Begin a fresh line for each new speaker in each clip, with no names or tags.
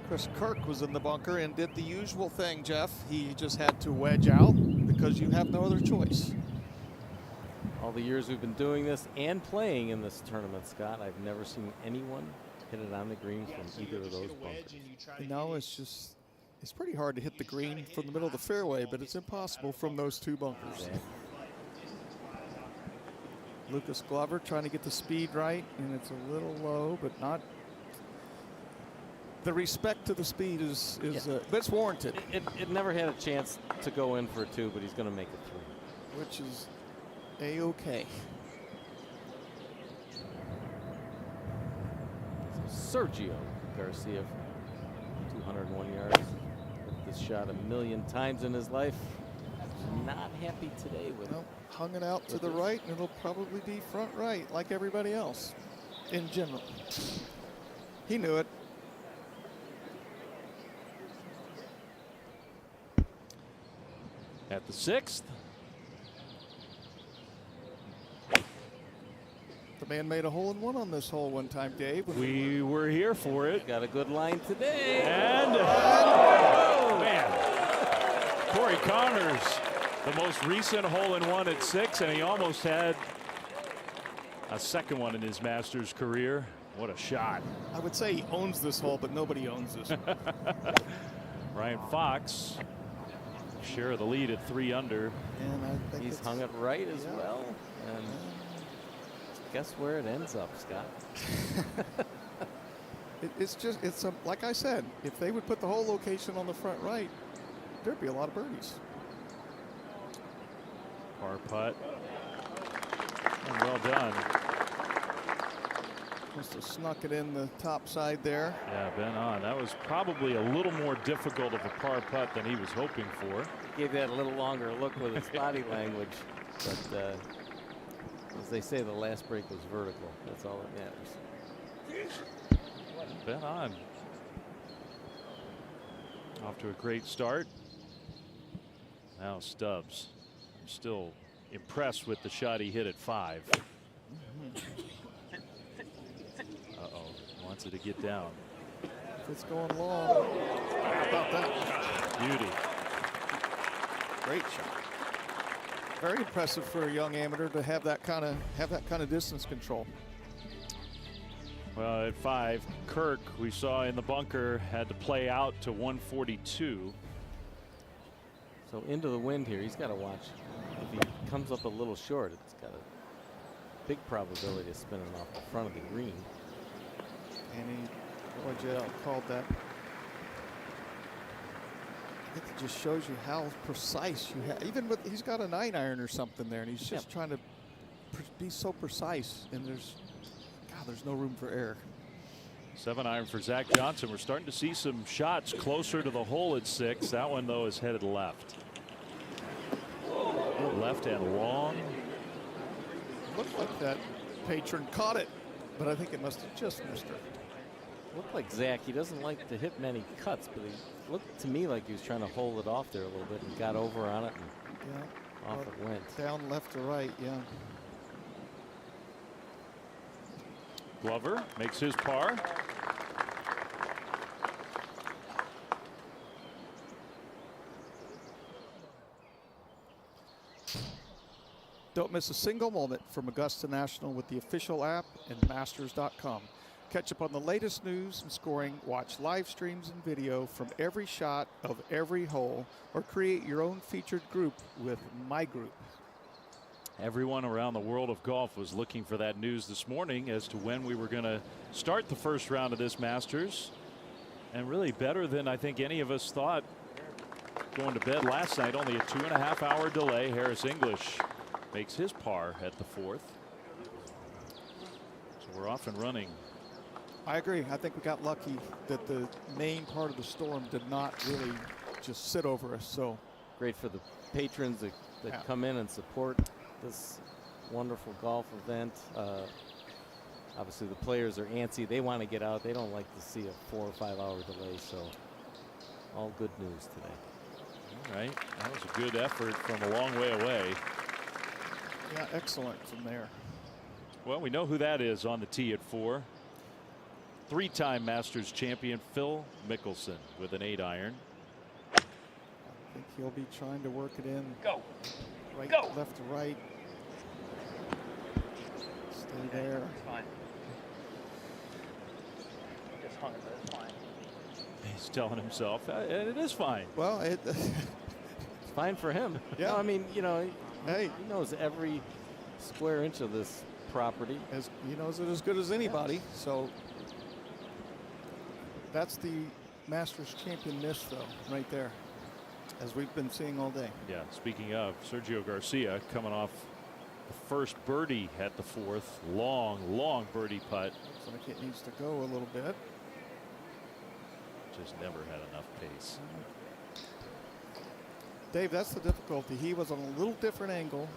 Chris Kirk was in the bunker and did the usual thing, Jeff. He just had to wedge out because you have no other choice.
All the years we've been doing this and playing in this tournament, Scott, I've never seen anyone hit it on the green from either of those bunkers.
No, it's pretty hard to hit the green from the middle of the fairway, but it's impossible from those two bunkers.
Exactly.
Lucas Glover trying to get the speed right, and it's a little low, but not. The respect to the speed is but it's warranted.
It never had a chance to go in for a 2, but he's going to make it 3.
Which is A-okay.
So Sergio Garcia, 201 yards. Hit this shot a million times in his life. Not happy today with it.
Hung it out to the right, and it'll probably be front right like everybody else in general. He knew it.
At the 6th.
The man made a hole-in-one on this hole one time, Dave.
We were here for it.
Got a good line today.
And oh, man. Corey Connors, the most recent hole-in-one at 6, and he almost had a second one in his Masters career. What a shot.
I would say he owns this hole, but nobody owns this one.
Ryan Fox, share of the lead at 3 under.
And I think
he's hung it right as well. And guess where it ends up, Scott?
it's like I said, if they would put the whole location on the front right, there'd be a lot of birdies.
Par putt. And well done.
Must have snuck it in the top side there.
Yeah, Ben on. That was probably a little more difficult of a par putt than he was hoping for.
Gave that a little longer look with his body language, but as they say, the last break was vertical. That's all that matters.
Ben on. Off to a great start. Now Stubbs. I'm still impressed with the shot he hit at 5. Uh-oh. Wants it to get down.
If it's going long. How about that?
Beauty.
Great shot. Very impressive for a young amateur to have that kind of distance control.
Well, at 5, Kirk, we saw in the bunker, had to play out to 142.
So into the wind here, he's got to watch. If he comes up a little short, it's got a big probability of spinning off the front of the green.
And he called that. I think it just shows you how precise you have. Even with, he's got a 9-iron or something there, and he's just trying to be so precise. And there's no room for error.
7-iron for Zach Johnson. We're starting to see some shots closer to the hole at 6. That one, though, is headed left. Left and long.
Looked like that patron caught it, but I think it must have just missed her.
Looked like Zach. He doesn't like to hit many cuts, but he looked to me like he was trying to hold it off there a little bit and got over on it and off it went.
Down left to right, yeah.
Glover makes his par.
Don't miss a single moment from Augusta National with the official app and Masters.com. Catch up on the latest news and scoring, watch live streams and video from every shot of every hole, or create your own featured group with My Group.
Everyone around the world of golf was looking for that news this morning as to when we were going to start the first round of this Masters. And really better than I think any of us thought going to bed last night. Only a 2.5-hour delay. Harris English makes his par at the 4th. So we're off and running.
I agree. I think we got lucky that the main part of the storm did not really just sit over us. So
great for the patrons that come in and support this wonderful golf event. Obviously the players are antsy. They want to get out. They don't like to see a 4 or 5 hour delay. So all good news today.
All right. That was a good effort from a long way away.
Yeah, excellent from there.
Well, we know who that is on the tee at 4. three-time Masters champion Phil Mickelson with an 8-iron.
I think he'll be trying to work it in.
Go.
Right,
Go.
left to right. Stay there.
It's fine. Just hung it, but it's fine.
He's telling himself, it is fine.
Well,
It's fine for him.
Yeah.
No, I mean, you know,
hey,
he knows every square inch of this property.
he knows it as good as anybody. So that's the Masters champion miss, though, right there, as we've been seeing all day.
Yeah, speaking of, Sergio Garcia coming off the first birdie at the 4th. Long birdie putt.
Looks like it needs to go a little bit.
Just never had enough pace.
Dave, that's the difficulty. He was on a little different angle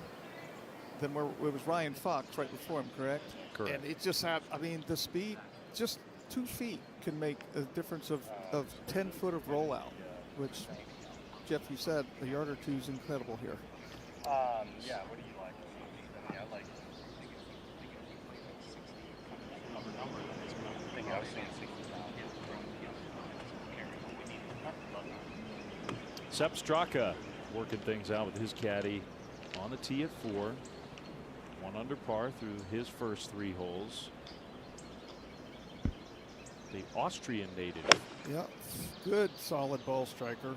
than where it was Ryan Fox right before him, correct?
Correct.
And it just had, I mean, the speed, just 2 feet can make a difference of 10 foot of rollout, which, Jeff, you said a yard or two is incredible here.
Yeah, what do you like? Yeah, I like. I think I was saying 60
Sepp Straka working things out with his caddy on the tee at 4. 1 under par through his first 3 holes. The Austrian native.
Yep, good solid ball striker.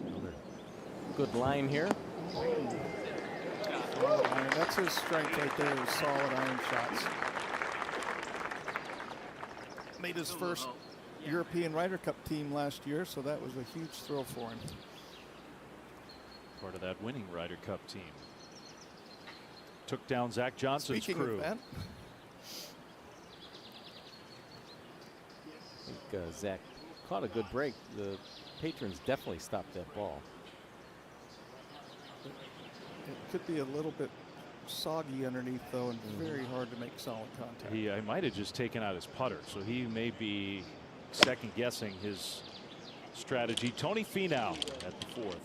Another good line here.
Solid iron. That's his strength right there, is solid iron shots. Made his first European Ryder Cup team last year, so that was a huge thrill for him.
Part of that winning Ryder Cup team. Took down Zach Johnson's
Speaking
crew.
of that,
I think Zach caught a good break. The patrons definitely stopped that ball.
it could be a little bit soggy underneath, though, and very hard to make solid contact.
He might have just taken out his putter, so he may be second guessing his strategy. Tony Finau at the 4th.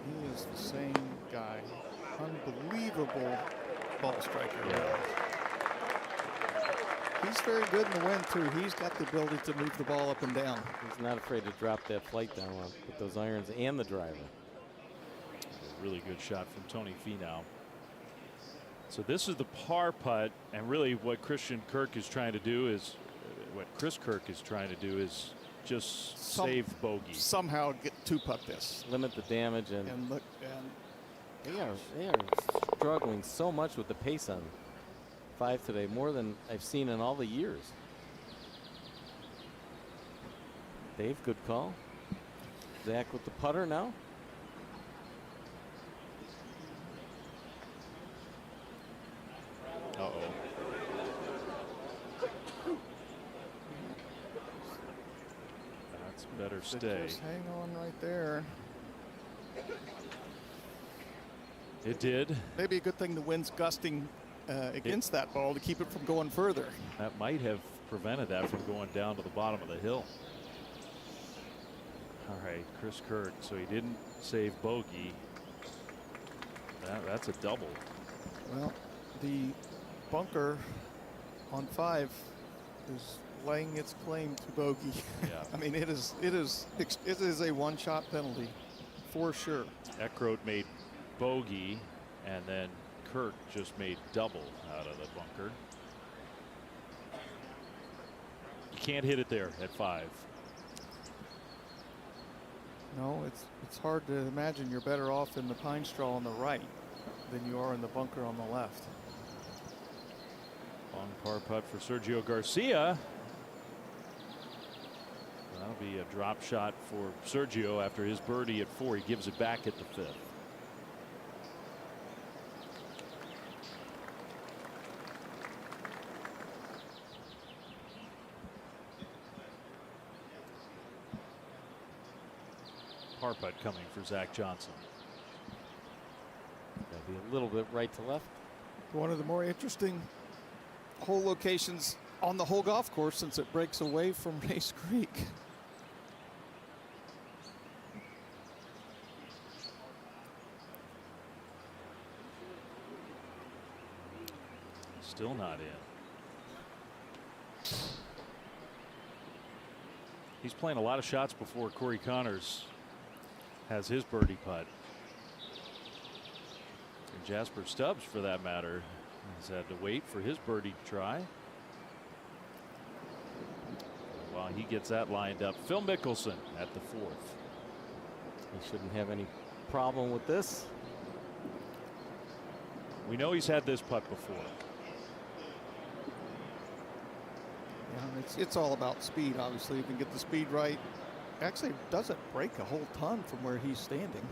He is the same guy. Unbelievable ball striker.
Yeah.
He's very good in the wind, too. He's got the ability to move the ball up and down.
He's not afraid to drop that flight down with those irons and the driver.
A really good shot from Tony Finau. So this is the par putt, and really what Christian Kirk is trying to do is, what Chris Kirk is trying to do is just save bogey.
Somehow get 2-putt this.
Limit the damage, and
look,
they are struggling so much with the pace on 5 today, more than I've seen in all the years. Dave, good call. Zach with the putter now.
Uh-oh. That's better stay.
Just hang on right there.
It did.
Maybe a good thing the wind's gusting against that ball to keep it from going further.
That might have prevented that from going down to the bottom of the hill. All right, Chris Kirk. So he didn't save bogey. That's a double.
Well, the bunker on 5 is laying its claim to bogey.
Yeah.
I mean, it is a one-shot penalty for sure.
Eckroat made bogey, and then Kirk just made double out of the bunker. You can't hit it there at 5.
No, it's hard to imagine you're better off in the pine straw on the right than you are in the bunker on the left.
Long par putt for Sergio Garcia. That'll be a drop shot for Sergio after his birdie at 4. He gives it back at the 5th. Par putt coming for Zach Johnson.
That'll be a little bit right to left.
One of the more interesting hole locations on the whole golf course since it breaks away from Race Creek.
Still not in. He's playing a lot of shots before Corey Connors has his birdie putt. And Jasper Stubbs, for that matter, has had to wait for his birdie to try. While he gets that lined up, Phil Mickelson at the 4th.
He shouldn't have any problem with this.
We know he's had this putt before.
Yeah, it's all about speed. Obviously, you can get the speed right. Actually, doesn't break a whole ton from where he's standing.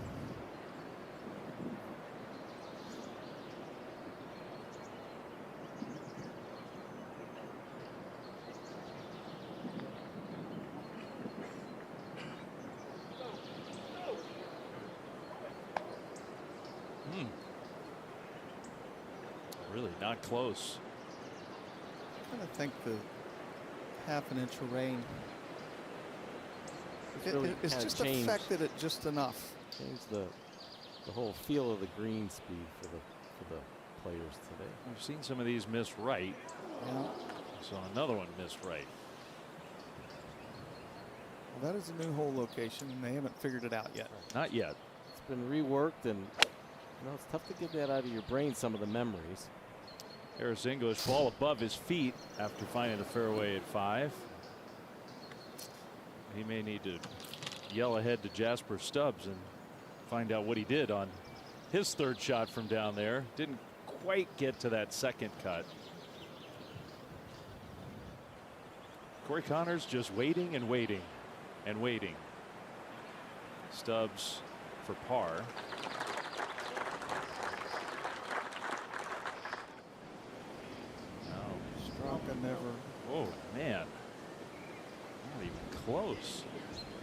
Really not close.
I kind of think the ½ an inch of rain. It's just affected it just enough.
Changed the whole feel of the green speed for the players today.
We've seen some of these miss right.
Yeah.
So another one missed right.
Well, that is a new hole location, and they haven't figured it out yet.
Not yet.
It's been reworked, and it's tough to get that out of your brain, some of the memories.
Harris English, ball above his feet after finding the fairway at 5. He may need to yell ahead to Jasper Stubbs and find out what he did on his 3rd shot from down there. Didn't quite get to that 2nd cut. Corey Connors just waiting and waiting and waiting. Stubbs for par.
Straka never.
Oh man, not even close.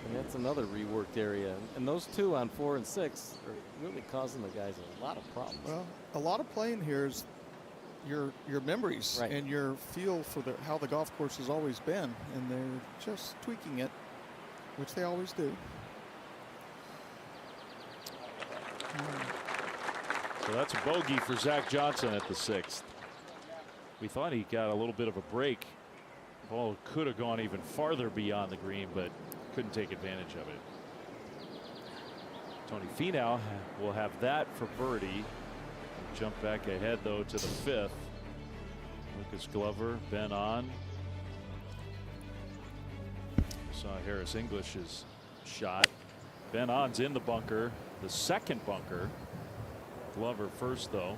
And that's another reworked area. And those two on 4 and 6 are really causing the guys a lot of problems.
Well, a lot of playing here is your memories and your feel for how the golf course has always been, and they're just tweaking it, which they always do.
So that's a bogey for Zach Johnson at the 6th. We thought he got a little bit of a break. Ball could have gone even farther beyond the green, but couldn't take advantage of it. Tony Finau will have that for birdie. Jump back ahead though to the 5th. Lucas Glover, Ben on. Saw Harris English's shot. Ben on's in the bunker, the 2nd bunker. Glover first though.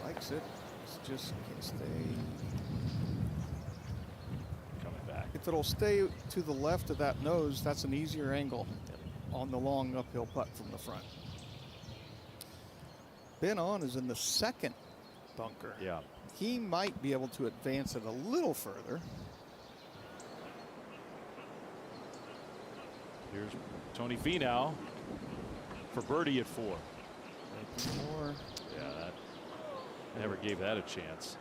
He likes it. It's just can't stay.
Coming back.
If it'll stay to the left of that nose, that's an easier angle on the long uphill putt from the front. Ben on is in the 2nd bunker.
Yeah.
He might be able to advance it a little further.
Here's Tony Finau for birdie at 4.
More.
Yeah, that never gave that a chance.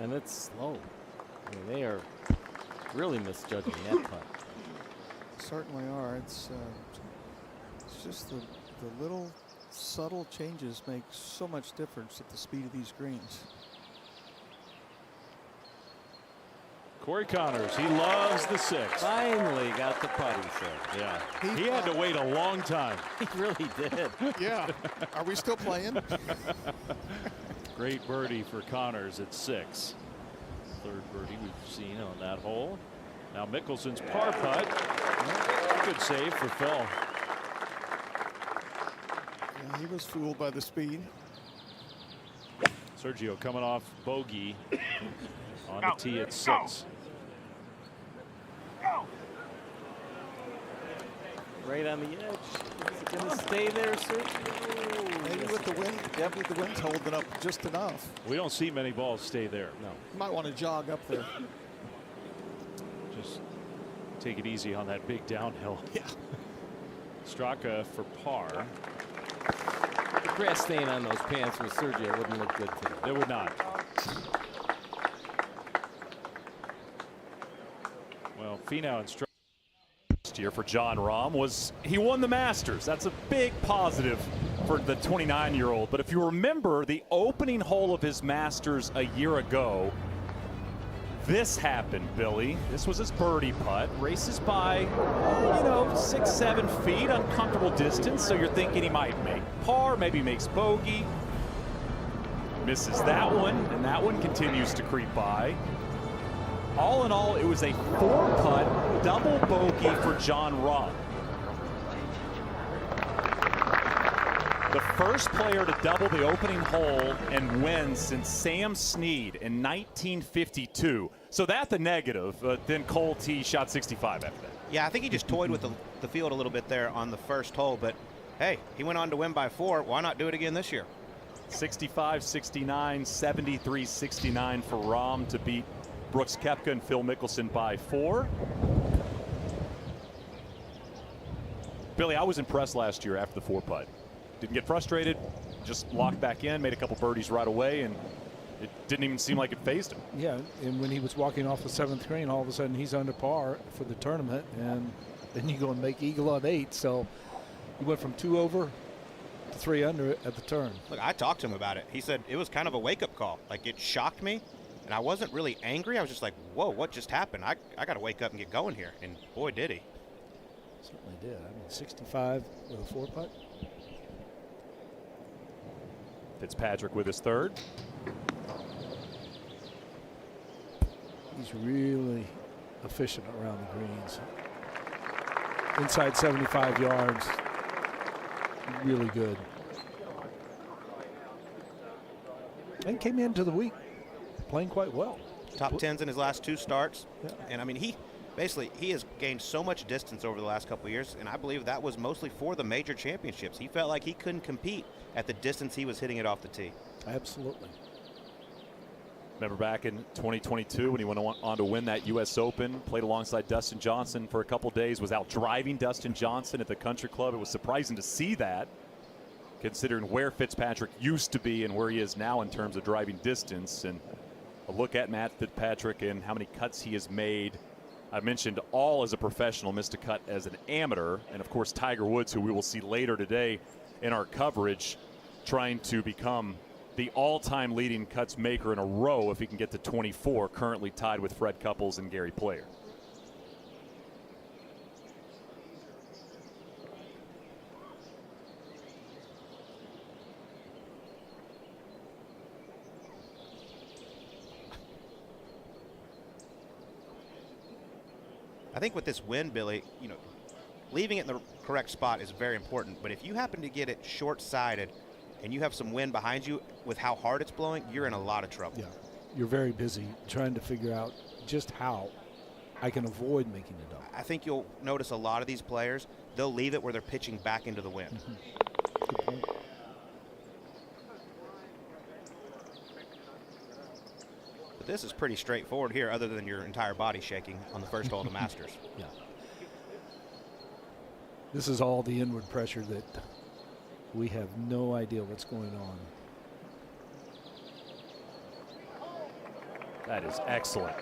And it's slow. I mean, they are really misjudging that putt.
Certainly are. It's just the little subtle changes make so much difference at the speed of these greens.
Corey Connors, he loves the 6.
Finally got the putt, he said.
Yeah, he had to wait a long time.
He really did.
Yeah. Are we still playing?
Great birdie for Connors at 6. 3rd birdie we've seen on that hole. Now Mickelson's par putt. Good save for Phil.
Yeah, he was fooled by the speed.
Sergio coming off bogey on the tee at 6.
Right on the edge. Is it going to stay there, Sergio?
Maybe with the wind, maybe the wind's holding up just enough.
We don't see many balls stay there.
No.
You might want to jog up there.
Just take it easy on that big downhill.
Yeah.
Straka for par.
The grass stain on those pants with Sergio wouldn't look good today.
It would not. Well, Finau and Straka.
Year for John Rahm was he won the Masters. That's a big positive for the 29-year-old. But if you remember the opening hole of his Masters a year ago, this happened, Billy. This was his birdie putt. Races by, you know, 6-7 feet, uncomfortable distance. So you're thinking he might make par, maybe makes bogey. Misses that one, and that one continues to creep by. All in all, it was a 4-putt double bogey for Jon Rahm. The first player to double the opening hole and win since Sam Snead in 1952. So that's the negative. Then Cole T shot 65 after that.
Yeah, I think he just toyed with the field a little bit there on the first hole. But, hey, he went on to win by 4. Why not do it again this year?
65-69, 73-69 for Rahm to beat Brooks Koepka and Phil Mickelson by 4. Billy, I was impressed last year after the 4-putt. Didn't get frustrated, just locked back in, made a couple birdies right away, and it didn't even seem like it fazed him.
Yeah, and when he was walking off the 7th green, all of a sudden he's under par for the tournament, and then you go and make eagle on 8. So he went from 2 over to 3 under at the turn.
Look, I talked to him about it. He said it was kind of a wake-up call. Like, it shocked me, and I wasn't really angry. I was just like, whoa, what just happened? I got to wake up and get going here. And boy, did he.
Certainly did. I mean, 65 with a 4-putt.
Fitzpatrick with his 3rd.
He's really efficient around the greens. Inside 75 yards. Really good. And came into the week playing quite well.
Top 10s in his last 2 starts.
Yeah.
And, I mean, he has gained so much distance over the last couple of years, and I believe that was mostly for the major championships. He felt like he couldn't compete at the distance he was hitting it off the tee.
Absolutely.
Remember back in 2022 when he went on to win that U.S. Open, played alongside Dustin Johnson for a couple days, was out driving Dustin Johnson at the Country Club. It was surprising to see that, considering where Fitzpatrick used to be and where he is now in terms of driving distance. And a look at Matt Fitzpatrick and how many cuts he has made. I mentioned all as a professional, missed a cut as an amateur, and of course Tiger Woods, who we will see later today in our coverage, trying to become the all-time leading cuts maker in a row if he can get to 24, currently tied with Fred Couples and Gary Player.
I think with this win, Billy, you know, leaving it in the correct spot is very important. But if you happen to get it short-sided and you have some wind behind you with how hard it's blowing, you're in a lot of trouble.
Yeah, you're very busy trying to figure out just how I can avoid making it up.
I think you'll notice a lot of these players, they'll leave it where they're pitching back into the wind.
Mm-hmm. Good point.
But this is pretty straightforward here, other than your entire body shaking on the first hole of the Masters.
Yeah. This is all the inward pressure that we have no idea what's going on.
That is excellent.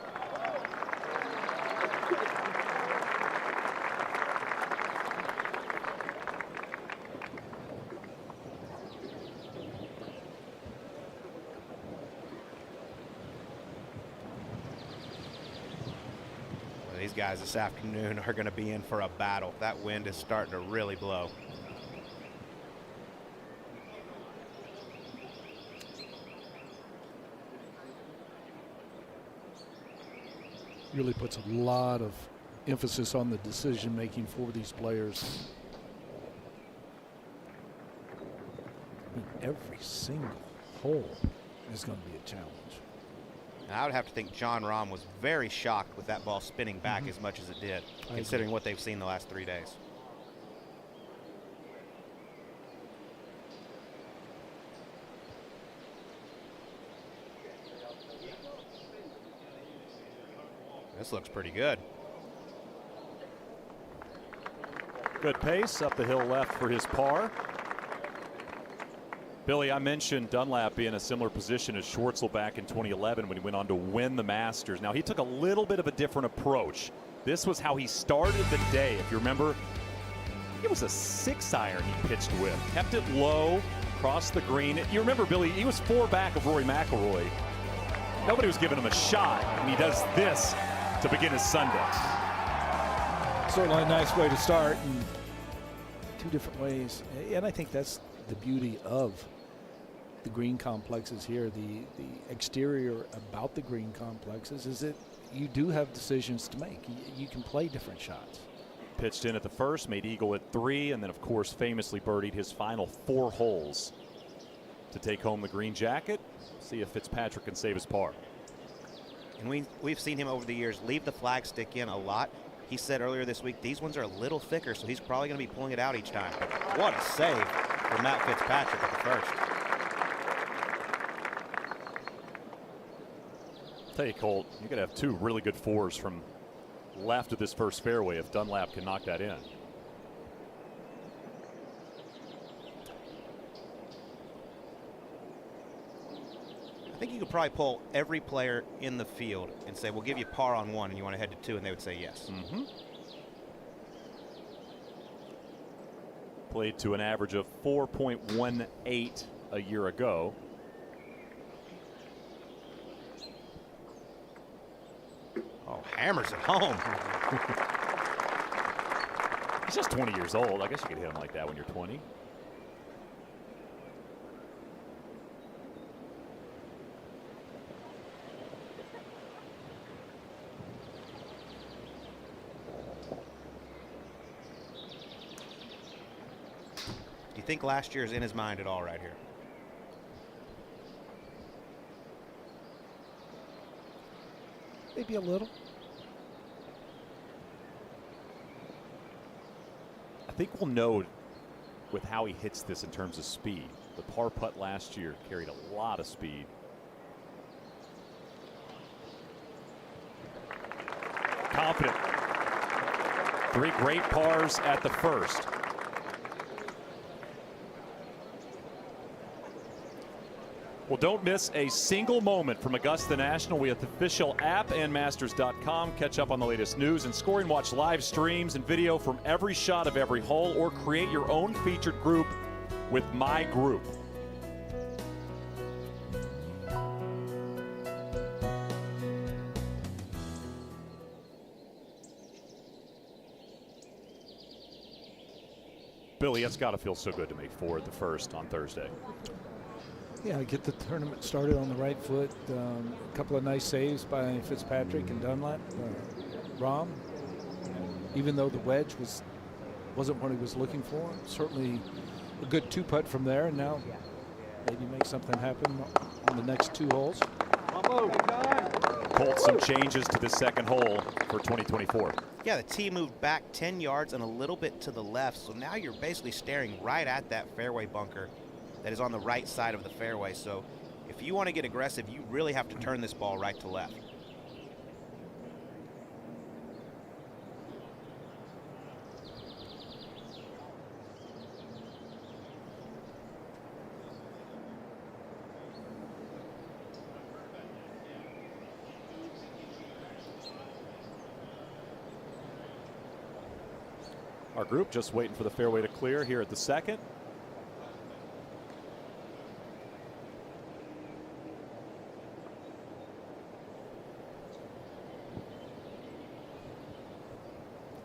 These guys this afternoon are going to be in for a battle. That wind is starting to really blow.
Really puts a lot of emphasis on the decision making for these players. I mean, every single hole is going to be a challenge.
I would have to think Jon Rahm was very shocked with that ball spinning back as much as it did, considering what they've seen the last 3 days. This looks pretty good.
Good pace up the hill left for his par. Billy, I mentioned Dunlap being in a similar position as Schwartzel back in 2011 when he went on to win the Masters. Now, he took a little bit of a different approach. This was how he started the day. If you remember, it was a 6-iron he pitched with. Kept it low, crossed the green. You remember, Billy, he was 4 back of Rory McIlroy Nobody was giving him a shot, and he does this to begin his Sunday.
Certainly a nice way to start in two different ways. And I think that's the beauty of the green complexes here. The exterior about the green complexes is that you do have decisions to make. You can play different shots.
Pitched in at the first, made eagle at 3, and then, of course, famously birdied his final 4 holes to take home the green jacket. See if Fitzpatrick can save his par.
And we've seen him over the years leave the flag stick in a lot. He said earlier this week these ones are a little thicker, so he's probably going to be pulling it out each time. But what a save for Matt Fitzpatrick at the first.
Tell you, Colt, you're going to have 2 really good 4s from left of this first fairway if Dunlap can knock that in.
I think you could probably pull every player in the field and say, we'll give you par on 1 and you want to head to 2, and they would say yes.
Played to an average of 4.18 a year ago.
Oh, hammers it home.
He's just 20 years old. I guess you could hit him like that when you're 20.
Do you think last year's in his mind at all right here?
Maybe a little.
I think we'll know with how he hits this in terms of speed. The par putt last year carried a lot of speed. Confident. 3 great pars at the first. Well, don't miss a single moment from Augusta National. We have the official app and Masters.com. Catch up on the latest news and scoring. Watch live streams and video from every shot of every hole, or create your own featured group with My Group. Billy, it's got to feel so good to make 4 at the first on Thursday.
Yeah, get the tournament started on the right foot. A couple of nice saves by Fitzpatrick and Dunlap. Rahm, even though the wedge wasn't what he was looking for, certainly a good 2-putt from there, and now maybe make something happen on the next 2 holes.
Colt, some changes to the second hole for 2024.
Yeah, the tee moved back 10 yards and a little bit to the left, so now you're basically staring right at that fairway bunker that is on the right side of the fairway. So if you want to get aggressive, you really have to turn this ball right to left.
Our group just waiting for the fairway to clear here at the second.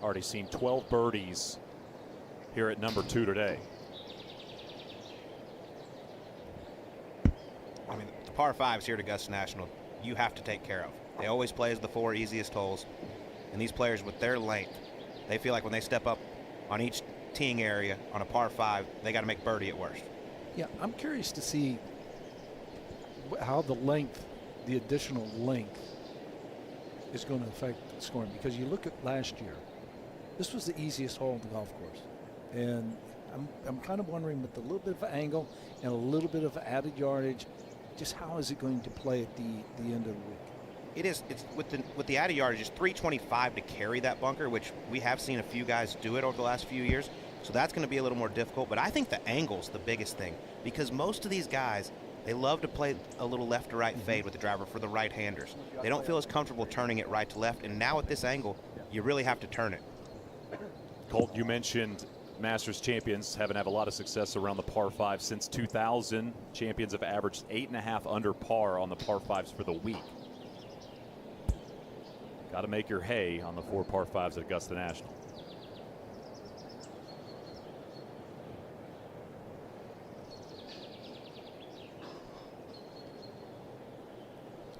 Already seen 12 birdies here at number 2 today.
I mean, the par 5s here at Augusta National, you have to take care of. They always play as the 4 easiest holes, and these players with their length, they feel like when they step up on each teeing area on a par 5, they got to make birdie at worst.
Yeah, I'm curious to see how the additional length is going to affect scoring, because you look at last year, this was the easiest hole on the golf course, and I'm kind of wondering, with a little bit of an angle and a little bit of added yardage, just how is it going to play at the end of the week?
It's with the added yardage, it's 325 to carry that bunker, which we have seen a few guys do it over the last few years. So that's going to be a little more difficult. But I think the angle's the biggest thing, because most of these guys, they love to play a little left to right fade with the driver for the right-handers. They don't feel as comfortable turning it right to left. And now at this angle, you really have to turn it.
Colt, you mentioned Masters champions haven't had a lot of success around the par 5 since 2000. Champions have averaged 8.5 under par on the par 5s for the week. Got to make your hay on the 4 par 5s at Augusta National.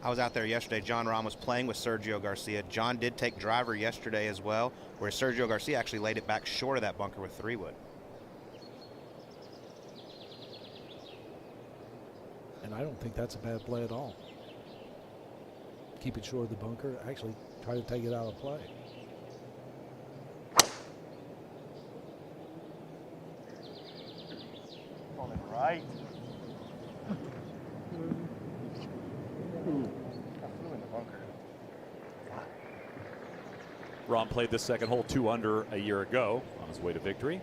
I was out there yesterday. John Rahm was playing with Sergio Garcia. John did take driver yesterday as well, where Sergio Garcia actually laid it back short of that bunker with 3-wood.
And I don't think that's a bad play at all. Keep it short of the bunker. Actually, try to take it out of play.
On the right.
Rahm played this second hole 2 under a year ago on his way to victory.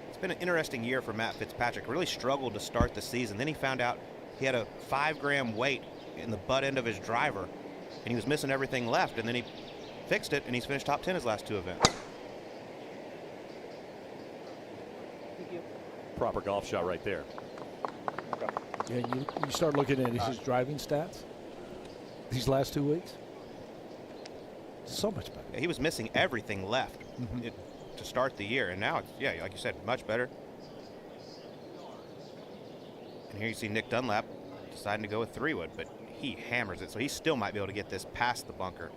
It's been an interesting year for Matt Fitzpatrick. Really struggled to start the season. Then he found out he had a 5-gram weight in the butt end of his driver, and he was missing everything left, and then he fixed it, and he's finished top 10 his last 2 events.
Proper golf shot right there.
Yeah, you start looking at his driving stats these last 2 weeks. So much better.
Yeah, he was missing everything left to start the year, and now it's, yeah, like you said, much better. And here you see Nick Dunlap deciding to go with 3-wood, but he hammers it, so he still might be able to get this past the bunker.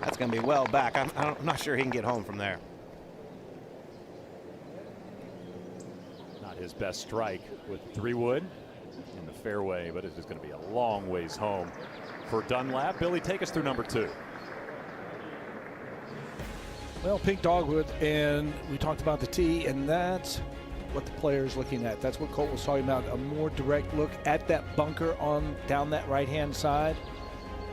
That's going to be well back. I'm not sure he can get home from there.
Not his best strike with 3-wood in the fairway, but it is going to be a long ways home for Dunlap. Billy, take us through number 2.
Well, pink dogwood, and we talked about the tee, and that's what the player is looking at. That's what Colt was talking about, a more direct look at that bunker on down that right-hand side.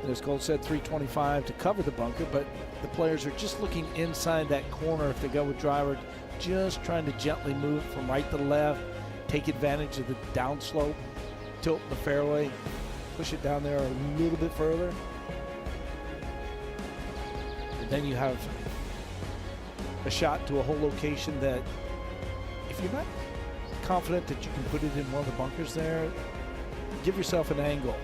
And as Colt said, 325 to cover the bunker, but the players are just looking inside that corner if they go with driver, just trying to gently move from right to left, take advantage of the downslope, tilt the fairway, push it down there a little bit further. And then you have a shot to a hole location that if you're not confident that you can put it in one of the bunkers there, give yourself an angle.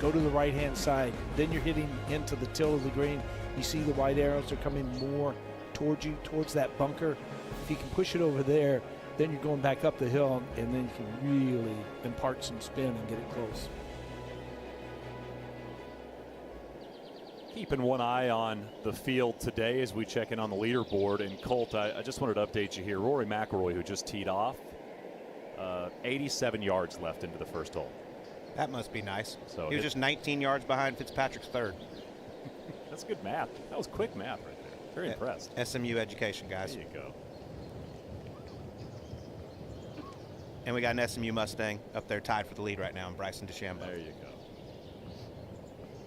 Go to the right-hand side. Then you're hitting into the tilt of the green. You see the white arrows are coming more towards you, towards that bunker. If you can push it over there, then you're going back up the hill, and then you can really impart some spin and get it close.
Keeping one eye on the field today as we check in on the leaderboard. And Colt, I just wanted to update you here. Rory McIlroy, who just teed off, 87 yards left into the first hole.
That must be nice.
So
he was just 19 yards behind Fitzpatrick's third.
That's good math. That was quick math right there. Very impressed.
SMU education, guys.
There you go.
And we got an SMU Mustang up there tied for the lead right now, and Bryson DeChambeau.
There you go.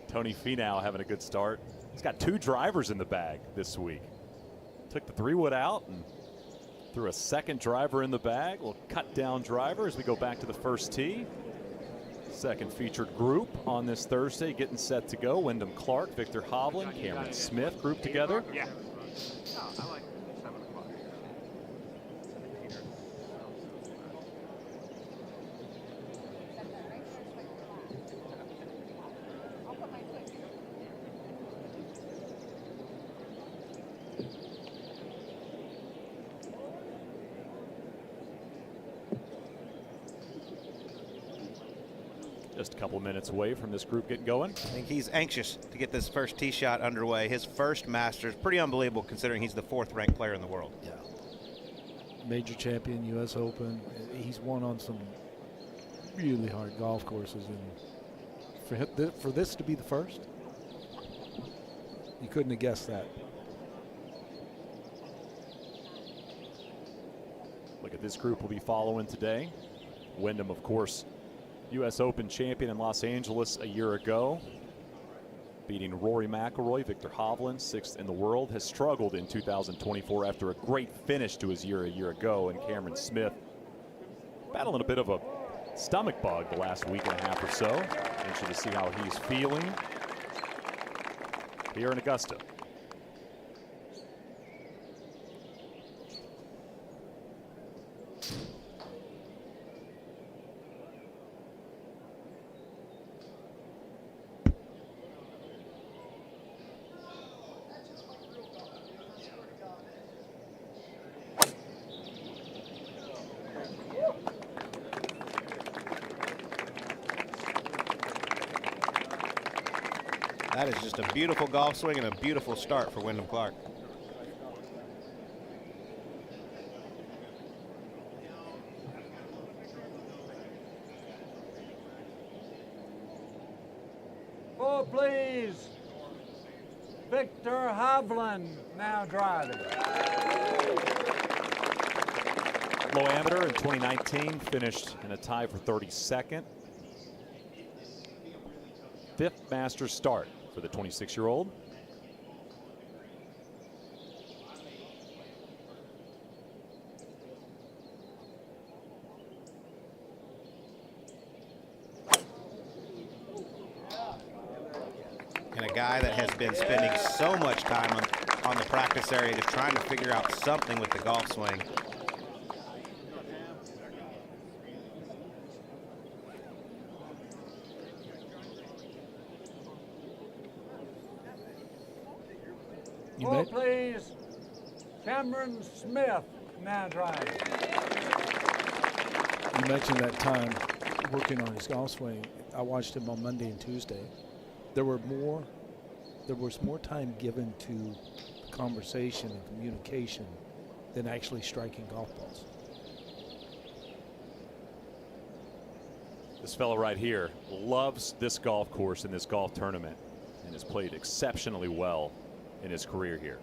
Tony Finau having a good start. He's got 2 drivers in the bag this week. Took the 3-wood out and threw a second driver in the bag. We'll cut down driver as we go back to the first tee. Second featured group on this Thursday getting set to go. Wyndham Clark, Victor Hovland, Cameron Smith grouped together.
Yeah. No, I like 7 o'clock.
Just a couple of minutes away from this group getting going.
I think he's anxious to get this first tee shot underway. His first Masters, pretty unbelievable considering he's the 4th ranked player in the world.
Yeah. Major champion, U.S. Open. He's won on some really hard golf courses and for this to be the first, you couldn't have guessed that.
Look at this group we'll be following today. Wyndham, of course, U.S. Open champion in Los Angeles a year ago, beating Rory McIlroy. Victor Hovland, 6th in the world, has struggled in 2024 after a great finish to his year a year ago. And Cameron Smith battling a bit of a stomach bug the last week and a half or so. Interested to see how he's feeling here in Augusta.
That is just a beautiful golf swing and a beautiful start for Wyndham Clark.
Oh, please. Victor Hovland now driving.
Low amateur in 2019, finished in a tie for 32nd. 5th Masters start for the 26-year-old.
And a guy that has been spending so much time on the practice area just trying to figure out something with the golf swing.
Oh, please. Cameron Smith now driving.
You mentioned that time working on his golf swing. I watched him on Monday and Tuesday. There was more time given to conversation and communication than actually striking golf balls.
This fellow right here loves this golf course and this golf tournament and has played exceptionally well in his career here.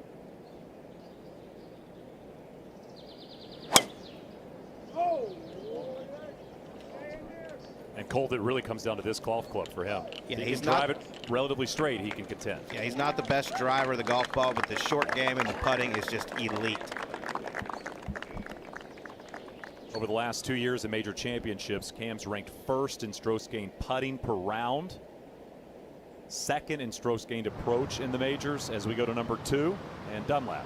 And Colt, it really comes down to this golf club for him.
Yeah,
he
he's
can drive it relatively straight, he can contend.
Yeah, he's not the best driver of the golf ball, but the short game and the putting is just elite.
Over the last 2 years in major championships, Cam's ranked 1st in strokes gained putting per round, 2nd in strokes gained approach in the majors as we go to number 2 and Dunlap.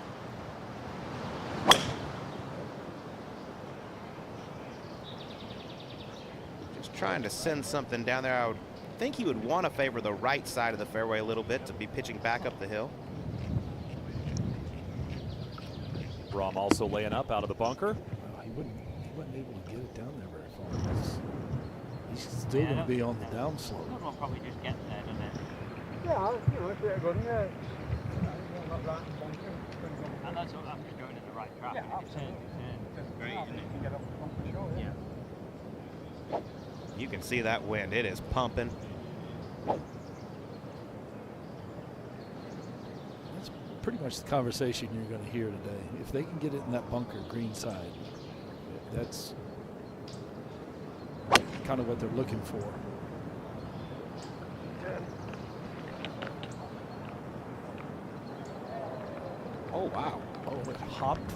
Just trying to send something down there. I would think he would want to favor the right side of the fairway a little bit to be pitching back up the hill.
Rahm also laying up out of the bunker.
He wasn't able to get it down there very far. He's still going to be on the downslope.
We'll probably just get there, doesn't it?
Yeah, you know, if they're good, yeah.
And that's what I'm just going in the right track.
Yeah,
If you turn,
absolutely.
great,
Yeah,
isn't
you
it?
can get up the bump for sure, yeah.
You can see that wind. It is pumping.
That's pretty much the conversation you're going to hear today. If they can get it in that bunker green side, that's kind of what they're looking for.
Oh, wow.
Oh, it hopped.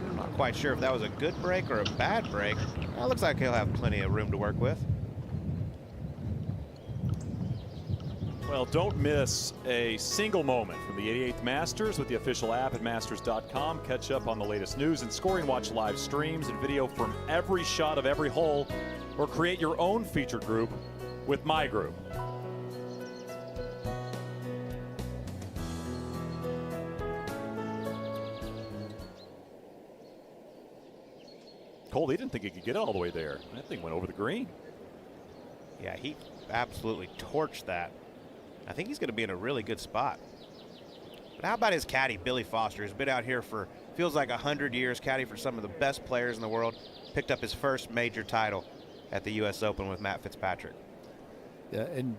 I'm not quite sure if that was a good break or a bad break. Well, it looks like he'll have plenty of room to work with.
Well, don't miss a single moment from the 88th Masters with the official app at Masters.com. Catch up on the latest news and scoring, watch live streams and video from every shot of every hole, or create your own featured group with My Group. Cole, he didn't think he could get all the way there. That thing went over the green.
Yeah, he absolutely torched that. I think he's going to be in a really good spot. But how about his caddy, Billy Foster, who's been out here for, feels like 100 years, caddy for some of the best players in the world, picked up his first major title at the U.S. Open with Matt Fitzpatrick.
Yeah, and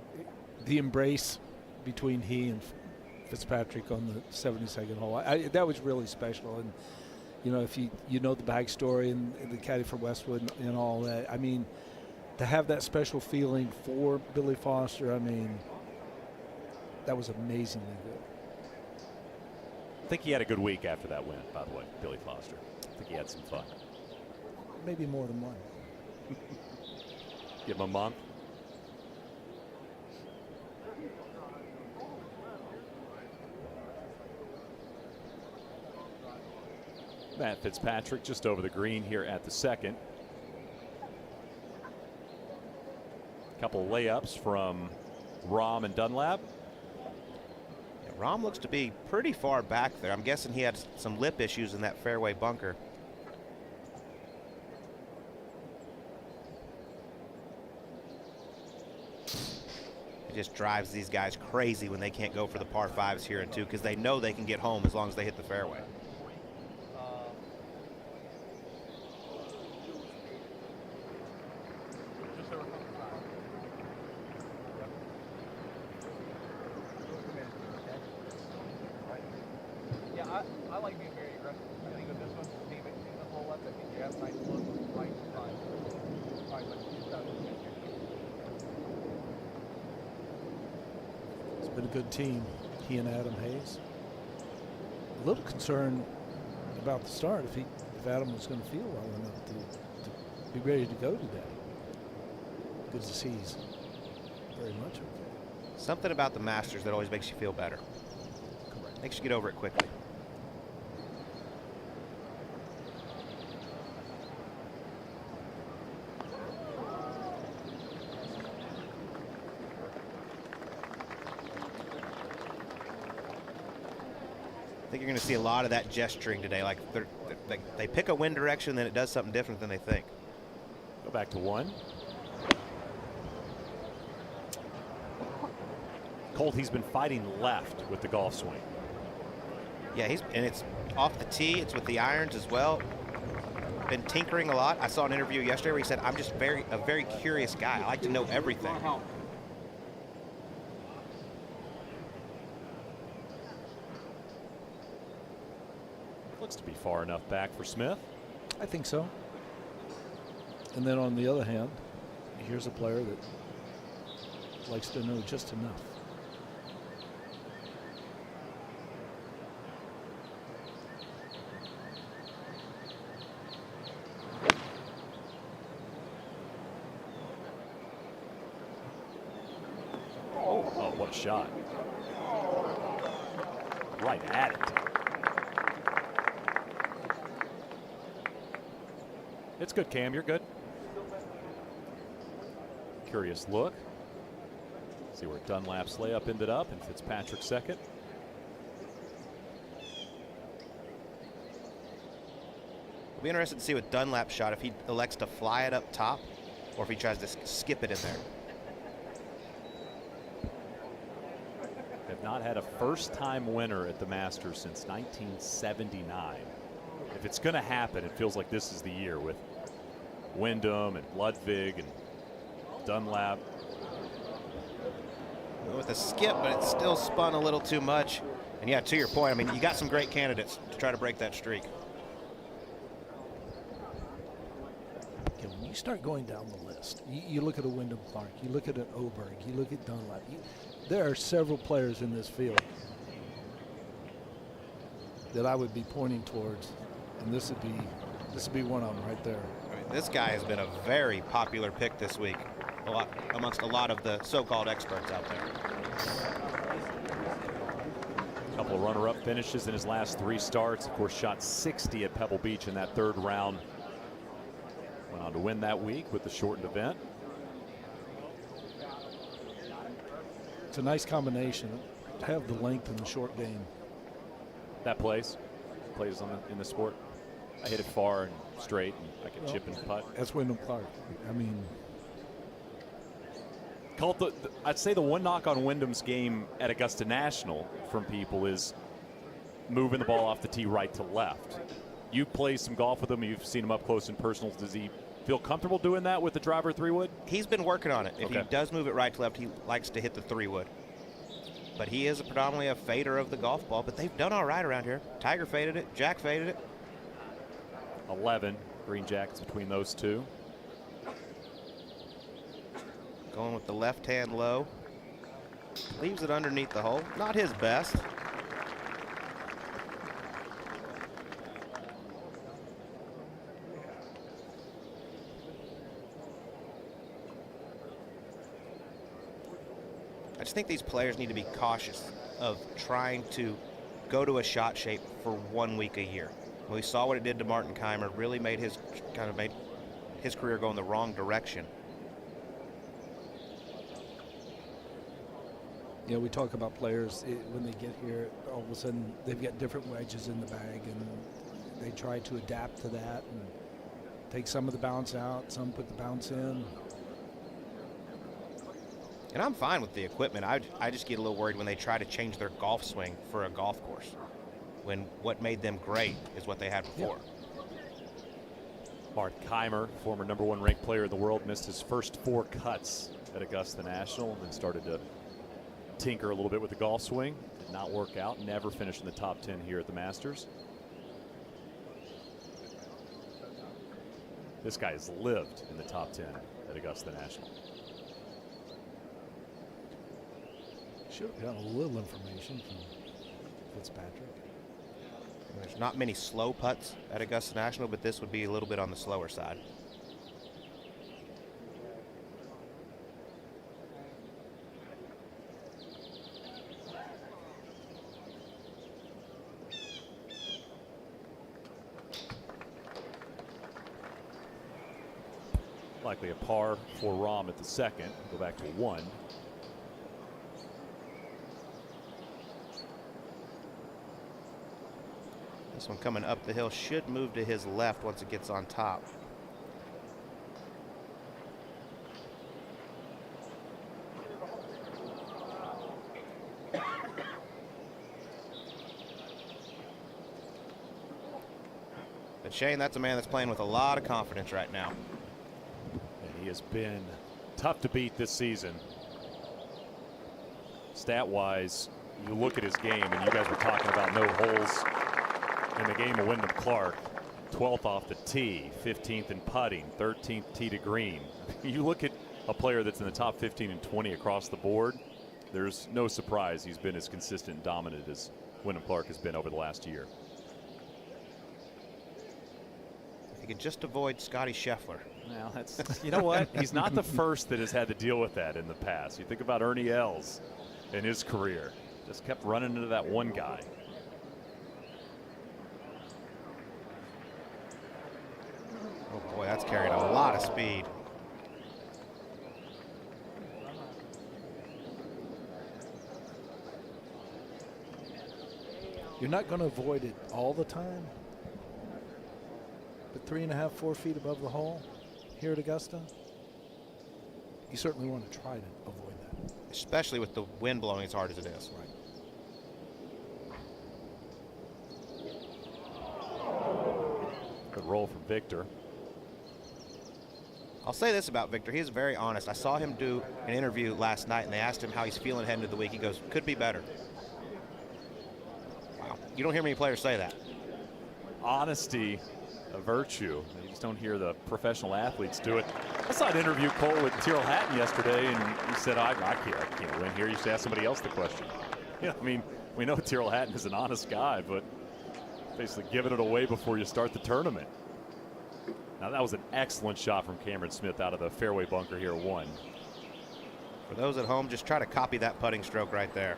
the embrace between he and Fitzpatrick on the 72nd hole, that was really special. And you know, if you know the backstory and the caddy for Westwood and all that, I mean, to have that special feeling for Billy Foster, I mean, that was amazingly good.
I think he had a good week after that win, by the way, Billy Foster. I think he had some fun.
Maybe more than one.
Give him a month. Matt Fitzpatrick just over the green here at the second. Couple layups from Rahm and Dunlap.
Yeah, Rahm looks to be pretty far back there. I'm guessing he had some lip issues in that fairway bunker. It just drives these guys crazy when they can't go for the par fives here and two, because they know they can get home as long as they hit the fairway.
Yeah, I like being very aggressive. I think with this one, leave it in the hole left. I think you have nice look, right side. Right, like
It's been a good team, he and Adam Hayes. A little concerned about the start, if Adam was going to feel well enough to be ready to go today. Good to see he's very much okay.
Something about the Masters that always makes you feel better.
Correct.
Makes you get over it quickly. I think you're going to see a lot of that gesturing today. Like they pick a wind direction, then it does something different than they think.
Go back to one. Colt, he's been fighting left with the golf swing.
Yeah, and it's off the tee. It's with the irons as well. Been tinkering a lot. I saw an interview yesterday where he said, "I'm just a very curious guy. I like to know everything."
Looks to be far enough back for Smith.
I think so. And then on the other hand, here's a player that likes to know just enough.
Oh, what a shot. Right at it. It's good, Cam. You're good. Curious look. See where Dunlap's layup ended up and Fitzpatrick second.
It'll be interested to see what Dunlap's shot, if he elects to fly it up top or if he tries to skip it in there.
Have not had a first-time winner at the Masters since 1979. If it's going to happen, it feels like this is the year with Wyndham and Ludwig and Dunlap.
With a skip, but it still spun a little too much. And yeah, to your point, I mean, you got some great candidates to try to break that streak.
Okay, when you start going down the list, you look at a Wyndham Clark, you look at an Oberg, you look at Dunlap. There are several players in this field that I would be pointing towards, and this would be one of them right there.
I mean, this guy has been a very popular pick this week, amongst a lot of the so-called experts out there.
A couple of runner-up finishes in his last 3 starts. Of course, shot 60 at Pebble Beach in that 3rd round. Went on to win that week with the shortened event.
It's a nice combination to have the length in the short game.
That plays in the sport. I hit it far and straight, and I can chip and putt.
That's Wyndham Clark. I mean,
Colt, I'd say the one knock on Wyndham's game at Augusta National from people is moving the ball off the tee right to left. You play some golf with him. You've seen him up close and personal. Does he Feel comfortable doing that with the driver 3-wood?
He's been working on it. If
Okay.
he does move it right to left, he likes to hit the 3-wood. But he is predominantly a fader of the golf ball, but they've done all right around here. Tiger faded it. Jack faded it.
11 green jackets between those two.
Going with the left hand low. Leaves it underneath the hole. Not his best. I just think these players need to be cautious of trying to go to a shot shape for 1 week a year. We saw what it did to Martin Keimer. Really made his career go in the wrong direction.
You know, we talk about players when they get here, all of a sudden they've got different wedges in the bag, and they try to adapt to that and take some of the bounce out, some put the bounce in.
And I'm fine with the equipment. I just get a little worried when they try to change their golf swing for a golf course, when what made them great is what they had before.
Martin Keimer, former #1 ranked player in the world, missed his first 4 cuts at Augusta National and then started to tinker a little bit with the golf swing. Did not work out. Never finished in the top 10 here at the Masters. This guy has lived in the top 10 at Augusta National.
Should have got a little information from Fitzpatrick.
There's not many slow putts at Augusta National, but this would be a little bit on the slower side.
Likely a par for Rahm at the second. Go back to 1.
This one coming up the hill should move to his left once it gets on top. But Shane, that's a man that's playing with a lot of confidence right now.
And he has been tough to beat this season. Stat-wise, you look at his game, and you guys were talking about no holes in the game of Wyndham Clark. 12th off the tee, 15th in putting, 13th tee to green. You look at a player that's in the top 15 and 20 across the board, there's no surprise he's been as consistent and dominant as Wyndham Clark has been over the last year.
He could just avoid Scotty Scheffler.
Well, that's, you know what? He's not the first that has had to deal with that in the past. You think about Ernie Els in his career. Just kept running into that one guy.
Oh boy, that's carrying a lot of speed.
You're not going to avoid it all the time, but 3.5, 4 feet above the hole here at Augusta, you certainly want to try to avoid that.
Especially with the wind blowing as hard as it is.
Right.
Good roll from Victor.
I'll say this about Victor. He's very honest. I saw him do an interview last night, and they asked him how he's feeling heading into the week. He goes, could be better. Wow. You don't hear many players say that.
Honesty, a virtue. You just don't hear the professional athletes do it. I saw an interview, Cole, with Tyrrell Hatton yesterday, and he said, I can't win here. You should ask somebody else the question. Yeah, I mean, we know Tyrrell Hatton is an honest guy, but basically giving it away before you start the tournament. Now, that was an excellent shot from Cameron Smith out of the fairway bunker here at 1.
For those at home, just try to copy that putting stroke right there.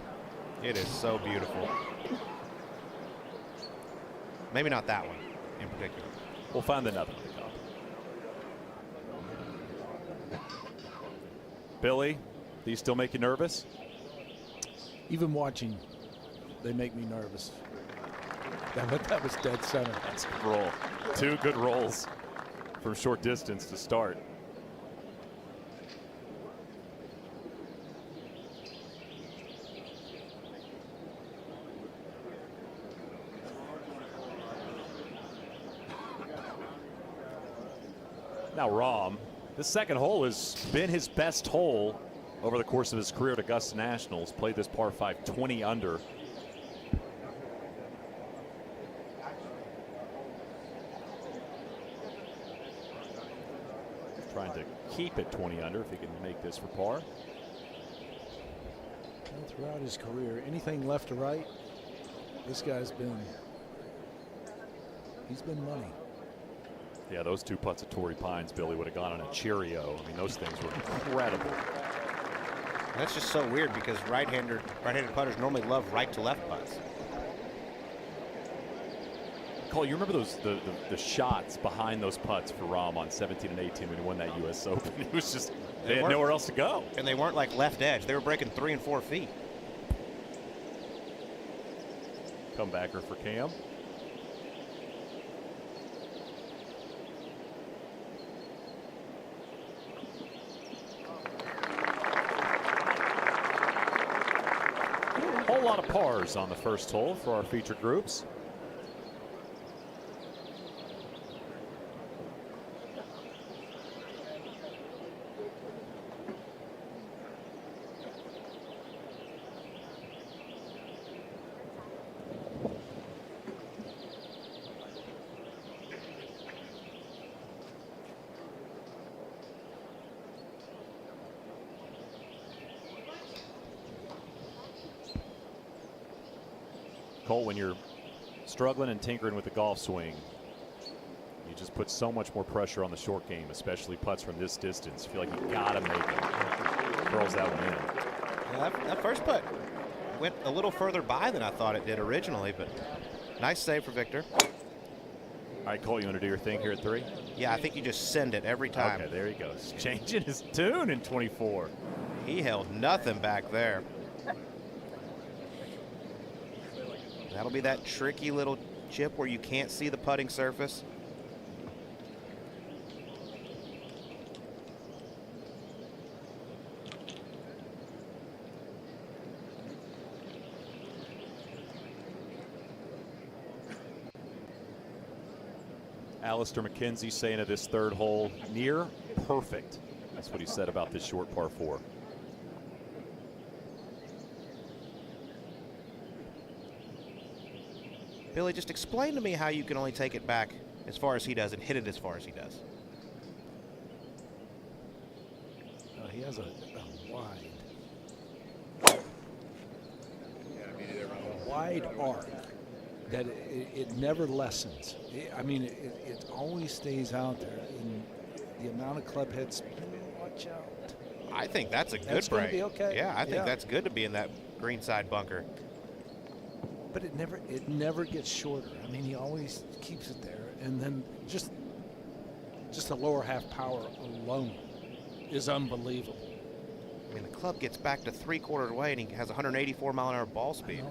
It is so beautiful. Maybe not that one in particular.
We'll find another. Billy, these still make you nervous?
Even watching, they make me nervous. That was dead center.
That's a good roll. 2 good rolls from short distance to start. Now Now Rahm, this second hole has been his best hole over the course of his career at Augusta Nationals. Played this par 5 20 under. Trying to keep it 20 under if he can make this for par.
And throughout his career, anything left to right, this guy's been, he's been money.
Yeah, those 2 putts at Torrey Pines, Billy, would have gone on a Cheerio. I mean, those things were incredible.
That's just so weird because right-handed putters normally love right to left putts.
Cole, you remember those the shots behind those putts for Rahm on 17 and 18 when he won that U.S. Open? It was just, they had nowhere else to go.
And they weren't like left edge. They were breaking 3 and 4 feet.
Comebacker for Cam. Whole lot of pars on the first hole for our feature groups. Cole, when you're struggling and tinkering with the golf swing, you just put so much more pressure on the short game, especially putts from this distance. You feel like you gotta make them. Throws that one in.
Yeah, that first putt went a little further by than I thought it did originally, but nice save for Victor.
All right, Cole, you want to do your thing here at 3?
Yeah, I think you just send it every time.
Okay, there he goes. Changing his tune in 24.
He held nothing back there. That'll be that tricky little chip where you can't see the putting surface.
Alistair McKenzie saying of this third hole, near perfect. That's what he said about this short par 4.
Billy, just explain to me how you can only take it back as far as he does and hit it as far as he does.
He has a wide arc that it never lessens. I mean, it always stays out there. And the amount of club heads, watch out.
I think that's a good
That's gonna
break.
be okay.
Yeah, I think
Yeah.
that's good to be in that greenside bunker.
But it never gets shorter. I mean, he always keeps it there, and then just the lower half power alone is unbelievable.
I mean, the club gets back to 3/4 away, and he has 184 mile-an-hour ball speed.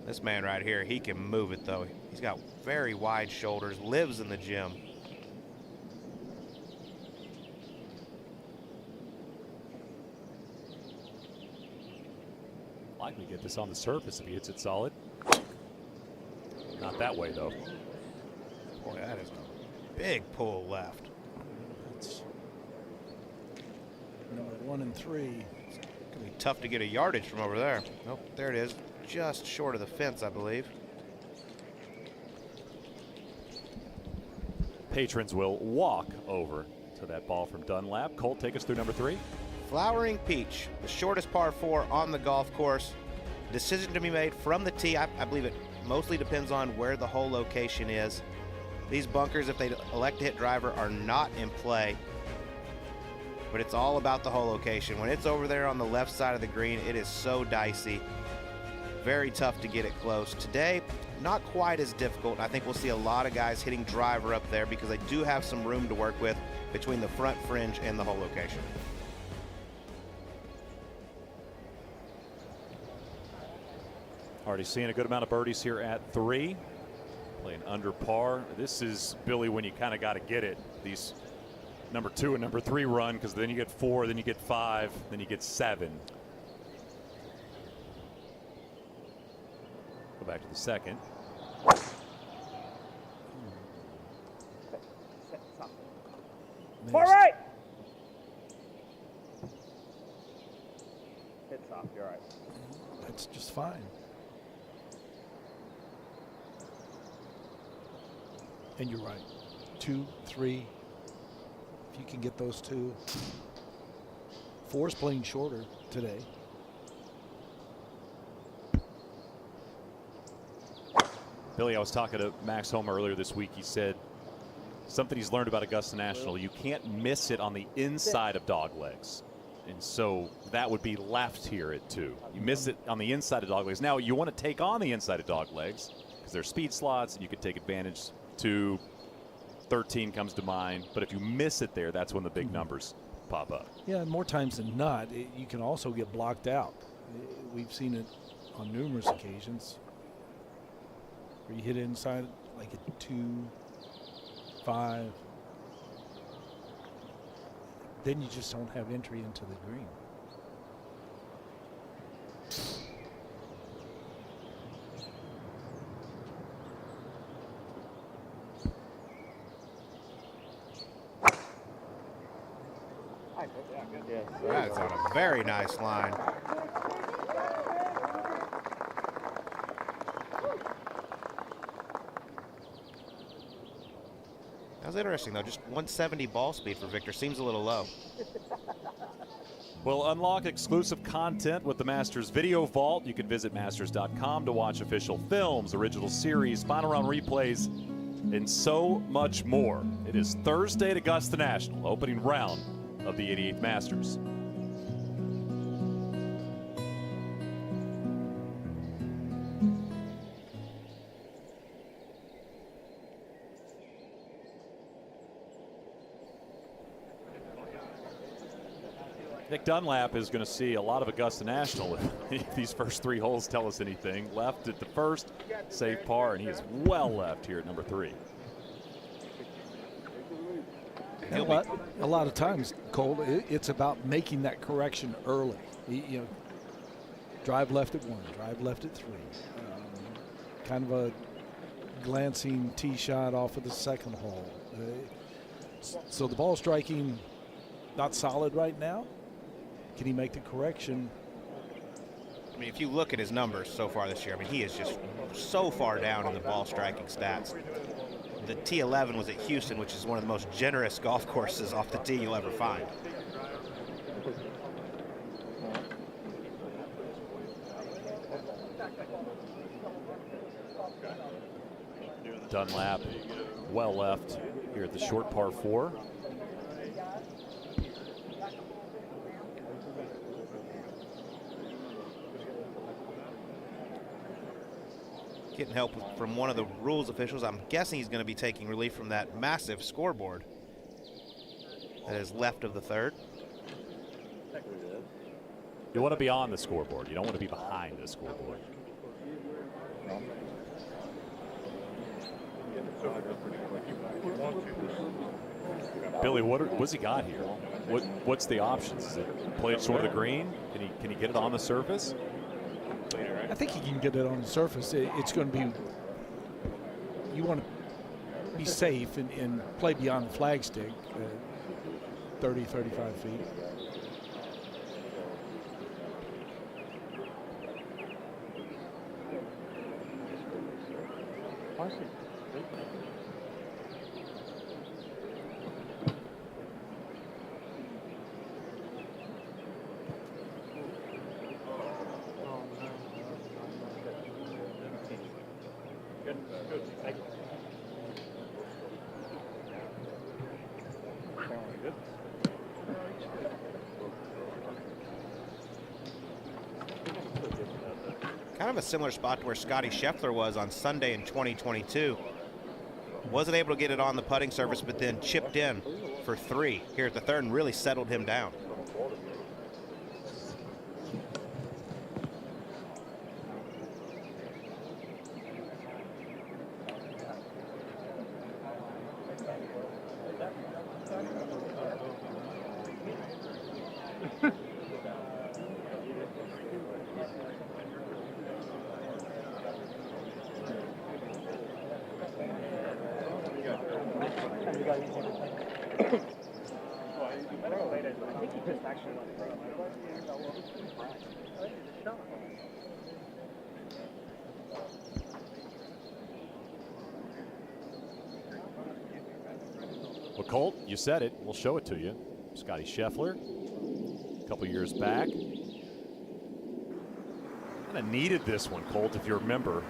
This man right here, he can move it though. He's got very wide shoulders, lives in the gym.
Likely get this on the surface if he hits it solid. Not that way though.
Boy, that is a big pull left.
That's number 1 and 3.
It's gonna be tough to get a yardage from over there. Nope, there it is. Just short of the fence, I believe.
Patrons will walk over to that ball from Dunlap. Colt, take us through number 3.
Flowering Peach, the shortest par 4 on the golf course. Decision to be made from the tee. I believe it mostly depends on where the hole location is. These bunkers, if they elect to hit driver, are not in play. But it's all about the hole location. When it's over there on the left side of the green, it is so dicey. Very tough to get it close. Today, not quite as difficult. I think we'll see a lot of guys hitting driver up there because they do have some room to work with between the front fringe and the hole location.
Already seeing a good amount of birdies here at 3. Playing under par. This is, Billy, when you kind of got to get it. These number 2 and number 3 run, because then you get 4, then you get 5, then you get 7. Go back to the second.
missed.
Far right. Hit soft. You're all right.
That's just fine. And you're right. 2, 3. If you can get those 2. 4's playing shorter today.
Billy, I was talking to Max Homa earlier this week. He said something he's learned about Augusta National. You can't miss it on the inside of dog legs. And so that would be left here at 2. You miss it on the inside of dog legs. Now, you want to take on the inside of dog legs because there's speed slots and you could take advantage. 2, 13 comes to mind. But if you miss it there, that's when the big numbers pop up.
Yeah, and more times than not, you can also get blocked out. We've seen it on numerous occasions where you hit it inside like a 2, 5. Then you just don't have entry into the green.
That's on a very nice line. That was interesting, though. Just 170 ball speed for Victor. Seems a little low.
Well, unlock exclusive content with the Masters Video Vault. You can visit Masters.com to watch official films, original series, final round replays, and so much more. It is Thursday at Augusta National, opening round of the 88th Masters. Nick Dunlap is going to see a lot of Augusta National if these first 3 holes tell us anything. Left at the first, save par, and he is well left here at number 3.
And a lot of times, Cole, it's about making that correction early. You know, drive left at 1, drive left at 3. Kind of a glancing tee shot off of the second hole. So the ball striking not solid right now. Can he make the correction?
I mean, if you look at his numbers so far this year, I mean, he is just so far down in the ball striking stats. The T11 was at Houston, which is one of the most generous golf courses off the tee you'll ever find.
Dunlap well left here at the short par 4.
Getting help from one of the rules officials. I'm guessing he's going to be taking relief from that massive scoreboard that is left of the third.
You want to be on the scoreboard. You don't want to be behind the scoreboard. Billy, what's he got here? What's the options? Is it play it short of the green? Can he get it on the surface?
I think he can get it on the surface. It's going to be, you want to be safe and play beyond the flagstick, 30, 35 feet.
Kind of a similar spot to where Scotty Scheffler was on Sunday in 2022. Wasn't able to get it on the putting surface, but then chipped in for 3 here at the third and really settled him down.
Well, Colt, you said it. We'll show it to you. Scotty Scheffler, a couple years back. Kind of needed this one, Colt, if you remember.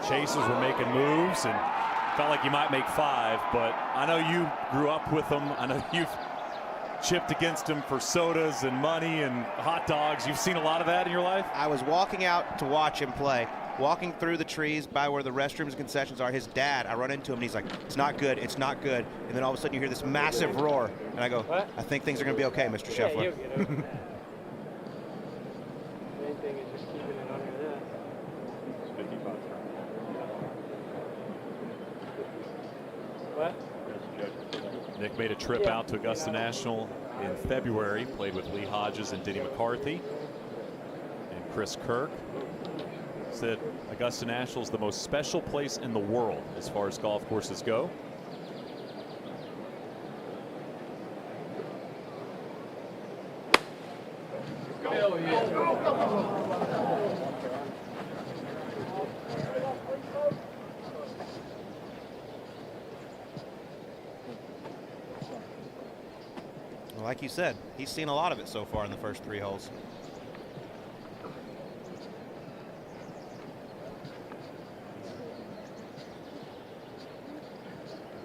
Chasers were making moves and felt like you might make 5, but I know you grew up with them. I know you've chipped against them for sodas and money and hot dogs. You've seen a lot of that in your life?
I was walking out to watch him play, walking through the trees by where the restrooms and concessions are. His dad, I run into him and he's like, it's not good, it's not good. And then all of a sudden you hear this massive roar. And I go, what? I think things are going to be okay, Mr. Scheffler.
Main thing is just keeping it under that. What?
Nick made a trip out to Augusta National in February, played with Lee Hodges and Denny McCarthy and Chris Kirk. Said Augusta National is the most special place in the world as far as golf courses go.
Well, like you said, he's seen a lot of it so far in the first 3 holes.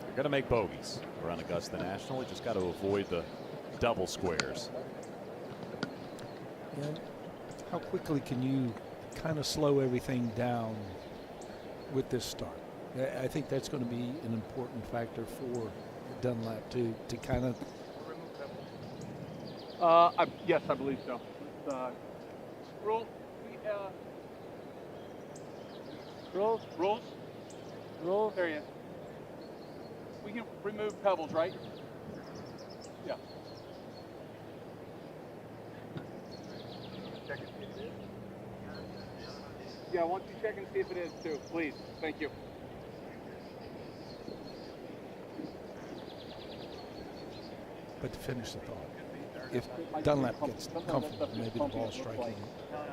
You're going to make bogeys around Augusta National. You just got to avoid the double squares.
Yeah. How quickly can you kind of slow everything down with this start? I think that's going to be an important factor for Dunlap to kind of.
Yes, I believe so. Rules. Rules. There he is. We can remove pebbles, right? Yeah. Yeah, why don't you check and see if it is too, please. Thank you.
But to finish the thought, if Dunlap gets comfortable, maybe the ball striking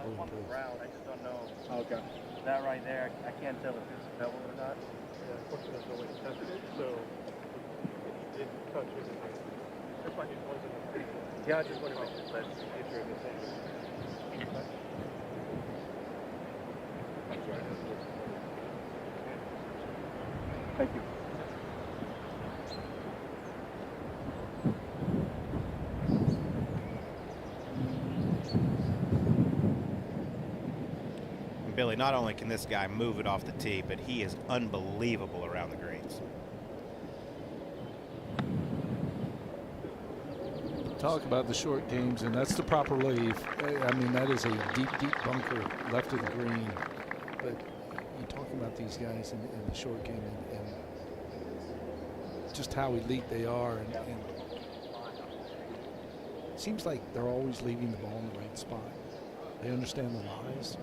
will improve.
I just don't know.
Okay.
That right there, I can't tell if it's a pebble or not.
Yeah, unfortunately, there's no way to test it, so it didn't touch it. That's why it wasn't.
Yeah, I just want to make sure that's the picture of the thing.
Thank you.
Billy, not only can this guy move it off the tee, but he is unbelievable around the greens.
Talk about the short games, and that's the proper leave. I mean, that is a deep, deep bunker left of the green. But you talk about these guys in the short game and just how elite they are. And it seems like they're always leaving the ball in the right spot. They understand the lies.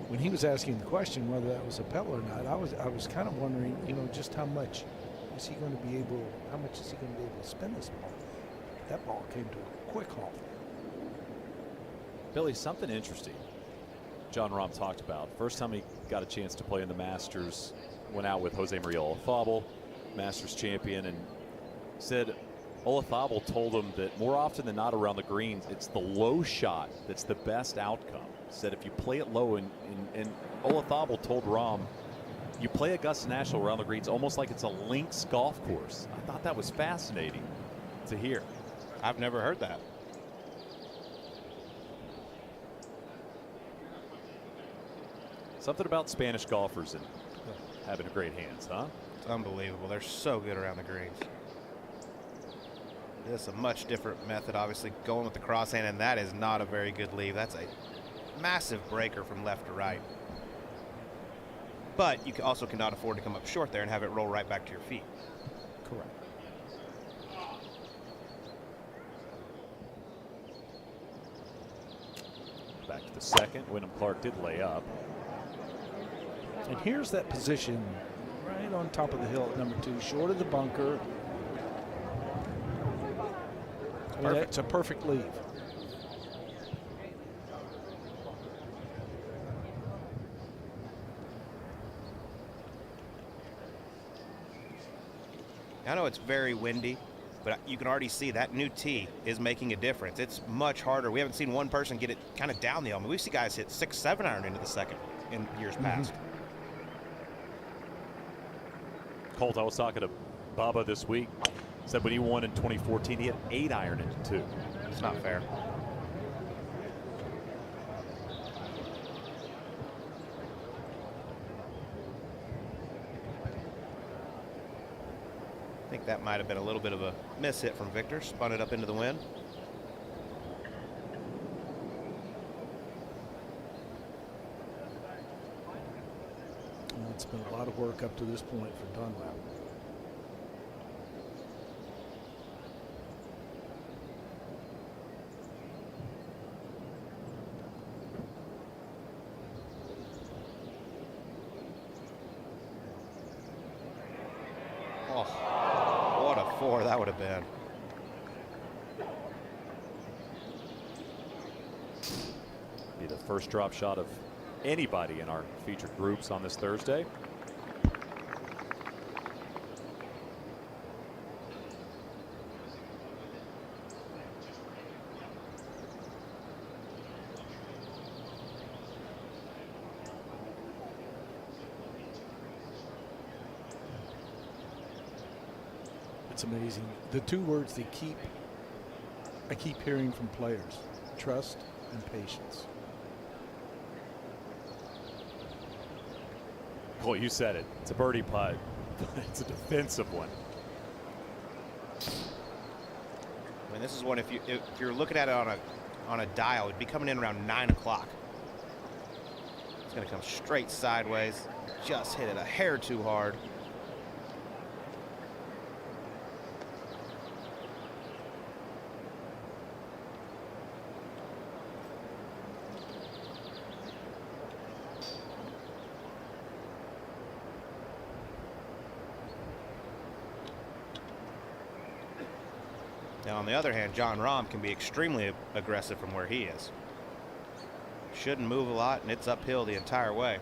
When he was asking the question whether that was a pebble or not, I was kind of wondering, you know, just how much is he going to be able, how much is he going to be able to spin this ball? That ball came to a quick halt.
Billy, something interesting John Rahm talked about. First time he got a chance to play in the Masters, went out with Jose Maria Olazabal, Masters champion, and said Olazabal told him that more often than not around the greens, it's the low shot that's the best outcome. Said if you play it low, and Olazabal told Rahm, you play Augusta National around the greens almost like it's a links golf course. I thought that was fascinating to hear.
I've never heard that.
Something about Spanish golfers and having great hands, huh?
It's unbelievable. They're so good around the greens. This is a much different method, obviously, going with the crosshand, and that is not a very good leave. That's a massive breaker from left to right. But you also cannot afford to come up short there and have it roll right back to your feet.
Correct.
Back to the second. Wyndham Clark did lay up.
And here's that position right on top of the hill at number 2, short of the bunker, I mean, it's a perfect leave.
I know it's very windy, but you can already see that new tee is making a difference. It's much harder. We haven't seen one person get it kind of down the elm. We've seen guys hit 6-7 iron into the second in years past.
Colt, I was talking to Baba this week. Said when he won in 2014, he had 8 iron into 2.
It's not fair. I think that might have been a little bit of a miss hit from Victor. Spun it up into the wind.
And it's been a lot of work up to this point for Dunlap.
Oh, what a 4 that would have been.
Be the first drop shot of anybody in our featured groups on this Thursday.
It's amazing. The 2 words I keep hearing from players: trust and patience.
Colt, you said it. It's a birdie putt, but it's a defensive one.
I mean, this is one, if you're looking at it on a dial, it'd be coming in around 9 o'clock. It's going to come straight sideways. Just hit it a hair too hard. Now, on the other hand, John Rahm can be extremely aggressive from where he is. Shouldn't move a lot, and it's uphill the entire way.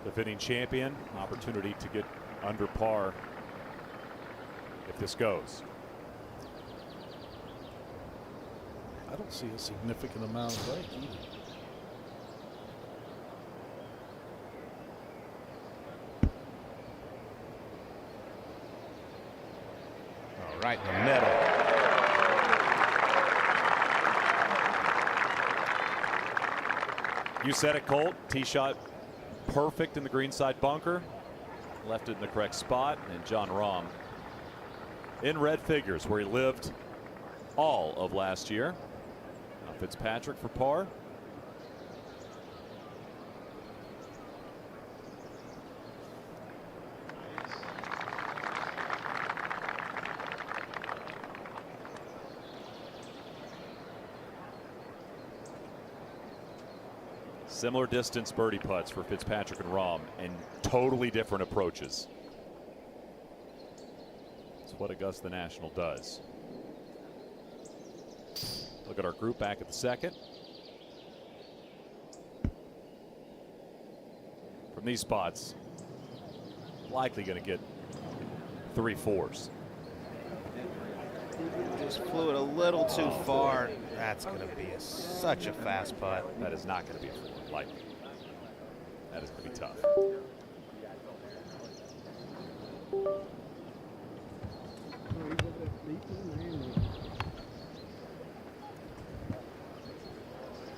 Defending champion, opportunity to get under par if this goes.
I don't see a significant amount of break either.
Right in the middle.
You said it, Colt. Tee shot perfect in the greenside bunker. Left it in the correct spot. And John Rahm in red figures where he lived all of last year. Now Fitzpatrick for par. Similar distance birdie putts for Fitzpatrick and Rahm, and totally different approaches. It's what Augusta National does. Look at our group back at the second. From these spots, likely going to get 3 4s.
Just flew it a little too far. That's going to be such a fast putt.
That is not going to be a 4. Likely. That is going to be tough.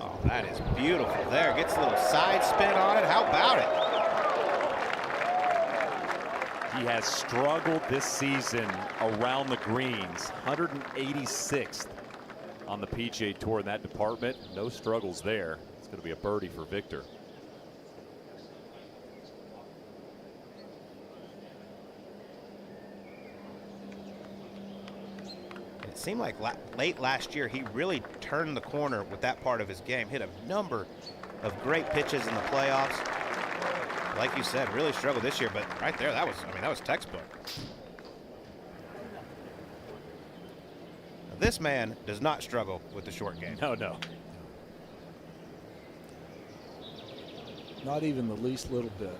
Oh, that is beautiful there. Gets a little side spin on it. How about it?
He has struggled this season around the greens. 186th on the PGA Tour in that department. No struggles there. It's going to be a birdie for Victor.
It seemed like late last year he really turned the corner with that part of his game. Hit a number of great pitches in the playoffs. Like you said, really struggled this year, but right there, that was textbook. This man does not struggle with the short game.
No, no.
Not even the least little bit.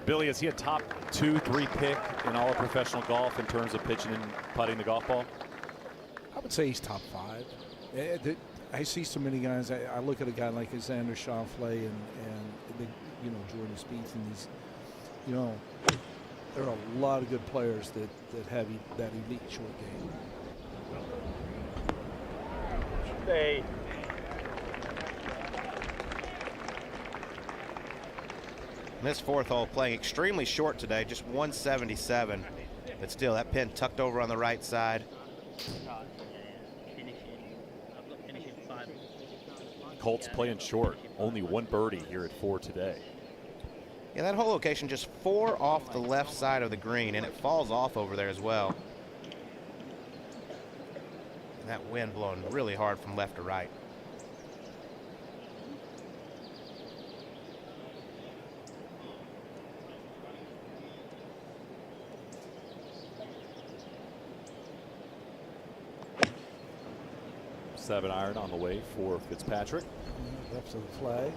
Billy, is he a top 2-3 pick in all of professional golf in terms of pitching and putting the golf ball?
I would say he's top 5. I see so many guys. I look at a guy like Xander Schauffele and Jordan Spieth, and these, there are a lot of good players that have that elite short game.
Stay.
This fourth hole playing extremely short today, just 177. But still, that pin tucked over on the right side.
Colts playing short. Only 1 birdie here at 4 today.
Yeah, that hole location just 4 off the left side of the green, and it falls off over there as well. And that wind blowing really hard from left to right.
Seven iron on the way for Fitzpatrick.
Left of the flag.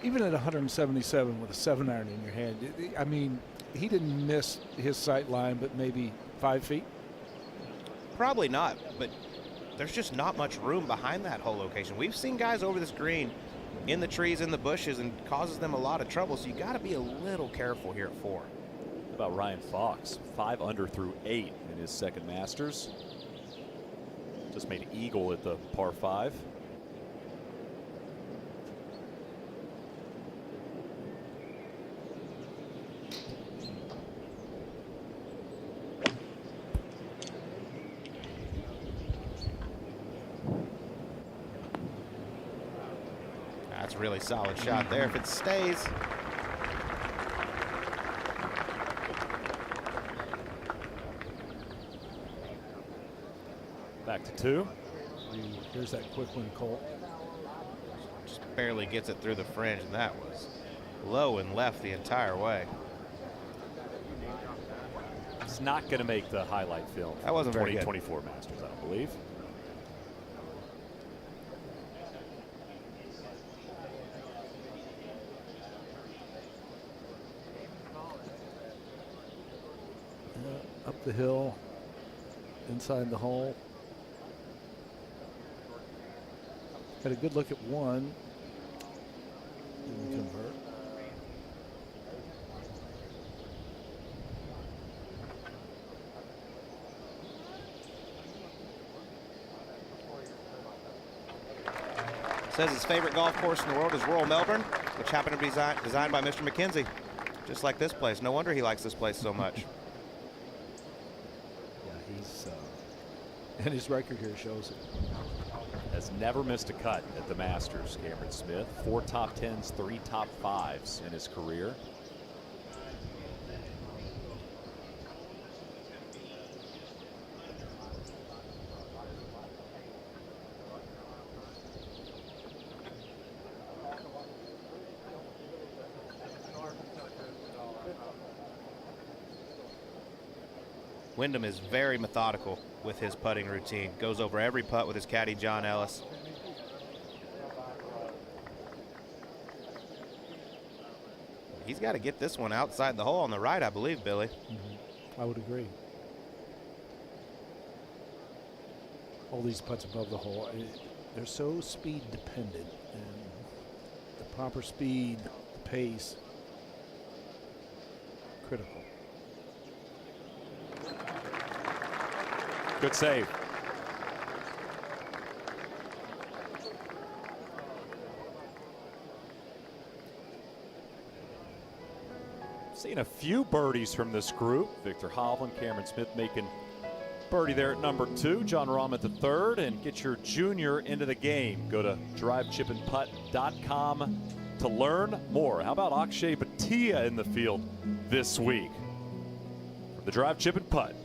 Even at 177 with a 7 iron in your hand, I mean, he didn't miss his sight line, but maybe 5 feet.
Probably not, but there's just not much room behind that hole location. We've seen guys over this green in the trees, in the bushes, and causes them a lot of trouble. So you got to be a little careful here at 4.
About Ryan Fox, 5 under through 8 in his second Masters. Just made eagle at the par 5.
That's a really solid shot there if it stays.
Back to 2.
Here's that quick one, Colt.
Just barely gets it through the fringe, and that was low and left the entire way.
It's not going to make the highlight film.
That wasn't very good.
2024 Masters, I don't believe.
Up the hill, inside the hole. Had a good look at one. Didn't convert.
Says his favorite golf course in the world is Royal Melbourne, which happened to be designed by Mr. McKenzie. Just like this place. No wonder he likes this place so much.
Yeah, he's and his record here shows it.
Has never missed a cut at the Masters, Cameron Smith. 4 top 10s, 3 top 5s in his career.
Wyndham is very methodical with his putting routine. Goes over every putt with his caddy, John Ellis. He's got to get this one outside the hole on the right, I believe, Billy.
I would agree. All these putts above the hole, they're so speed dependent, and the proper speed, the pace, critical.
Good save. Seeing a few birdies from this group. Victor Hovland, Cameron Smith making birdie there at number 2. John Rahm at the 3rd. And get your junior into the game. Go to drivechipandputt.com to learn more. How about Akshay Bhatia in the field this week? From the Drive, Chip, and Putt.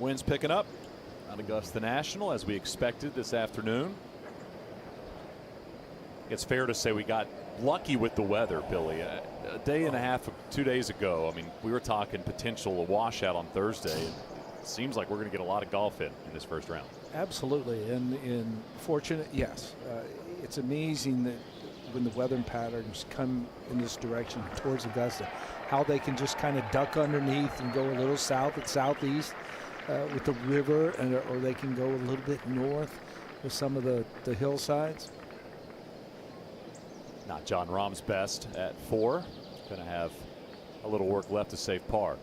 Winds picking up on Augusta National as we expected this afternoon. It's fair to say we got lucky with the weather, Billy. A day and a half, 2 days ago, I mean, we were talking potential a washout on Thursday. And it seems like we're going to get a lot of golf in this first round.
Absolutely. And fortunate, yes. It's amazing that when the weather patterns come in this direction towards Augusta, how they can just kind of duck underneath and go a little south and southeast with the river, or they can go a little bit north with some of the hillsides.
Not John Rahm's best at 4. Going to have a little work left to save par.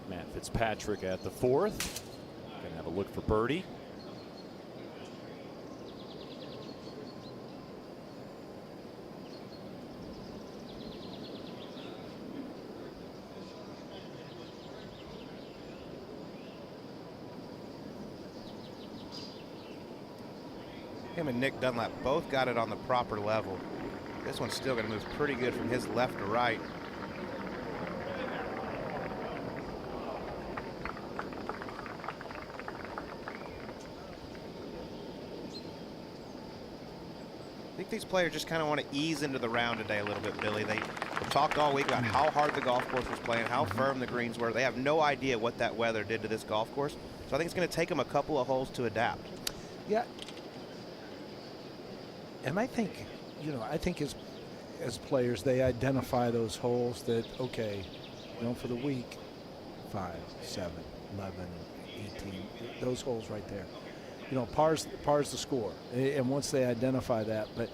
Matt Fitzpatrick at the 4th. Going to have a look for birdie.
Him and Nick Dunlap both got it on the proper level. This one's still going to move pretty good from his left to right. I think these players just kind of want to ease into the round today a little bit, Billy. They talked all week about how hard the golf course was playing, how firm the greens were. They have no idea what that weather did to this golf course. So I think it's going to take them a couple of holes to adapt.
Yeah. And I think, I think as players, they identify those holes that, okay, for the week, 5, 7, 11, 18, those holes right there. Par's the score. And once they identify that, but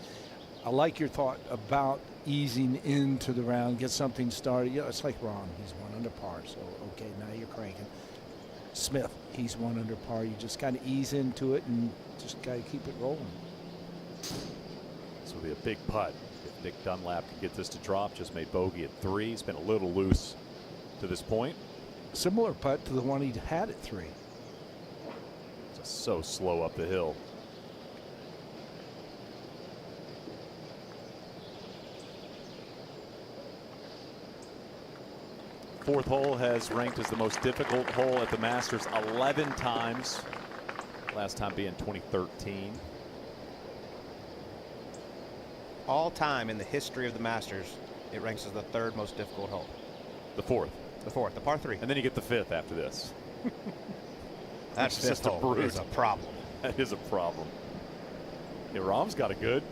I like your thought about easing into the round, get something started. It's like Rahm, he's 1 under par, so okay, now you're cranking. Smith, he's 1 under par. You just kind of ease into it and just got to keep it rolling.
This will be a big putt. If Nick Dunlap can get this to drop, just made bogey at 3. He's been a little loose to this point.
Similar putt to the one he had at 3.
Just so slow up the hill. Fourth hole has ranked as the most difficult hole at the Masters 11 times. Last time being 2013.
All time in the history of the Masters, it ranks as the 3rd most difficult hole.
The 4th.
The 4th, the par 3.
And then you get the 5th after this.
That's just a brute. Is a problem.
That is a problem. Yeah, Rahm's got a good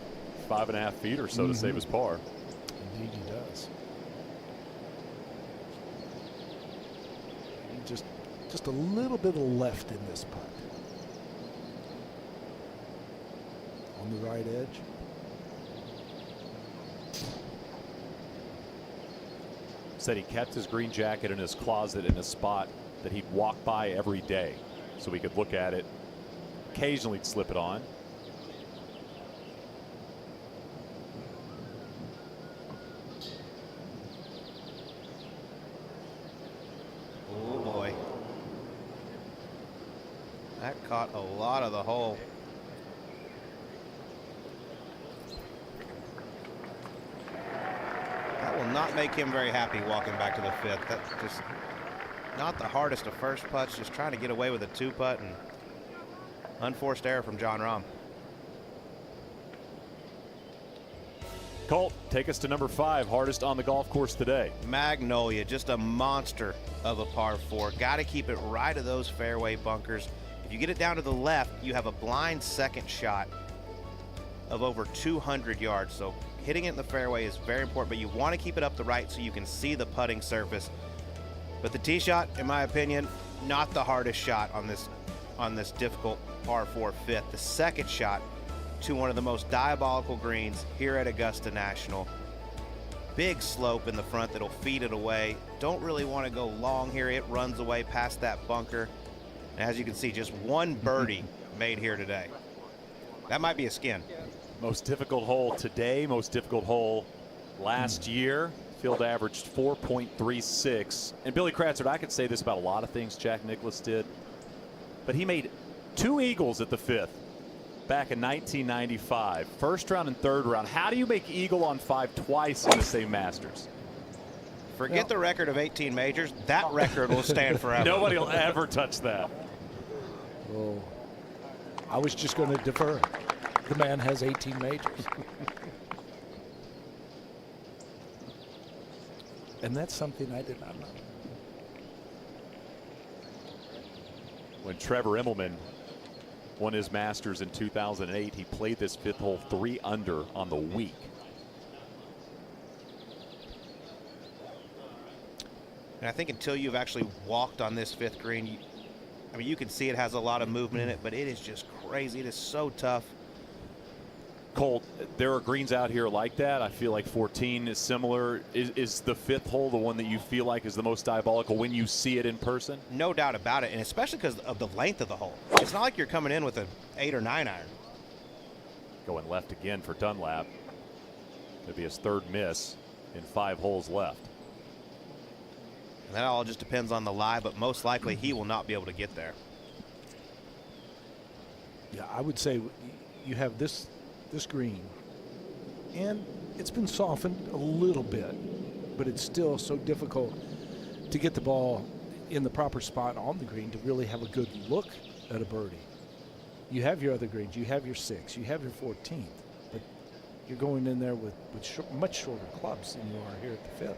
5.5 feet or so to save his par.
Indeed he does. Just a little bit of left in this putt. On the right edge.
Said he kept his green jacket in his closet in a spot that he'd walk by every day so he could look at it. Occasionally slip it on.
Oh boy. That caught a lot of the hole. That will not make him very happy walking back to the 5th. That's just not the hardest of first putts, just trying to get away with a 2-putt and unforced error from John Rahm.
Colt, take us to number 5, hardest on the golf course today.
Magnolia, just a monster of a par 4. Got to keep it right of those fairway bunkers. If you get it down to the left, you have a blind second shot of over 200 yards. So hitting it in the fairway is very important, but you want to keep it up the right so you can see the putting surface. But the tee shot, in my opinion, not the hardest shot on this difficult par 4 5th. The second shot to one of the most diabolical greens here at Augusta National. Big slope in the front that'll feed it away. Don't really want to go long here. It runs away past that bunker. And as you can see, just one birdie made here today. That might be a skin.
Most difficult hole today, most difficult hole last year. Field averaged 4.36. And Billy Kratzert, I could say this about a lot of things Jack Nicklaus did, but he made 2 eagles at the 5th back in 1995. First round and third round. How do you make eagle on 5 twice in the same Masters?
Forget the record of 18 majors. That record will stand forever.
Nobody will ever touch that.
Well, I was just going to defer. The man has 18 majors. And that's something I did not know.
When Trevor Immelman won his Masters in 2008, he played this 5th hole 3 under on the week.
And I think until you've actually walked on this 5th green, I mean, you can see it has a lot of movement in it, but it is just crazy. It is so tough.
Colt, there are greens out here like that. I feel like 14 is similar. Is the 5th hole the one that you feel like is the most diabolical when you see it in person?
No doubt about it, and especially because of the length of the hole. It's not like you're coming in with an 8 or 9 iron.
Going left again for Dunlap. It'll be his 3rd miss in 5 holes left.
And that all just depends on the lie, but most likely he will not be able to get there.
Yeah, I would say you have this green, and it's been softened a little bit, but it's still so difficult to get the ball in the proper spot on the green to really have a good look at a birdie. You have your other greens, you have your 6, you have your 14th, but you're going in there with much shorter clubs than you are here at the 5th.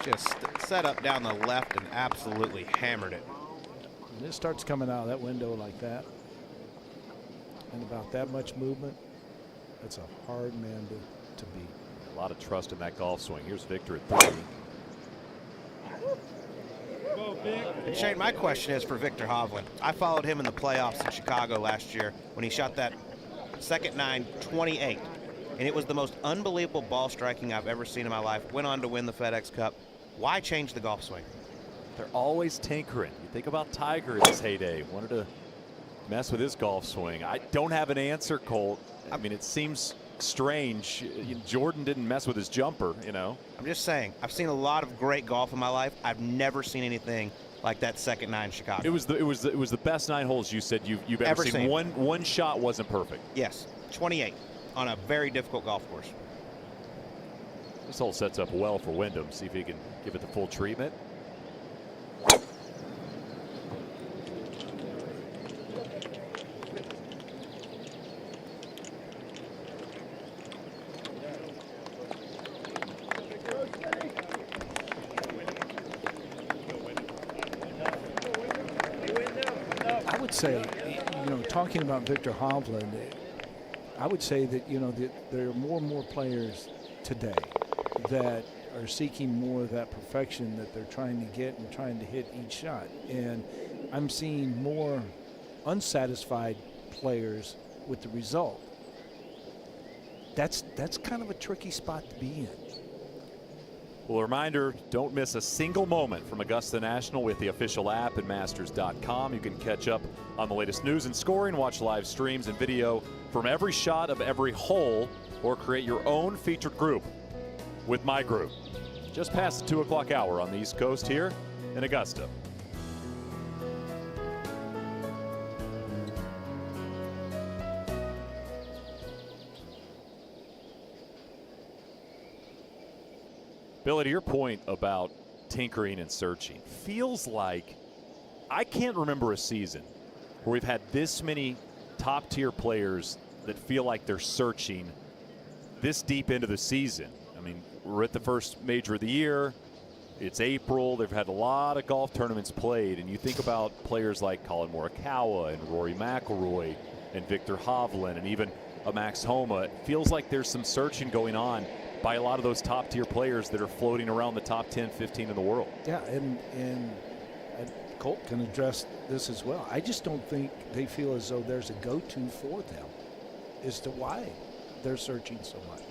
Just set up down the left and absolutely hammered it.
When it starts coming out of that window like that, and about that much movement, that's a hard man to beat.
A lot of trust in that golf swing. Here's Victor at 3.
And Shane, my question is for Victor Hovland. I followed him in the playoffs in Chicago last year when he shot that second 9, 28. And it was the most unbelievable ball striking I've ever seen in my life. Went on to win the FedEx Cup. Why change the golf swing?
They're always tinkering. You think about Tiger in his heyday. Wanted to mess with his golf swing. I don't have an answer, Colt. I mean, it seems strange. Jordan didn't mess with his jumper, you know.
I'm just saying, I've seen a lot of great golf in my life. I've never seen anything like that second 9 in Chicago.
It was the best 9 holes you said you've ever seen. One shot wasn't perfect.
Yes, 28 on a very difficult golf course.
This hole sets up well for Wyndham. See if he can give it the full treatment.
I would say, talking about Victor Hovland, I would say that, that there are more and more players today that are seeking more of that perfection that they're trying to get and trying to hit each shot. And I'm seeing more unsatisfied players with the result. That's kind of a tricky spot to be in.
Well, a reminder, don't miss a single moment from Augusta National with the official app and Masters.com. You can catch up on the latest news and scoring, watch live streams and video from every shot of every hole, or create your own featured group with my group. Just past the 2 o'clock hour on the East Coast here in Augusta. Billy, to your point about tinkering and searching, feels like I can't remember a season where we've had this many top-tier players that feel like they're searching this deep into the season. I mean, we're at the first major of the year. It's April. They've had a lot of golf tournaments played, and you think about players like Colin Morikawa and Rory McIlroy and Victor Hovland and even a Max Homa. It feels like there's some searching going on by a lot of those top-tier players that are floating around the top 10, 15 in the world.
Yeah, and Colt can address this as well. I just don't think they feel as though there's a go-to for them as to why they're searching so much.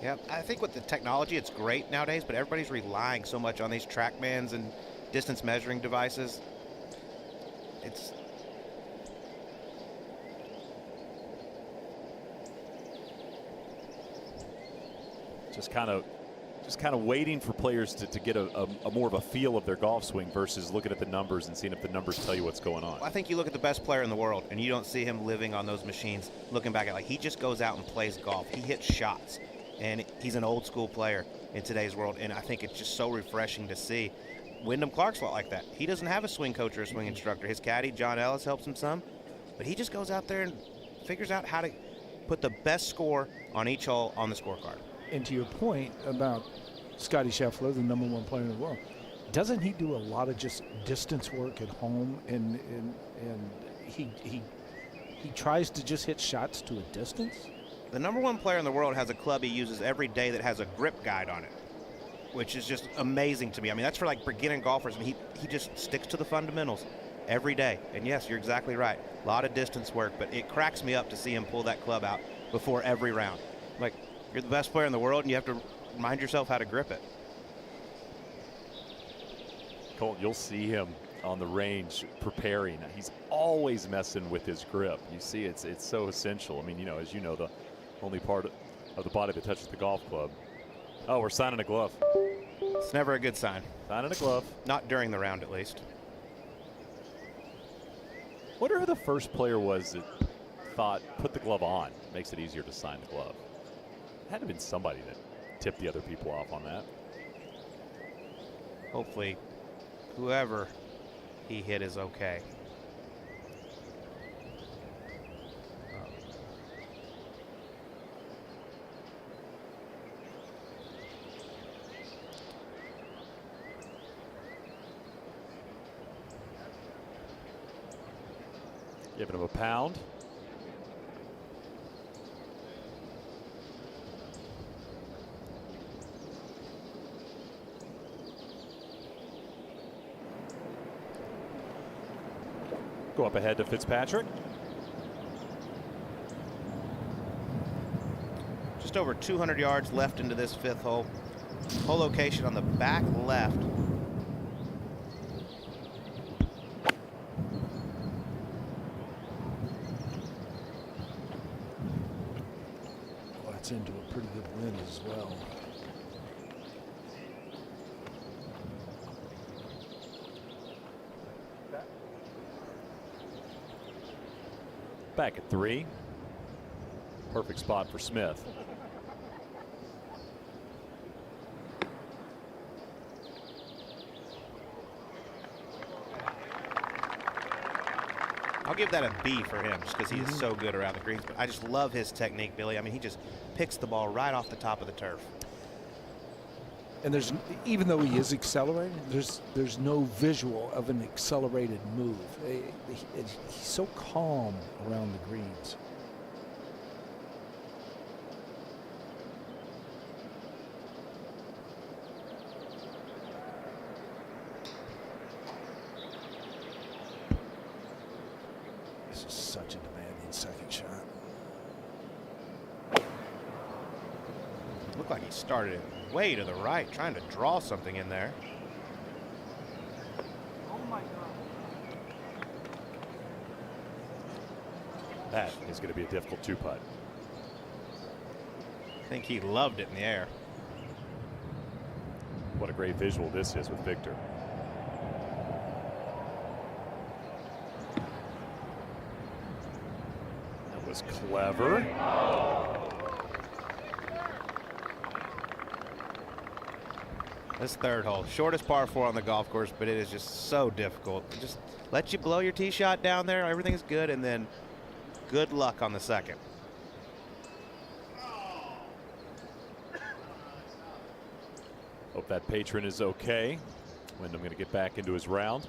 Yeah, I think with the technology, it's great nowadays, but everybody's relying so much on these TrackMans and distance measuring devices.
Just kind of waiting for players to get a more of a feel of their golf swing versus looking at the numbers and seeing if the numbers tell you what's going on.
Well, I think you look at the best player in the world, and you don't see him living on those machines, looking back at like he just goes out and plays golf. He hits shots, and he's an old school player in today's world, and I think it's just so refreshing to see. Wyndham Clark's a lot like that. He doesn't have a swing coach or a swing instructor. His caddy, John Ellis, helps him some, but he just goes out there and figures out how to put the best score on each hole on the scorecard.
And to your point about Scotty Scheffler, the #1 player in the world, doesn't he do a lot of just distance work at home? And he tries to just hit shots to a distance?
The #1 player in the world has a club he uses every day that has a grip guide on it, which is just amazing to me. I mean, that's for like beginning golfers. I mean, he just sticks to the fundamentals every day. And yes, you're exactly right. A lot of distance work, but it cracks me up to see him pull that club out before every round. Like, you're the best player in the world, and you have to remind yourself how to grip it.
Colt, you'll see him on the range preparing. He's always messing with his grip. You see, it's so essential. I mean, as you know, the only part of the body that touches the golf club. Oh, we're signing a glove.
It's never a good sign.
Signing a glove.
Not during the round, at least.
Wonder who the first player was that thought, put the glove on. Makes it easier to sign the glove. It had to have been somebody that tipped the other people off on that.
Hopefully, whoever he hit is okay.
Giving him a pound. Go up ahead to Fitzpatrick.
Just over 200 yards left into this 5th hole. Hole location on the back left.
Well, that's into a pretty good wind as well.
Back at 3. Perfect spot for Smith.
I'll give that a B for him just because he is so good around the greens. But I just love his technique, Billy. I mean, he just picks the ball right off the top of the turf.
And there's, even though he is accelerating, there's no visual of an accelerated move. He's so calm around the greens. This is such a demanding second shot.
Looked like he started it way to the right, trying to draw something in there.
Oh my God.
That is going to be a difficult 2-putt.
I think he loved it in the air.
What a great visual this is with Victor. That was clever.
This 3rd hole, shortest par 4 on the golf course, but it is just so difficult. It just let you blow your tee shot down there, everything's good, and then good luck on the 2nd.
Hope that patron is okay. Wyndham going to get back into his round.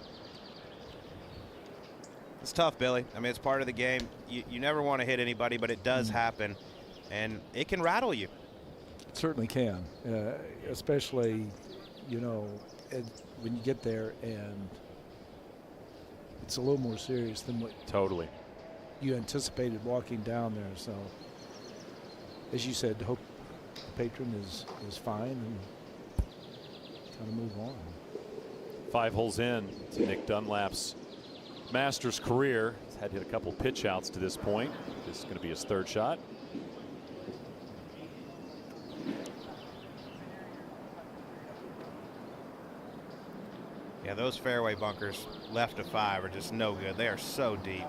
It's tough, Billy. I mean, it's part of the game. You never want to hit anybody, but it does happen, and it can rattle you.
It certainly can, especially, when you get there and it's a little more serious than what you anticipated walking down there. So, as you said, hope the patron is fine and kind of move on.
5 holes in to Nick Dunlap's Masters career. He's had to hit a couple pitch outs to this point. This is going to be his 3rd shot.
Yeah, those fairway bunkers left of 5 are just no good. They are so deep.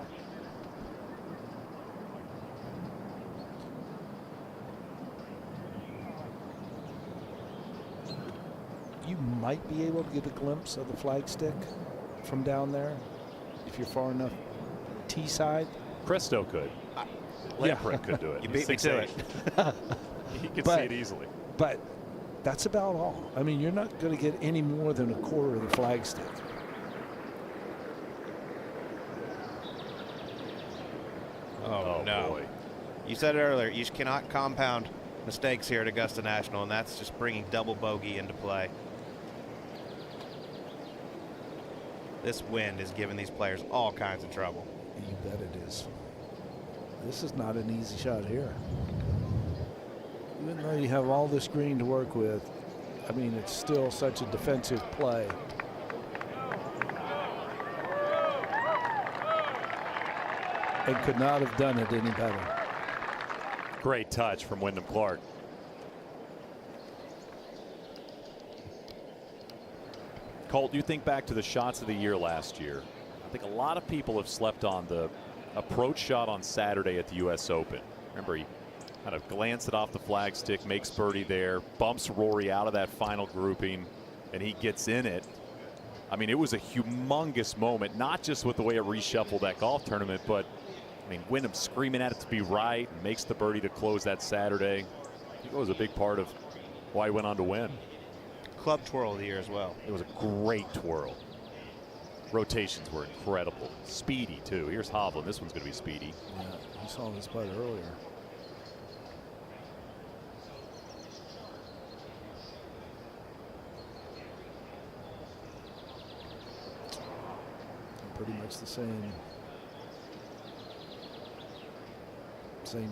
You might be able to get a glimpse of the flagstick from down there if you're far enough tee side.
Presto could. Lamprecht could do it.
You beat me to it.
He could see it easily.
But that's about all. I mean, you're not going to get any more than a quarter of the flagstick.
Oh, no.
Boy.
You said it earlier, you cannot compound mistakes here at Augusta National, and that's just bringing double bogey into play. This wind is giving these players all kinds of trouble.
You bet it is. This is not an easy shot here. Even though you have all this green to work with, I mean, it's still such a defensive play. And could not have done it any better.
Great touch from Wyndham Clark. Colt, you think back to the shots of the year last year. I think a lot of people have slept on the approach shot on Saturday at the U.S. Open. Remember, he kind of glanced it off the flagstick, makes birdie there, bumps Rory out of that final grouping, and he gets in it. I mean, it was a humongous moment, not just with the way it reshuffled that golf tournament, but I mean, Wyndham screaming at it to be right, and makes the birdie to close that Saturday. I think it was a big part of why he went on to win.
Club twirl of the year as well.
It was a great twirl. Rotations were incredible. Speedy, too. Here's Hovland. This one's going to be speedy.
Yeah, you saw this putt earlier. Pretty much the same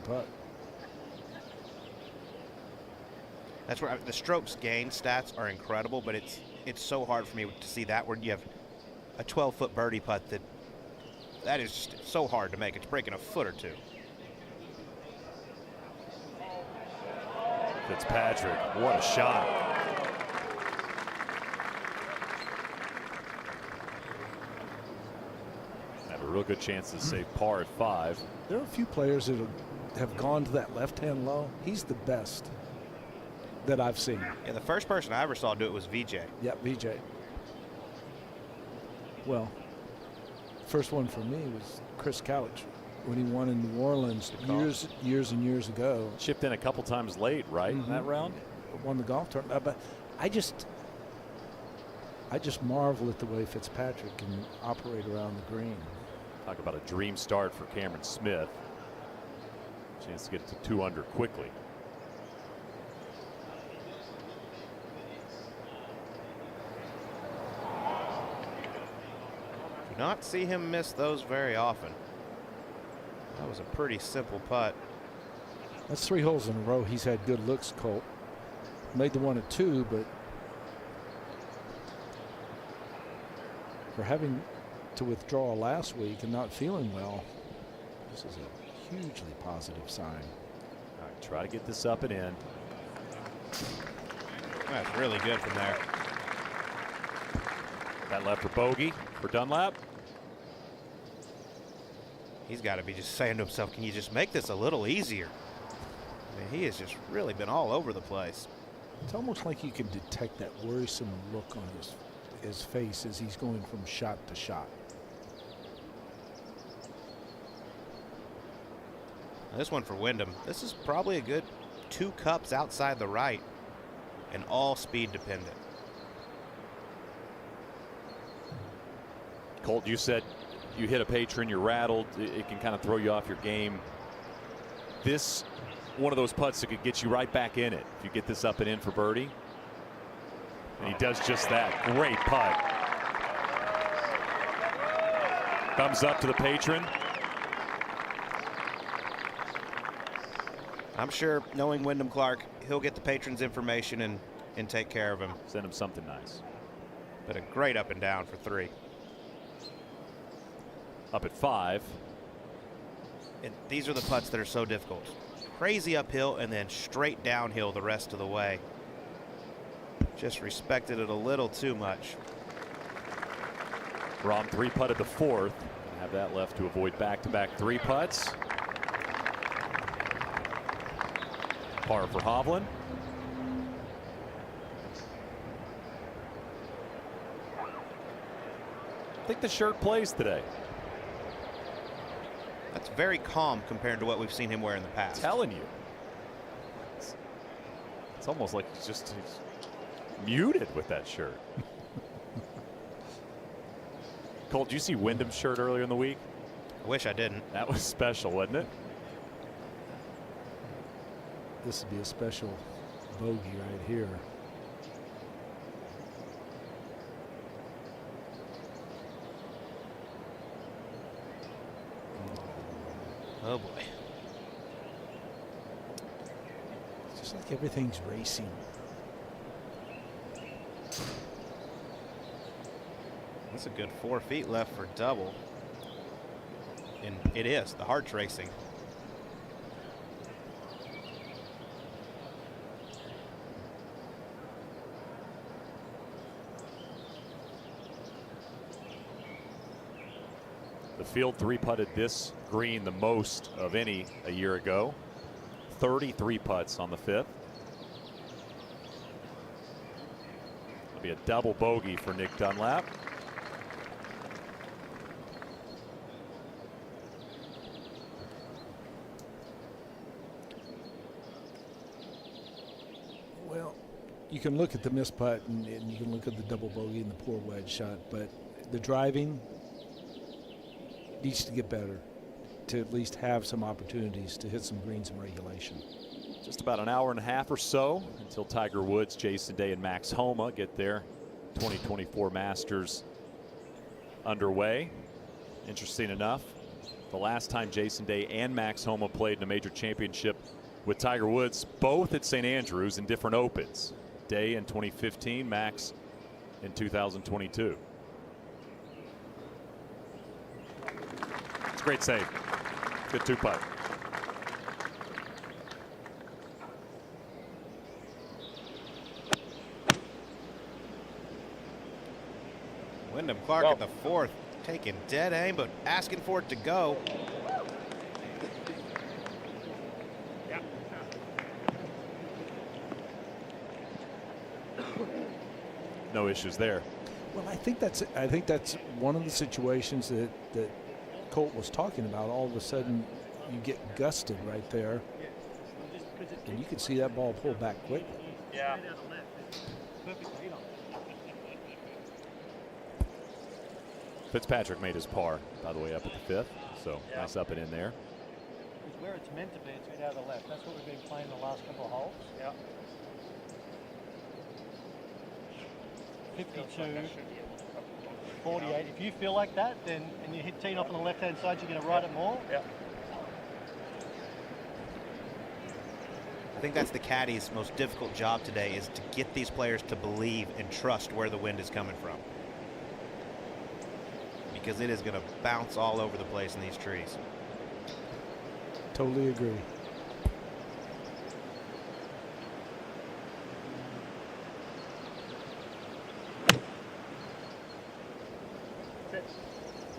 putt.
That's where the strokes gain stats are incredible, but it's so hard for me to see that where you have a 12-foot birdie putt that is just so hard to make. It's breaking a foot or two.
Fitzpatrick, what a shot. Have a real good chance to save par at 5.
There are a few players that have gone to that left-hand low. He's the best that I've seen.
Yeah, the first person I ever saw do it was VJ.
Yep, VJ. Well, first one for me was Chris Couch when he won in New Orleans years and years ago.
Chipped in a couple times late, right, in that round?
Won the golf tournament. But I just marvel at the way Fitzpatrick can operate around the green.
Talk about a dream start for Cameron Smith. Chance to get to 2 under quickly.
Do not see him miss those very often. That was a pretty simple putt.
That's 3 holes in a row. He's had good looks, Colt. Made the one at 2, but for having to withdraw last week and not feeling well, this is a hugely positive sign.
All right, try to get this up and in.
That's really good from there.
That left for bogey for Dunlap.
He's got to be just saying to himself, can you just make this a little easier? I mean, he has just really been all over the place.
It's almost like you can detect that worrisome look on his face as he's going from shot to shot.
Now this one for Wyndham, this is probably a good 2 cups outside the right and all speed dependent.
Colt, you said you hit a patron, you're rattled, it can kind of throw you off your game. This one of those putts that could get you right back in it if you get this up and in for birdie. And he does just that. Great putt. Thumbs up to the patron.
I'm sure, knowing Wyndham Clark, he'll get the patron's information and take care of him.
Send him something nice.
But a great up and down for 3.
Up at 5.
And these are the putts that are so difficult. Crazy uphill and then straight downhill the rest of the way. Just respected it a little too much.
Rahm 3-putted the 4th. Have that left to avoid back-to-back 3 putts. Par for Hovland. I think the shirt plays today.
That's very calm compared to what we've seen him wear in the past.
Telling you. It's almost like he's muted with that shirt. Cole, did you see Wyndham's shirt earlier in the week?
I wish I didn't.
That was special, wasn't it?
This would be a special bogey right here.
Oh boy.
It's just like everything's racing.
That's a good 4 feet left for double. And it is. The heart's racing.
The field 3-putted this green the most of any a year ago. 33 putts on the 5th. It'll be a double bogey for Nick Dunlap.
Well, you can look at the missed putt and you can look at the double bogey and the poor wedge shot, but the driving needs to get better to at least have some opportunities to hit some greens in regulation.
Just about an hour and a half or so until Tiger Woods, Jason Day, and Max Homa get their 2024 Masters underway. Interesting enough, the last time Jason Day and Max Homa played in a major championship with Tiger Woods, both at St. Andrews in different Opens. Day in 2015, Max in 2022. It's a great save. Good 2-putt.
Wyndham Clark at the 4th, taking dead aim, but asking for it to go.
No issues there.
Well, I think that's one of the situations that Colt was talking about. All of a sudden, you get gusted right there, and you can see that ball pull back quickly.
Yeah.
Fitzpatrick made his par, by the way, up at the 5th. So nice up and in there.
It's where it's meant to be. It's a bit out of the left. That's what we've been playing the last couple of holes.
Yeah.
52, 48. If you feel like that, then and you hit teeing off on the left-hand side, you're going to ride it more.
Yeah.
I think that's the caddy's most difficult job today, is to get these players to believe and trust where the wind is coming from. Because it is going to bounce all over the place in these trees.
Totally agree.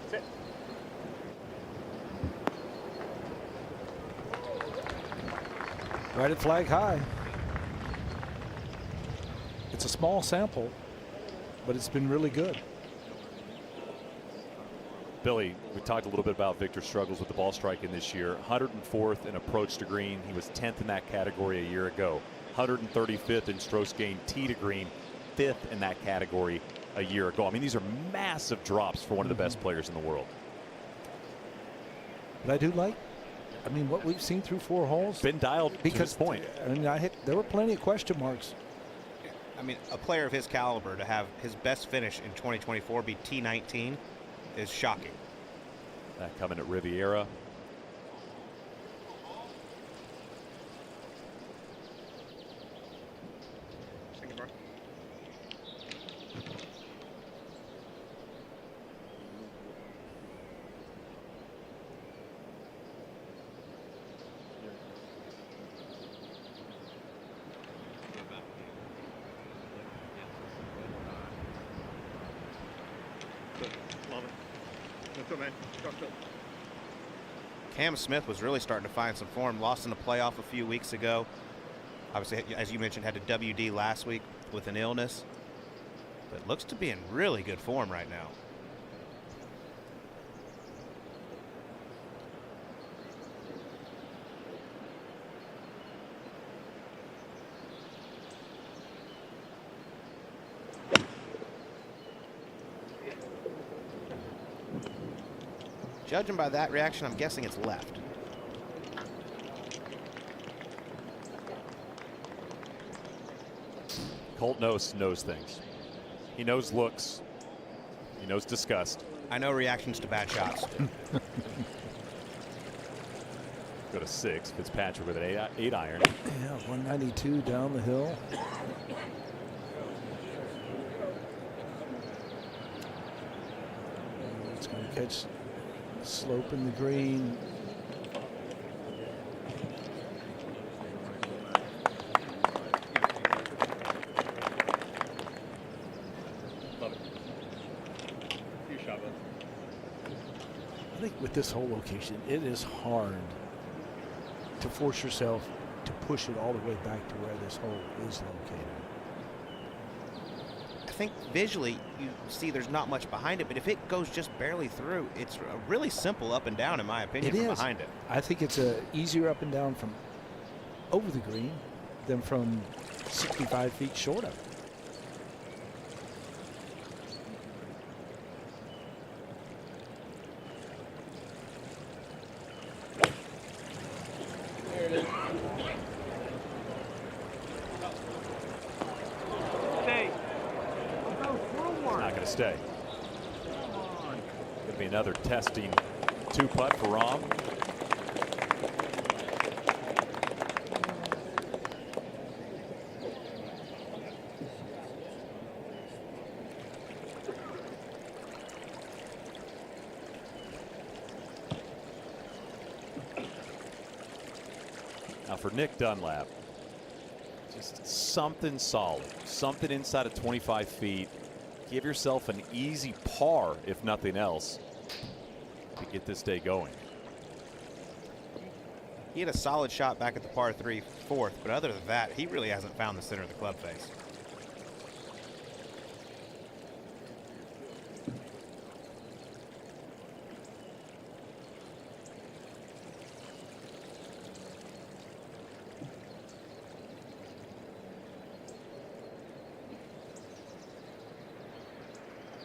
Sit.
Right at flag high. It's a small sample, but it's been really good.
Billy, we talked a little bit about Victor's struggles with the ball striking this year. 104th in approach to green. He was 10th in that category a year ago. 135th in strokes gained tee to green. 5th in that category a year ago. I mean, these are massive drops for one of the best players in the world.
But I do like, I mean, what we've seen through 4 holes.
Been dialed to this point.
I mean, there were plenty of question marks.
I mean, a player of his caliber to have his best finish in 2024 be T19 is shocking.
That coming at Riviera.
That's good, man. Talk to him.
Cam Smith was really starting to find some form. Lost in the playoff a few weeks ago. Obviously, as you mentioned, had a WD last week with an illness. But looks to be in really good form right now. Judging by that reaction, I'm guessing it's left.
Colt knows things. He knows looks. He knows disgust.
I know reactions to bad shots.
Go to 6. Fitzpatrick with an 8 iron.
Yeah, 192 down the hill. It's going to catch slope in the green.
Love it. Huge shot, bud.
I think with this whole location, it is hard to force yourself to push it all the way back to where this hole is located.
I think visually you see there's not much behind it, but if it goes just barely through, it's a really simple up and down, in my opinion, from behind it.
I think it's a easier up and down from over the green than from 65 feet short of it.
Stay. Could be another testing 2-putt for Rahm. Now for Nick Dunlap, just something solid, something inside of 25 feet. Give yourself an easy par, if nothing else, to get this day going.
He had a solid shot back at the par 3 fourth, but other than that, he really hasn't found the center of the club face.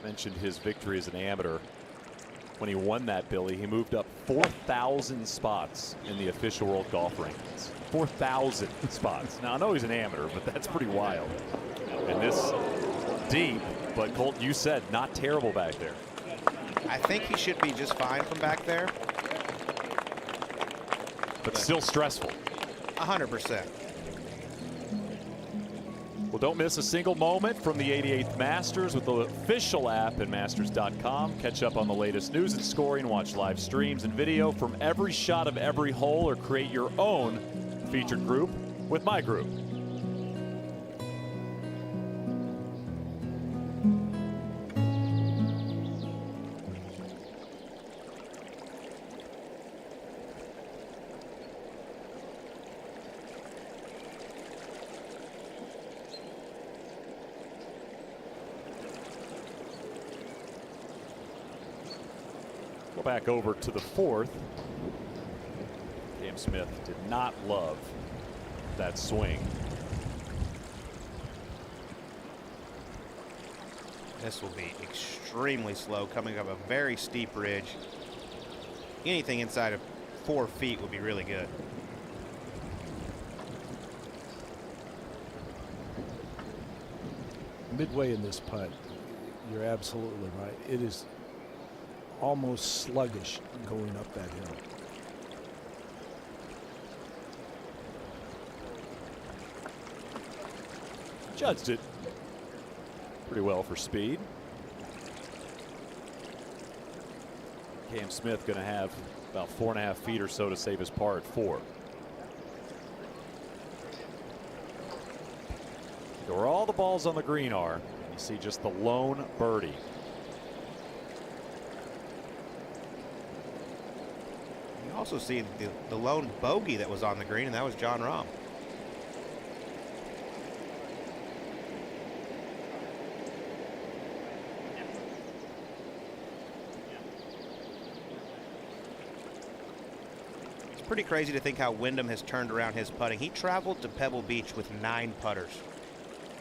Mentioned his victory as an amateur. When he won that, Billy, he moved up 4,000 spots in the official world golf rankings. 4,000 spots. Now, I know he's an amateur, but that's pretty wild. And this deep, but Colt, you said not terrible back there.
I think he should be just fine from back there.
But still stressful.
100%.
Well, don't miss a single moment from the 88th Masters with the official app at Masters.com. Catch up on the latest news and scoring, watch live streams and video from every shot of every hole, or create your own featured group with my group. Back over to the 4th. Cam Smith did not love that swing.
This will be extremely slow, coming up a very steep ridge. Anything inside of 4 feet would be really good.
Midway in this putt, you're absolutely right. It is almost sluggish going up that hill.
Judged it pretty well for speed. Cam Smith going to have about 4.5 feet or so to save his par at 4. Where all the balls on the green are, you see just the lone birdie.
also see the lone bogey that was on the green, and that was John Rahm. It's pretty crazy to think how Wyndham has turned around his putting. He traveled to Pebble Beach with 9 putters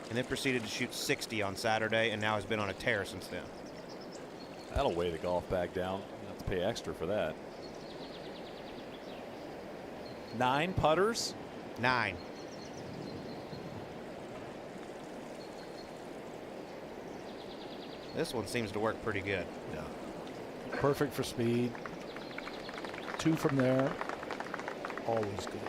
and then proceeded to shoot 60 on Saturday, and now has been on a tear since then.
That'll weigh the golf bag down. You have to pay extra for that. 9 putters?
9. This one seems to work pretty good.
Yeah. Perfect for speed. 2 from there. Always good.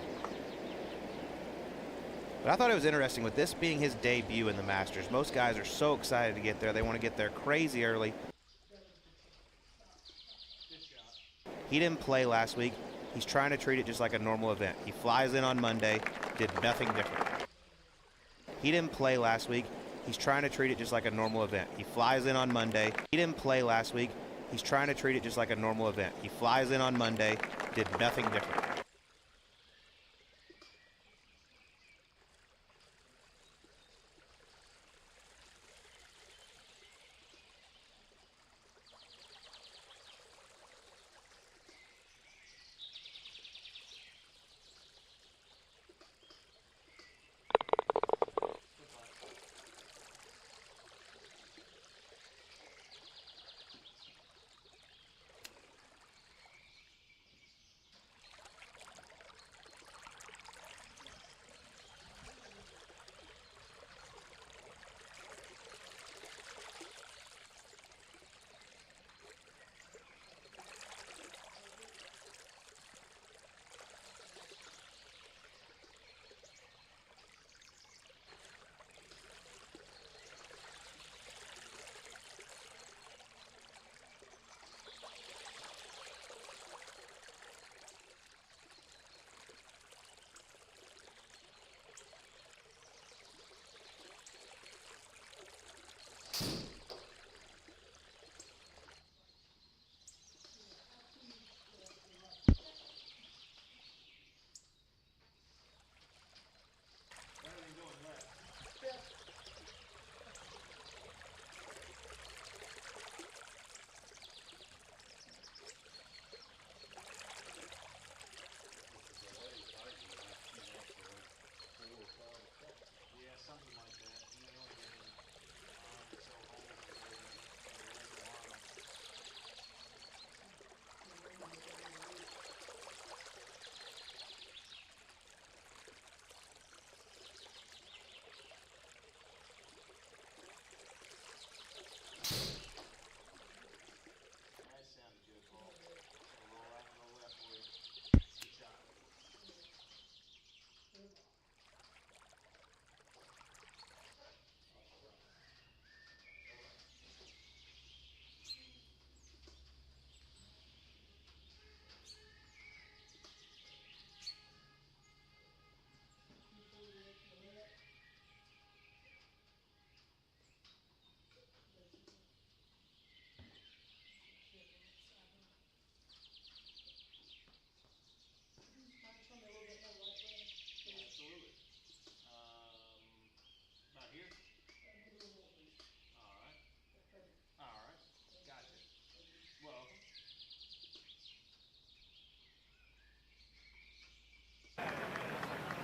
But I thought it was interesting with this being his debut in the Masters. Most guys are so excited to get there. They want to get there crazy early. He didn't play last week. He's trying to treat it just like a normal event. He flies in on Monday, did nothing different. He didn't play last week. He's trying to treat it just like a normal event. He flies in on Monday. He didn't play last week. He's trying to treat it just like a normal event. He flies in on Monday, did nothing different.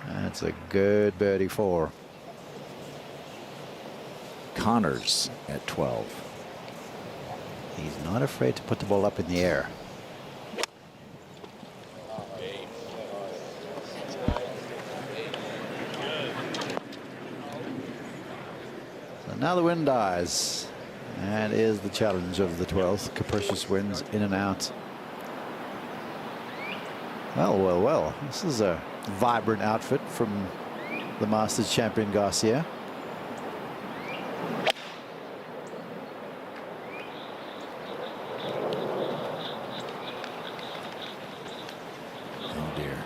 That's a good birdie 4. Connors at 12. He's not afraid to put the ball up in the air. So now the wind dies, and is the challenge of the 12th. Capricious winds in and out. Well, well, well. This is a vibrant outfit from the Masters champion Garcia. Oh dear.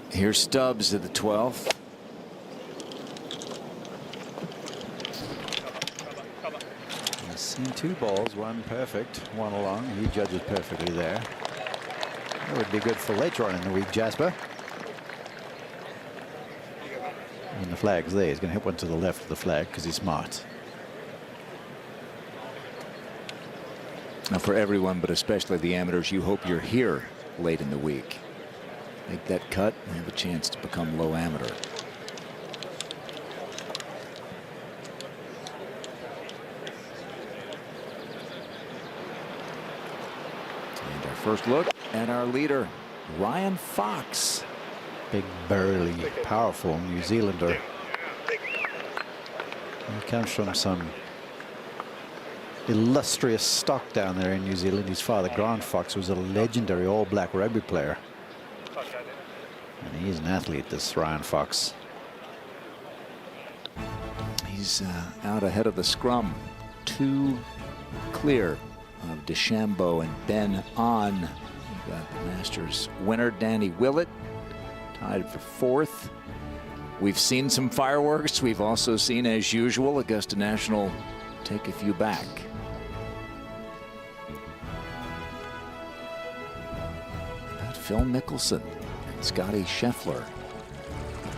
Here's Stubbs at the 12th. seen 2 balls, 1 perfect, 1 along. He judges perfectly there. That would be good for later on in the week, Jasper. And the flag's there. He's going to hit one to the left of the flag because he's smart.
Now, for everyone, but especially the amateurs, you hope you're here late in the week. Make that cut and have a chance to become low amateur. And our first look at our leader, Ryan Fox.
Big, burly, powerful New Zealander. He comes from some illustrious stock down there in New Zealand. His father, Grant Fox, was a legendary all-black rugby player. And he's an athlete, this Ryan Fox.
He's out ahead of the scrum. 2 clear of DeChambeau and Ben on. You've got the Masters winner, Danny Willett, tied for 4th. We've seen some fireworks. We've also seen, as usual, Augusta National take a few back. But Phil Mickelson and Scotty Scheffler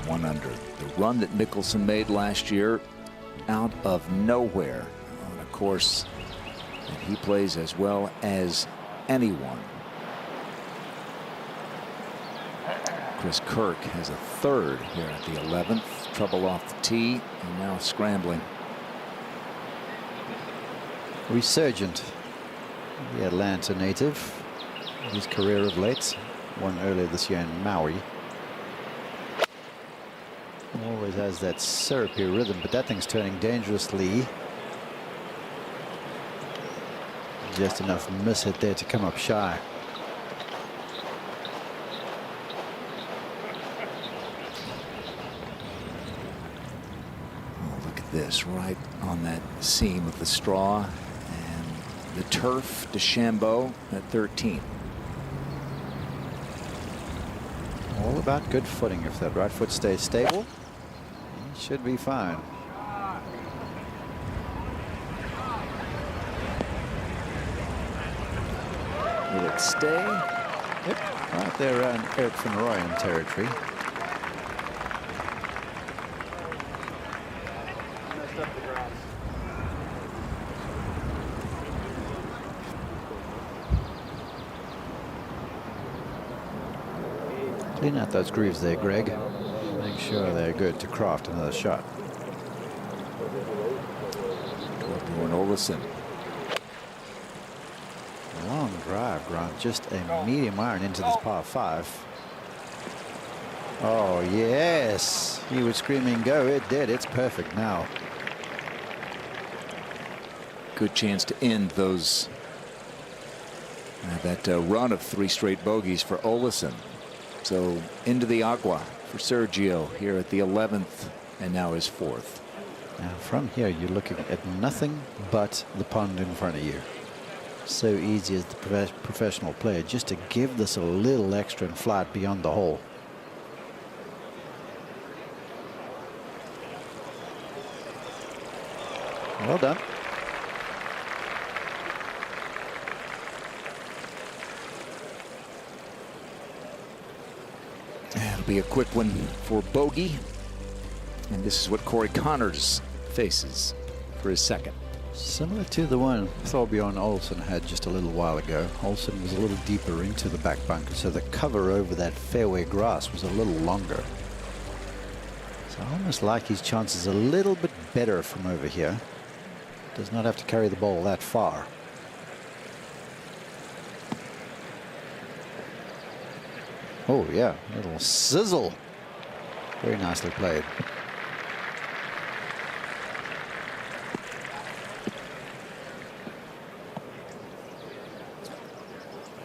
1 under. The run that Mickelson made last year out of nowhere on a course that he plays as well as anyone. Chris Kirk has a 3rd here at the 11th. Trouble off the tee and now scrambling.
Resurgent, the Atlanta native. His career of late, won earlier this year in Maui. Always has that syrupy rhythm, but that thing's turning dangerously. Just enough miss hit there to come up shy.
This right on that seam of the straw, and the turf, DeChambeau at 13.
All about good footing. If that right foot stays stable, he should be fine.
Will it stay?
Yep, right there around Eric van Rooyen territory. Clean out those grooves there, Greg. Make sure they're good to craft another shot.
Torbjorn Olesen.
Long drive, Grant. Just a medium iron into this par 5. Oh, yes. He was screaming, go. It did. It's perfect now.
Good chance to end those. That run of 3 straight bogeys for Olesen. So into the agua for Sergio here at the 11th and now his 4th.
Now from here you're looking at nothing but the pond in front of you. So easy as the professional player just to give this a little extra and fly it beyond the hole. Well done.
It'll be a quick one for bogey. And this is what Corey Connors faces for his 2nd.
Similar to the one Thorbjorn Olesen had just a little while ago. Olsen was a little deeper into the back bunker, so the cover over that fairway grass was a little longer. So I almost like his chances a little bit better from over here. Does not have to carry the ball that far. Oh yeah, little sizzle. Very nicely played.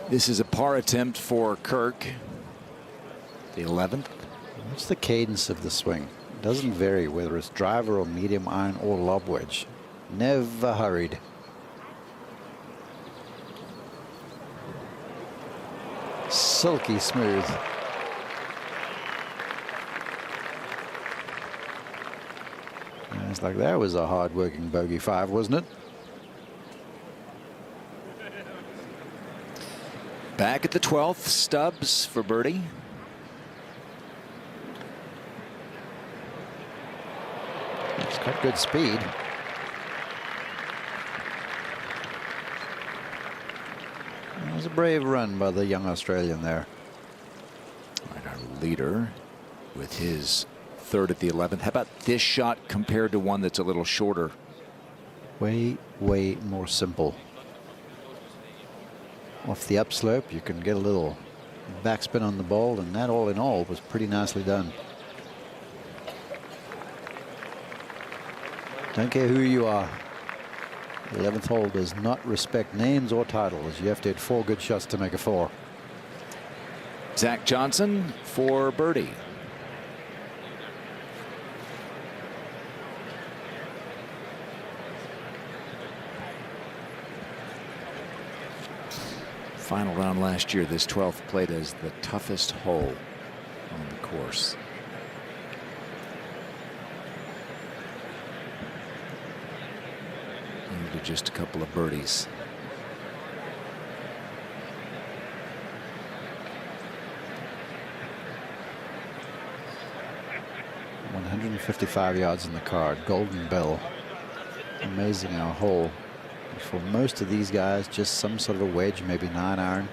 This is a par attempt for Kirk. The 11th.
What's the cadence of the swing? It doesn't vary whether it's driver or medium iron or lob wedge. Never hurried. Silky smooth. And it's like that was a hard-working bogey 5, wasn't it?
Back at the 12th, Stubbs for birdie.
It's got good speed. That was a brave run by the young Australian there.
All right, our leader with his third at the 11th. How about this shot compared to one that's a little shorter?
Way more simple. Off the upslope, you can get a little backspin on the ball, and that all in all was pretty nicely done. Don't care who you are. The 11th hole does not respect names or titles. You have to hit 4 good shots to make a 4.
Zach Johnson for birdie. Final round last year, this 12th played as the toughest hole on the course. Into just a couple of birdies.
$155 yards in the card. Golden Bell. Amazing our hole. For most of these guys, just some sort of a wedge, maybe 9-iron,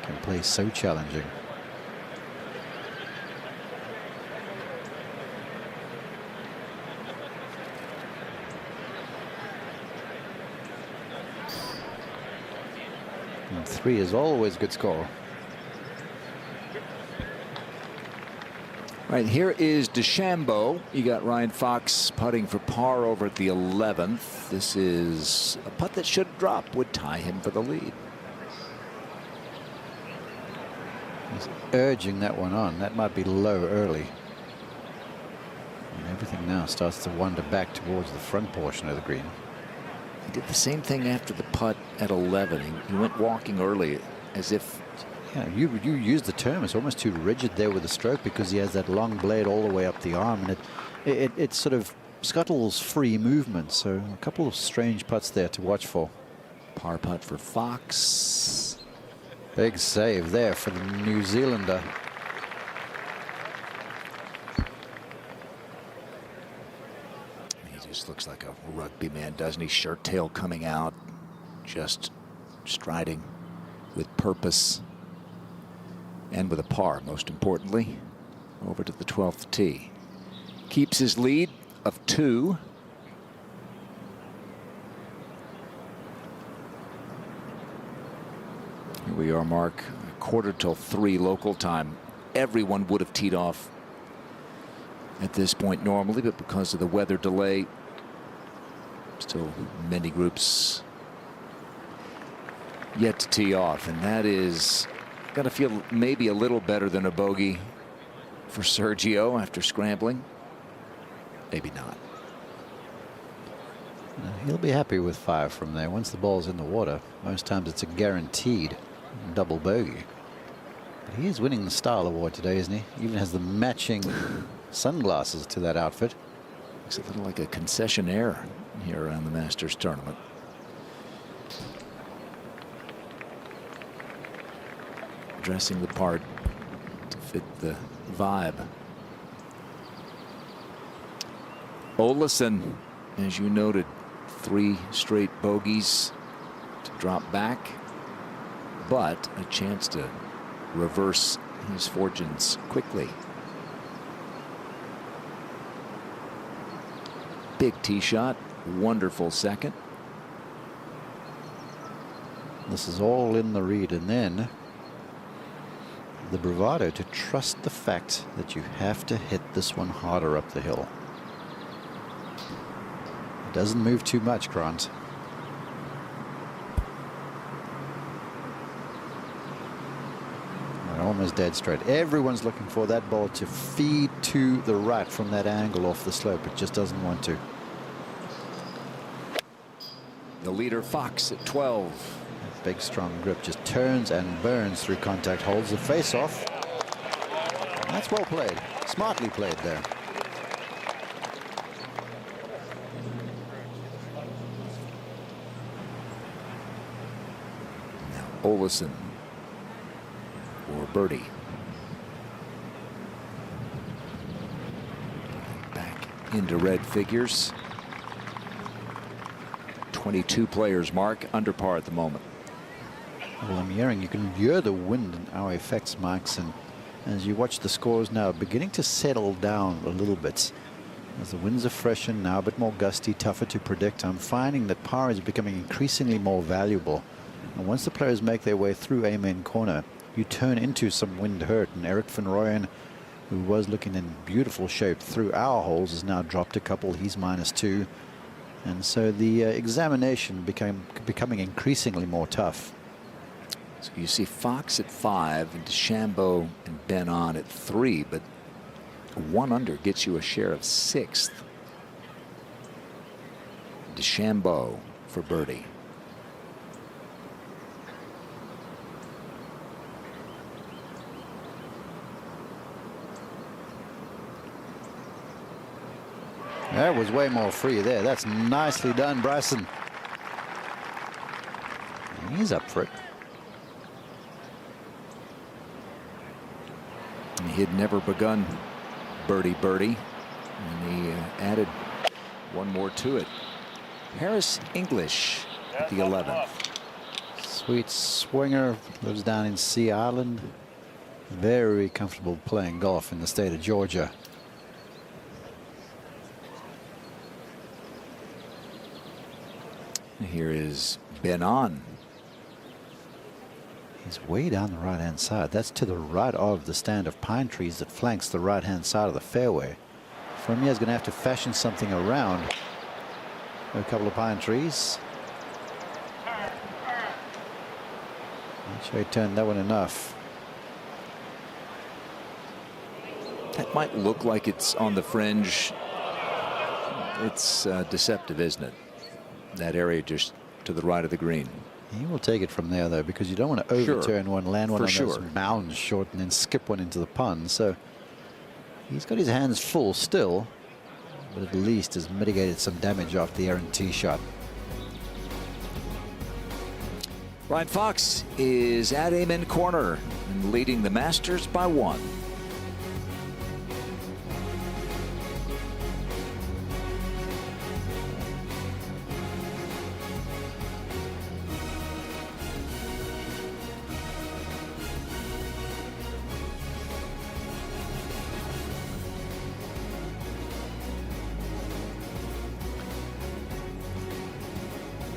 can play so challenging. And 3 is always a good score.
Right, here is DeChambeau. You got Ryan Fox putting for par over at the 11th. This is a putt that should drop, would tie him for the lead.
He's urging that one on. That might be low early. And everything now starts to wander back towards the front portion of the green.
He did the same thing after the putt at 11. He went walking early as if...
Yeah, you use the term. It's almost too rigid there with the stroke because he has that long blade all the way up the arm, and it sort of scuttles free movement. So a couple of strange putts there to watch for.
Par putt for Fox.
Big save there for the New Zealander.
He just looks like a rugby man, doesn't he? Shirt tail coming out, just striding with purpose. And with a par, most importantly, over to the 12th tee. Keeps his lead of 2. Here we are, Mark, 2:45 local time. Everyone would have teed off at this point normally, but because of the weather delay, still many groups yet to tee off, and that is going to feel maybe a little better than a bogey for Sergio after scrambling. Maybe not.
He'll be happy with 5 from there. Once the ball's in the water, most times it's a guaranteed double bogey. But he is winning the style award today, isn't he? Even has the matching sunglasses to that outfit.
Looks a little like a concessionaire here around the Masters tournament. Dressing the part to fit the vibe. Olesen, as you noted, 3 straight bogeys to drop back, but a chance to reverse his fortunes quickly. Big tee shot, wonderful second.
This is all in the read, and then the bravado to trust the fact that you have to hit this one harder up the hill. It doesn't move too much, Grant. Almost dead straight. Everyone's looking for that ball to feed to the right from that angle off the slope. It just doesn't want to.
The leader, Fox, at 12.
Big strong grip just turns and burns through contact, holds the face off. And that's well played. Smartly played there.
Now Olesen birdie. Back into red figures. 22 players, Mark, under par at the moment.
Well, I'm hearing you can hear the wind and our effects, Mike's, and as you watch the scores now beginning to settle down a little bit. As the winds are freshened now, a bit more gusty, tougher to predict. I'm finding that par is becoming increasingly more valuable. And once the players make their way through Amen Corner, you turn into some wind hurt. And Eric van Rooyen, who was looking in beautiful shape through our holes, has now dropped a couple. He's -2. And so the examination becoming increasingly more tough.
So you see Fox at 5 and DeChambeau and Ben on at 3, but 1 under gets you a share of 6th. DeChambeau for birdie.
That was way more free there. That's nicely done, Bryson. He's up for it.
He had never begun birdie, and he added 1 more to it. Harris English at the 11th.
Sweet swinger, lives down in Sea Island. Very comfortable playing golf in the state of Georgia.
Here is Ben on.
He's way down the right-hand side. That's to the right of the stand of pine trees that flanks the right-hand side of the fairway. Fromier's going to have to fashion something around a couple of pine trees. Not sure he turned that one enough.
That might look like it's on the fringe. It's deceptive, isn't it? That area just to the right of the green.
He will take it from there, though, because you don't want to overturn one, land one on those mounds short, and then skip one into the pond. So he's got his hands full still, but at least has mitigated some damage off the errant tee shot.
Ryan Fox is at Amen Corner and leading the Masters by 1.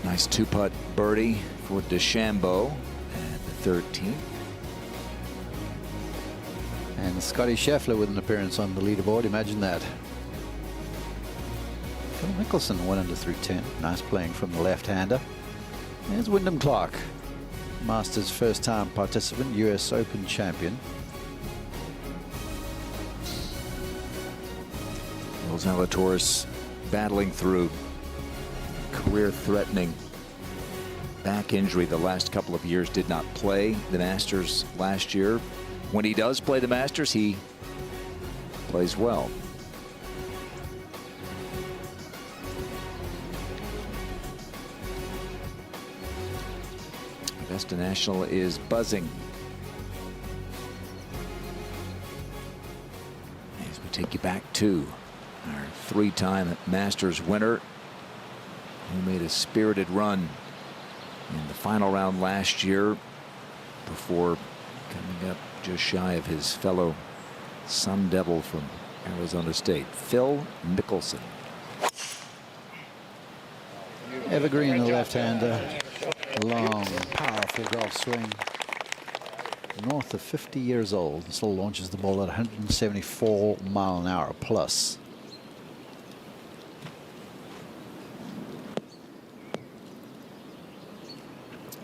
Nice 2-putt birdie for DeChambeau at the 13th.
And Scotty Scheffler with an appearance on the leaderboard. Imagine that. Phil Mickelson 1 under through 10. Nice playing from the left-hander. There's Wyndham Clark, Masters first-time participant, US Open champion.
Will Zalatoris battling through career-threatening back injury the last couple of years. Did not play the Masters last year. When he does play the Masters, he plays well. Augusta National is buzzing as we take you back to our 3-time Masters winner, who made a spirited run in the final round last year before coming up just shy of his fellow Sun Devil from Arizona State, Phil Mickelson.
Evergreen, the left-hander. Long, powerful golf swing. North of 50 years old. Still launches the ball at 174 mile an hour plus.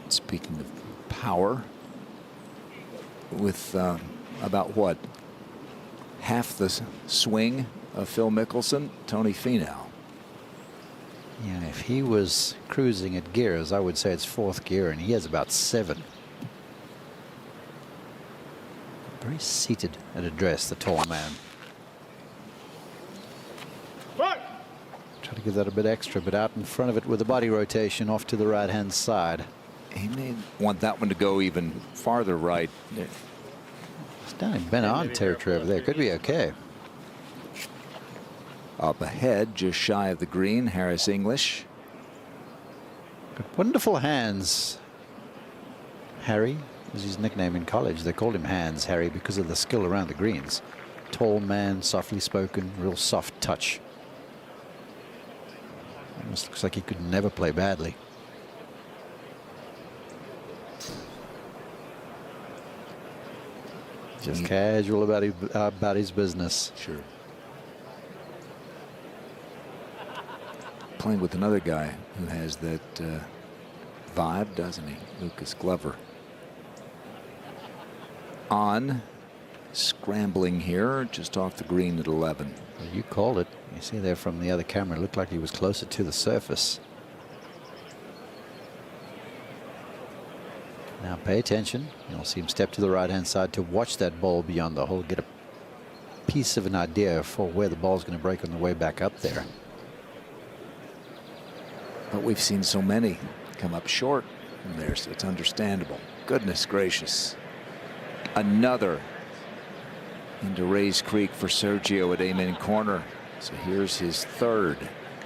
Speaking of power, with about what, half the swing of Phil Mickelson, Tony Finau.
Yeah, if he was cruising at gears, I would say it's 4th gear, and he has about 7. Very seated at address, the tall man. Try to give that a bit extra, but out in front of it with the body rotation off to the right-hand side.
He may want that one to go even farther right.
It's down in Ben on territory over there. Could be okay.
Up ahead, just shy of the green, Harris English.
Got wonderful hands. Harry was his nickname in college. They called him Hands Harry because of the skill around the greens. Tall man, softly spoken, real soft touch. Almost looks like he could never play badly. Just casual about his business.
Sure. Playing with another guy who has that vibe, doesn't he? Lucas Glover. On, scrambling here, just off the green at 11.
Well, you called it. You see there from the other camera, it looked like he was closer to the surface. Now pay attention. You'll see him step to the right-hand side to watch that ball beyond the hole, get a piece of an idea for where the ball's going to break on the way back up there.
But we've seen so many come up short from there, so it's understandable. Goodness gracious. Another into Rays Creek for Sergio at Amen Corner. So here's his third.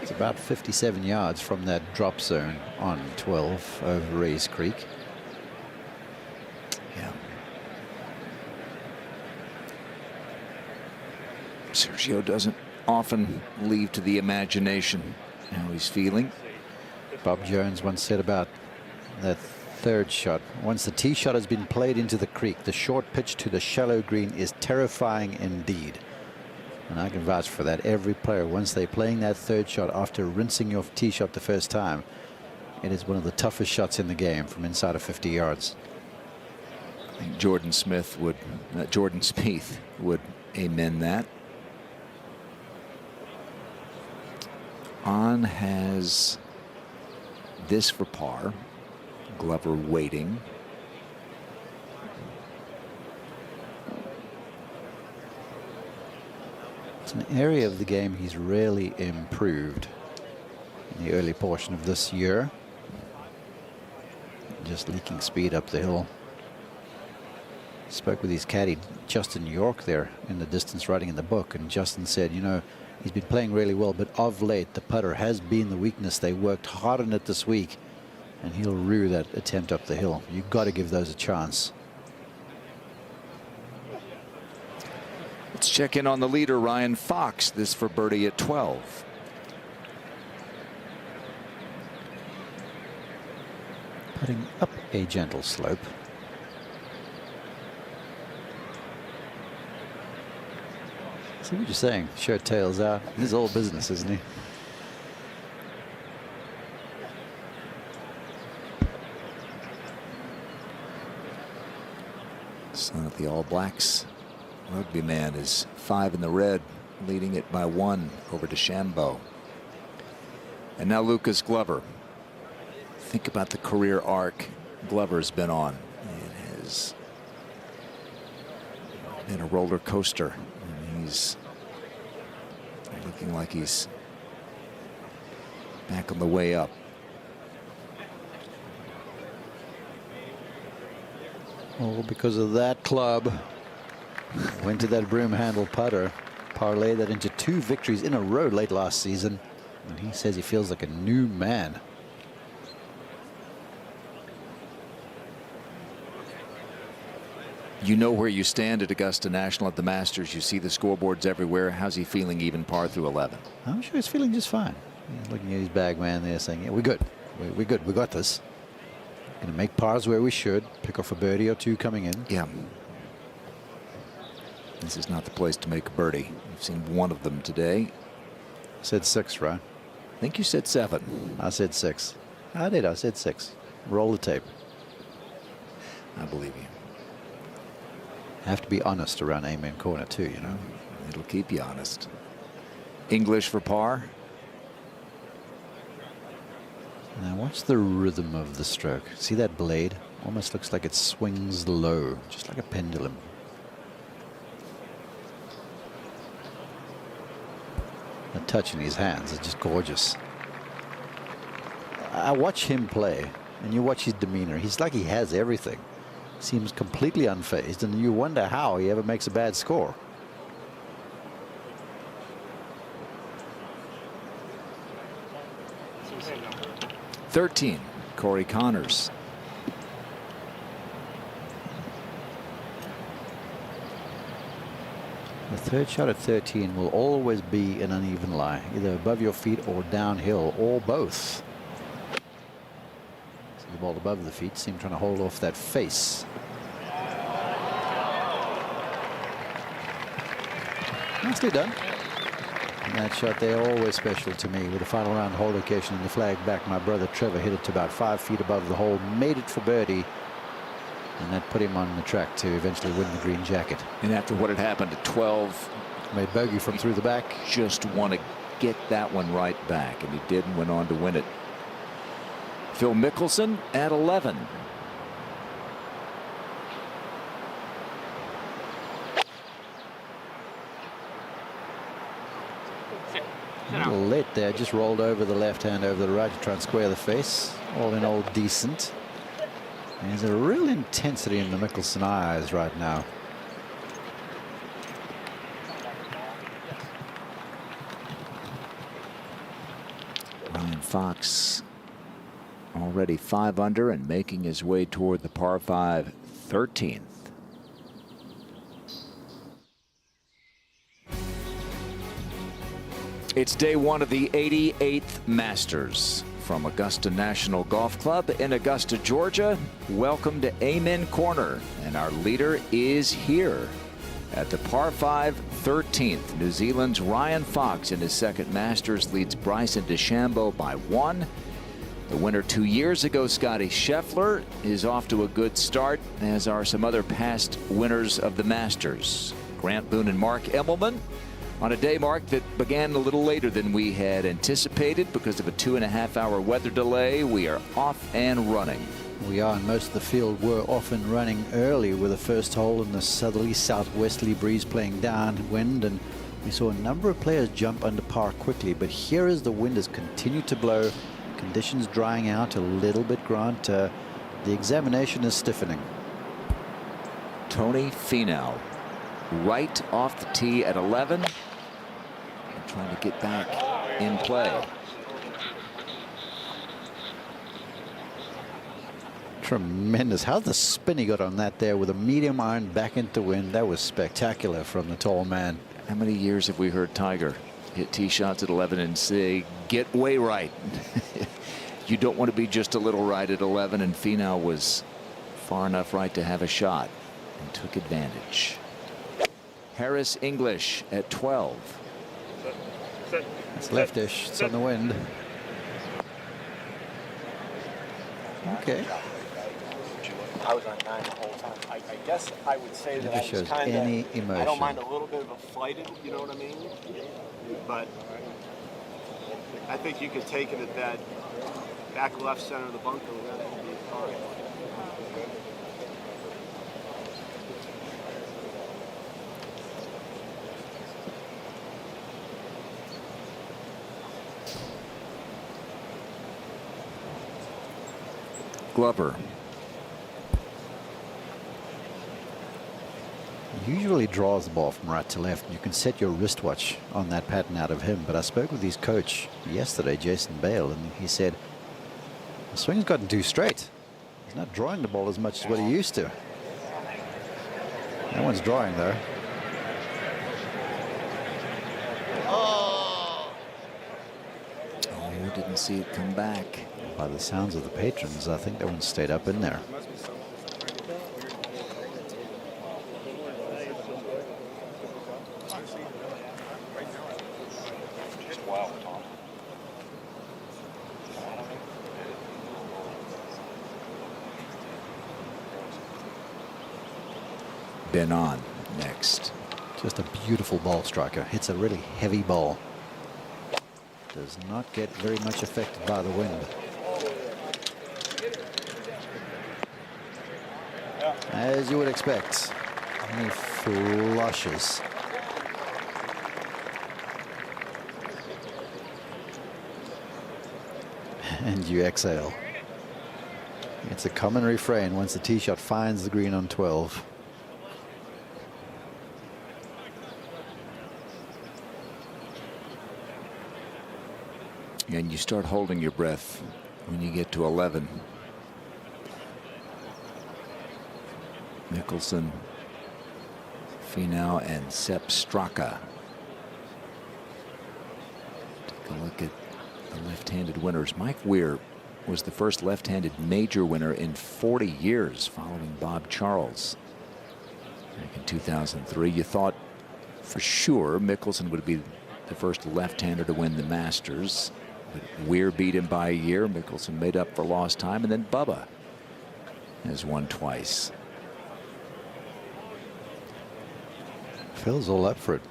It's about 57 yards from that drop zone on 12 over Rays Creek.
Yeah. Sergio doesn't often leave to the imagination how he's feeling.
Bob Jones once said about that third shot, once the tee shot has been played into the creek, the short pitch to the shallow green is terrifying indeed. And I can vouch for that. Every player, once they're playing that third shot after rinsing your tee shot the first time, it is one of the toughest shots in the game from inside of 50 yards.
I think Jordan Spieth would amen that. On has this for par. Glover waiting.
It's an area of the game he's really improved in the early portion of this year. Just leaking speed up the hill. Spoke with his caddy Justin York there in the distance writing in the book, and Justin said, you know, he's been playing really well, but of late the putter has been the weakness. They worked hard on it this week, and he'll rue that attempt up the hill. You've got to give those a chance.
Let's check in on the leader, Ryan Fox. This for birdie at 12.
Putting up a gentle slope. See what you're saying? Shirt tails out. He's all business, isn't he?
Son of the All Blacks rugby man is 5 in the red, leading it by 1 over DeChambeau. And now Lucas Glover. Think about the career arc Glover's been on. It has been a roller coaster. And he's looking like he's back on the way up.
All because of that club. Went to that broom handle putter, parlayed that into 2 victories in a row late last season, and he says he feels like a new man.
You know where you stand at Augusta National at the Masters. You see the scoreboards everywhere. How's he feeling even par through 11?
I'm sure he's feeling just fine. He's looking at his bag man there saying, yeah, we're good. We're good. We got this. Going to make pars where we should. Pick off a birdie or 2 coming in.
Yeah. This is not the place to make a birdie. We've seen 1 of them today.
I said 6, right?
I think you said 7.
I said 6. I did. I said 6. Roll the tape.
I believe you.
Have to be honest around Amen Corner too, you know.
It'll keep you honest. English for par.
Now watch the rhythm of the stroke. See that blade? Almost looks like it swings low, just like a pendulum. The touch in his hands is just gorgeous. I watch him play, and you watch his demeanor. He's like he has everything. seems completely unfazed, and you wonder how he ever makes a bad score.
#13, Corey Connors.
The third shot at 13 will always be an uneven lie, either above your feet or downhill, or both. See the ball above the feet, seem trying to hold off that face. Nicely done. And that shot there, always special to me. With the final round hole location and the flag back, my brother Trevor hit it to about 5 feet above the hole, made it for birdie. And that put him on the track to eventually win the green jacket.
And after what had happened at 12,
made bogey from through the back.
Just want to get that one right back, and he did, and went on to win it. Phil Mickelson at 11.
A little late there, just rolled over the left hand over the right to try and square the face. All in all decent. There's a real intensity in the Mickelson eyes right now.
Ryan Fox already 5 under and making his way toward the par 5 13th. It's day 1 of the 88th Masters. From Augusta National Golf Club in Augusta, Georgia, welcome to Amen Corner. And our leader is here at the par 5 13th. New Zealand's Ryan Fox in his second Masters leads Bryson DeChambeau by 1. The winner 2 years ago, Scotty Scheffler, is off to a good start, as are some other past winners of the Masters. Grant Boone and Mark Emmelman. On a day, Mark, that began a little later than we had anticipated because of a 2.5-hour weather delay, we are off and running.
We are, and most of the field were off and running early with the first hole in the southerly southwesterly breeze playing downwind, and we saw a number of players jump under par quickly. But here as the wind has continued to blow, conditions drying out a little bit, Grant, the examination is stiffening.
Tony Finau right off the tee at 11 and trying to get back in play.
Tremendous. How's the spin he got on that there with a medium iron back into wind? That was spectacular from the tall man.
How many years have we heard Tiger hit tee shots at 11 and say, get way right? You don't want to be just a little right at 11, and Finau was far enough right to have a shot and took advantage. Harris English at 12.
It's leftish. It's on the wind. Okay.
I was on 9 the whole time. I guess I would say that I was kind of.
Any emotion.
I don't mind a little bit of a flighted, you know what I mean? But I think you could take it at that back left center of the bunker where that would be a car.
Glover.
Usually draws the ball from right to left. You can set your wristwatch on that pattern out of him. But I spoke with his coach yesterday, Jason Bale, and he said the swing's gotten too straight. He's not drawing the ball as much as what he used to. That one's drawing though.
Oh, didn't see it come back.
By the sounds of the patrons, I think that one stayed up in there.
Ben on next.
Just a beautiful ball striker. Hits a really heavy ball. Does not get very much affected by the wind. As you would expect, he flushes. And you exhale. It's a common refrain once the tee shot finds the green on 12.
And you start holding your breath when you get to 11. Mickelson, Finau, and Sepp Straka. Take a look at the left-handed winners. Mike Weir was the first left-handed major winner in 40 years, following Bob Charles back in 2003. You thought for sure Mickelson would be the first left-hander to win the Masters. But Weir beat him by a year. Mickelson made up for lost time, and then Bubba has won twice.
Phil's all up for it.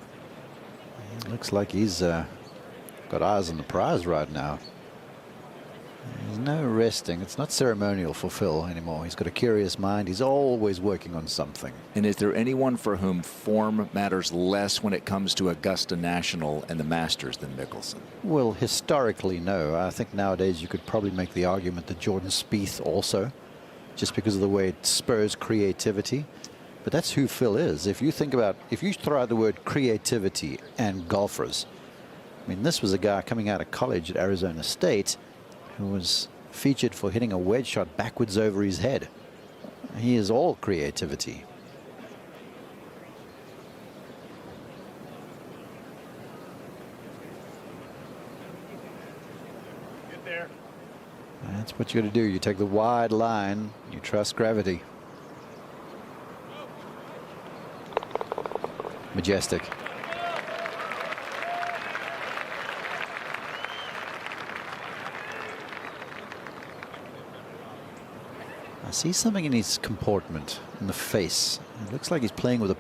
Looks like he's got eyes on the prize right now. There's no resting. It's not ceremonial for Phil anymore. He's got a curious mind. He's always working on something.
And is there anyone for whom form matters less when it comes to Augusta National and the Masters than Mickelson?
Well, historically, no. I think nowadays you could probably make the argument that Jordan Spieth also, just because of the way it spurs creativity. But that's who Phil is. If you think about, if you throw out the word creativity and golfers, I mean, this was a guy coming out of college at Arizona State who was featured for hitting a wedge shot backwards over his head. He is all creativity.
Get there.
That's what you got to do. You take the wide line. You trust gravity. Majestic. I see something in his comportment, in the face. It looks like he's playing with a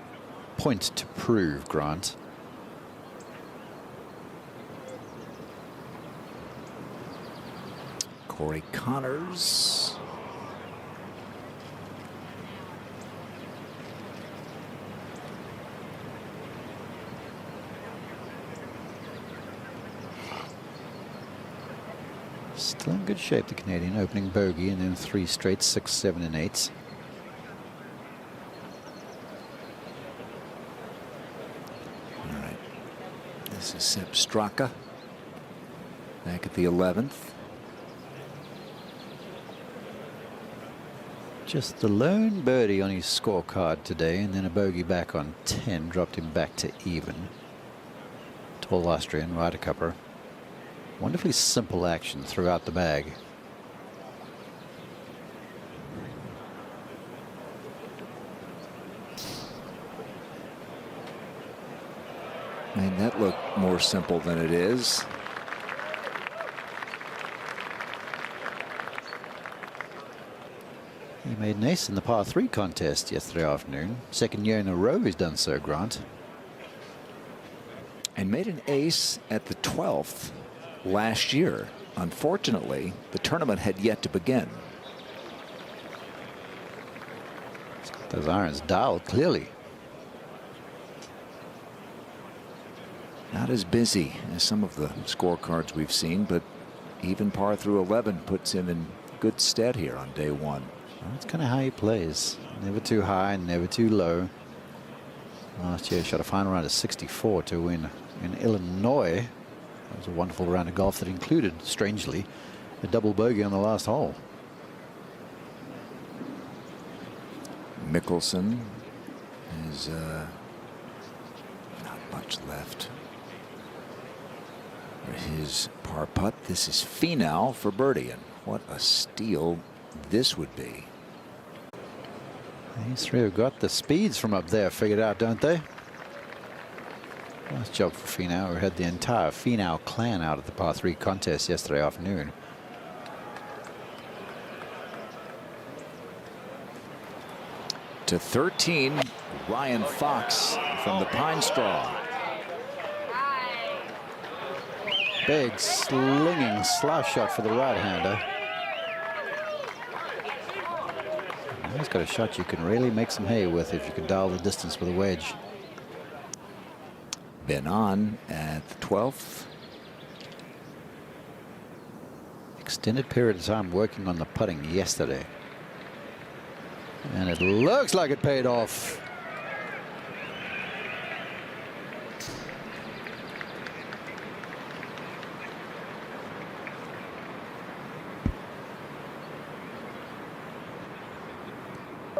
point to prove, Grant.
Corey Connors.
Still in good shape, the Canadian, opening bogey and then 3 straight, 6, 7, and 8.
All right. This is Sepp Straka back at the 11th.
Just the lone birdie on his scorecard today, and then a bogey back on 10 dropped him back to even. Tall Austrian, Ryder Cupper. Wonderfully simple action throughout the bag.
Made that look more simple than it is.
He made an ace in the par 3 contest yesterday afternoon. Second year in a row he's done so, Grant.
And made an ace at the 12th last year. Unfortunately, the tournament had yet to begin.
Those irons dialed clearly.
Not as busy as some of the scorecards we've seen, but even par through 11 puts him in good stead here on day 1.
Well, that's kind of how he plays. Never too high, never too low. Last year shot a final round of 64 to win in Illinois. That was a wonderful round of golf that included, strangely, a double bogey on the last hole.
Mickelson is not much left for his par putt. This is Finau for birdie, and what a steal this would be.
These three have got the speeds from up there figured out, don't they? Nice job for Finau, who had the entire Finau clan out at the par 3 contest yesterday afternoon.
To 13, Ryan Fox from the Pine Straw.
Big slinging slouch shot for the right-hander. He's got a shot you can really make some hay with if you can dial the distance with a wedge.
Been on at the 12th.
Extended period of time working on the putting yesterday. And it looks like it paid off.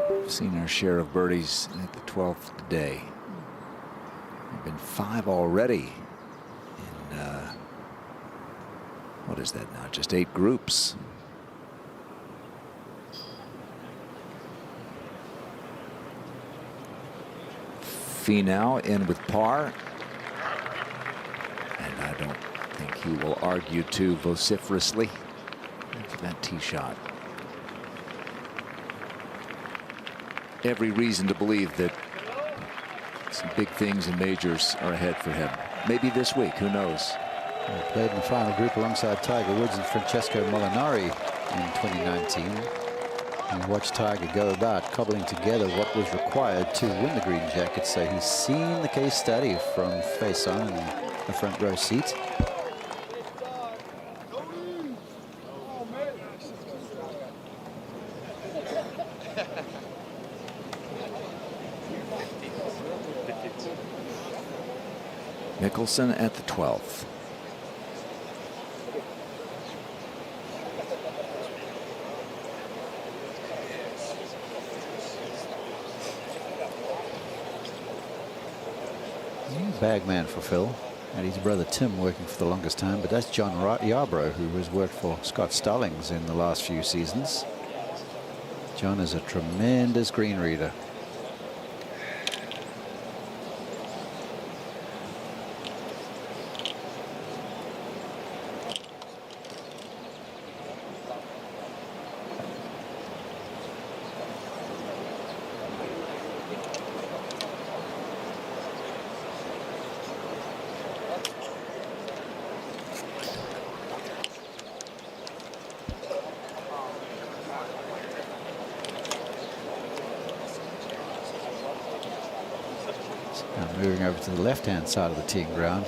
We've seen our share of birdies at the 12th today. There've been 5 already in what is that now? Just 8 groups. Finau in with par, and I don't think he will argue too vociferously after that tee shot. Every reason to believe that some big things in majors are ahead for him. Maybe this week, who knows?
He played in the final group alongside Tiger Woods and Francesco Molinari in 2019. And watched Tiger go about cobbling together what was required to win the green jacket. So he's seen the case study from face on in the front row seat.
Mickelson at the 12th.
Bagman for Phil, and his brother Tim working for the longest time, but that's John Yarbrough, who has worked for Scott Stallings in the last few seasons. John is a tremendous green reader. Moving over to the left-hand side of the teeing ground.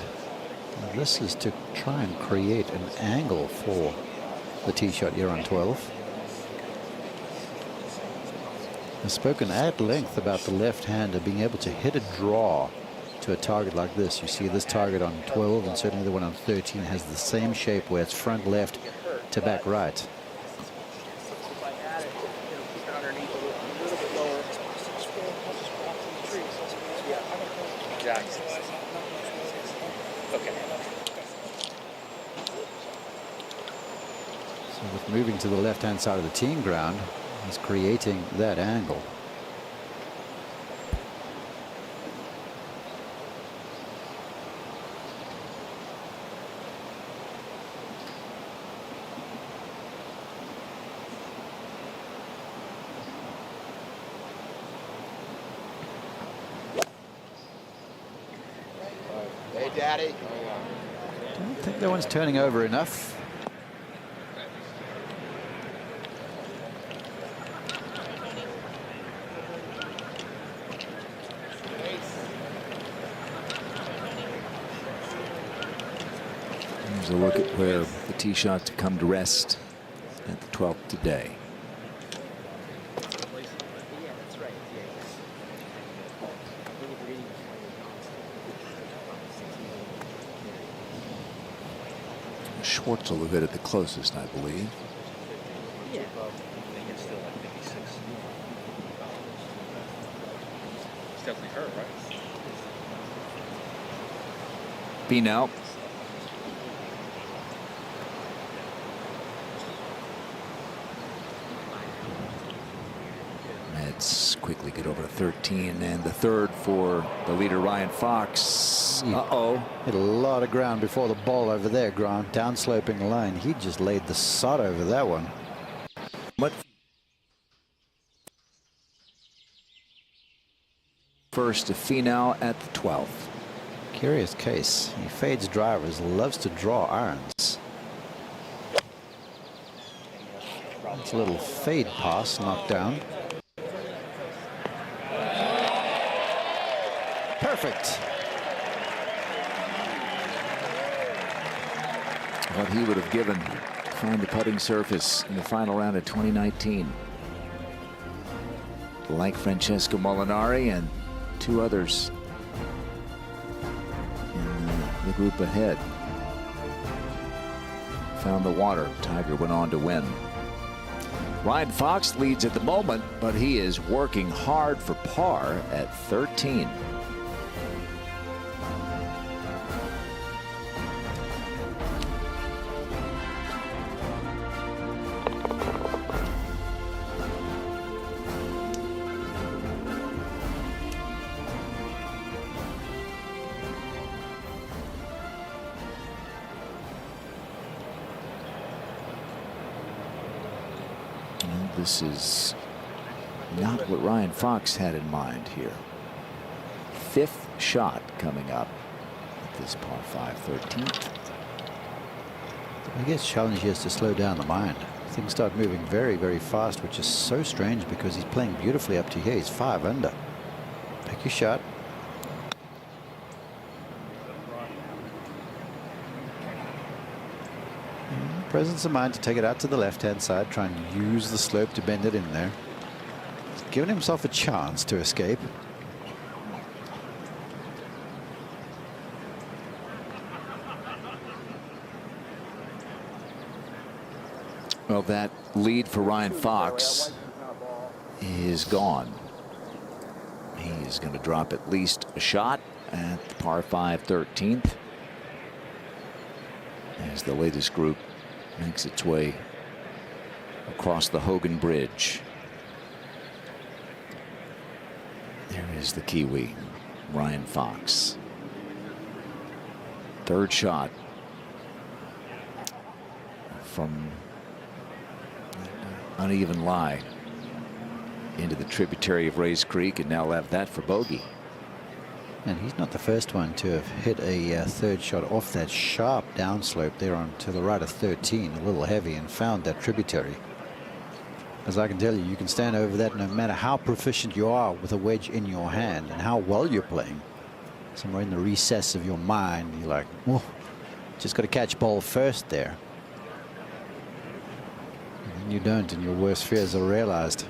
Now this is to try and create an angle for the tee shot here on 12. I've spoken at length about the left-hander being able to hit a draw to a target like this. You see this target on 12 and certainly the one on 13 has the same shape where it's front left to back right. Moving to the left-hand side of the teeing ground, is creating that angle.
Hey, Daddy.
Don't think that one's turning over enough.
Here's a look at where the tee shot to come to rest at the 12th today. Schwartz will have hit it the closest, I believe.
Yeah. He's still like 56. He's definitely hurt, right?
Finau. Let's quickly get over to 13 and the third for the leader Ryan Fox. Uh-oh.
Hit a lot of ground before the ball over there, Grant. Downsloping line. He just laid the sod over that one.
What? First to Finau at the 12th.
Curious case. He fades drivers, loves to draw irons. It's a little fade pass knocked down. Perfect.
What he would have given to find the putting surface in the final round of 2019. like Francesco Molinari and 2 others in the group ahead. Found the water. Tiger went on to win. Ryan Fox leads at the moment, but he is working hard for par at 13. This is not what Ryan Fox had in mind here. 5th shot coming up at this par 5 13th.
I guess challenge here is to slow down the mind. Things start moving very, very fast, which is so strange because he's playing beautifully up to here. He's 5 under. Pick your shot. Presence of mind to take it out to the left-hand side, try and use the slope to bend it in there. He's giving himself a chance to escape.
Well, that lead for Ryan Fox is gone. He is going to drop at least a shot at the par 5 13th as the latest group makes its way across the Hogan Bridge. There is the Kiwi, Ryan Fox. 3rd shot from uneven lie into the tributary of Rays Creek, and now have that for bogey.
And he's not the first one to have hit a 3rd shot off that sharp downslope there on to the right of 13, a little heavy, and found that tributary. As I can tell you, you can stand over that no matter how proficient you are with a wedge in your hand and how well you're playing. Somewhere in the recess of your mind, you're like, oh, just got to catch ball first there. And then you don't, and your worst fears are realized.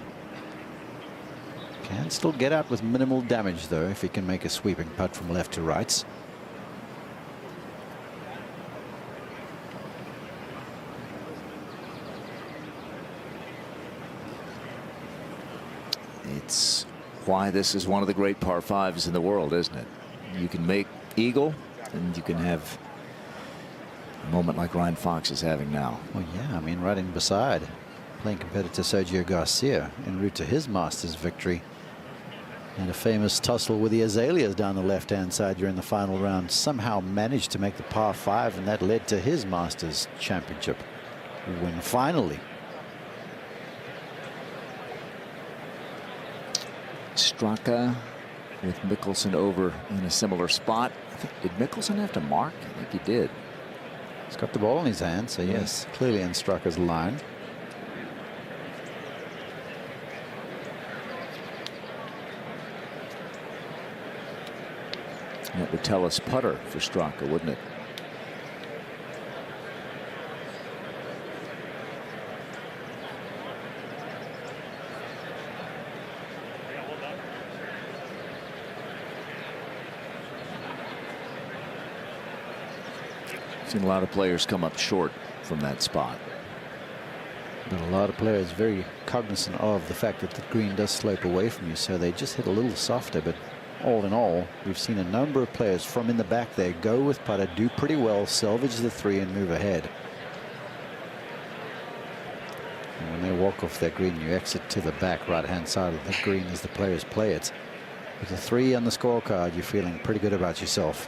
Can still get out with minimal damage, though, if he can make a sweeping putt from left to right.
It's why this is one of the great par 5s in the world, isn't it? You can make eagle, and you can have a moment like Ryan Fox is having now.
Well, yeah, I mean, right in beside playing competitor Sergio Garcia en route to his Masters victory. And a famous tussle with the Azaleas down the left-hand side during the final round. Somehow managed to make the par 5, and that led to his Masters championship win finally.
Straka with Mickelson over in a similar spot. Did Mickelson have to mark? I think he did.
He's got the ball in his hand, so yes, clearly in Straka's line.
That would tell us putter for Straka, wouldn't it? Seen a lot of players come up short from that spot.
But a lot of players very cognizant of the fact that the green does slope away from you, so they just hit a little softer. But all in all, we've seen a number of players from in the back there go with putter, do pretty well, salvage the 3 and move ahead. And when they walk off that green, you exit to the back right-hand side of the green as the players play it. With a 3 on the scorecard, you're feeling pretty good about yourself.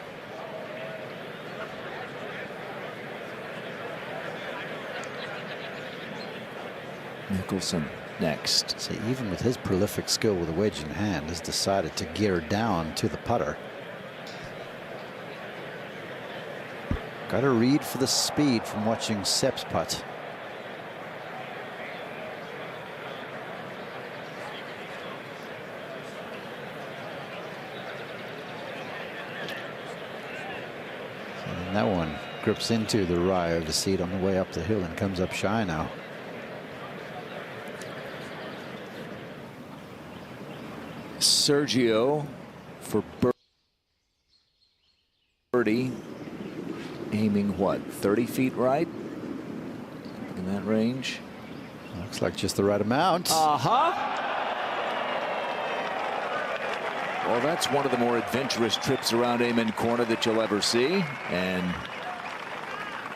Mickelson next.
So even with his prolific skill with a wedge in hand, has decided to gear down to the putter. Got a read for the speed from watching Sepp's putt. And that one grips into the rye of the seat on the way up the hill and comes up shy now.
Sergio for birdie. Aiming what, 30 feet right? In that range?
Looks like just the right amount.
Well, that's one of the more adventurous trips around Amen Corner that you'll ever see. And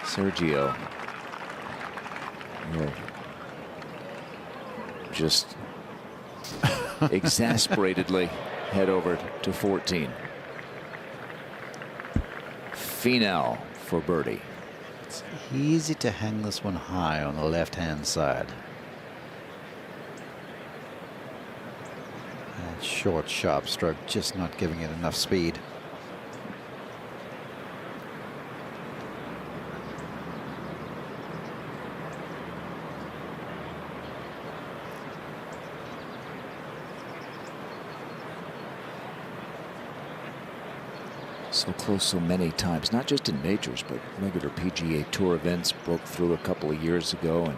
Sergio will just exasperatedly head over to 14. Finau for birdie.
It's easy to hang this one high on the left-hand side. That short, sharp stroke just not giving it enough speed.
So close so many times, not just in majors, but regular PGA Tour events. Broke through a couple of years ago and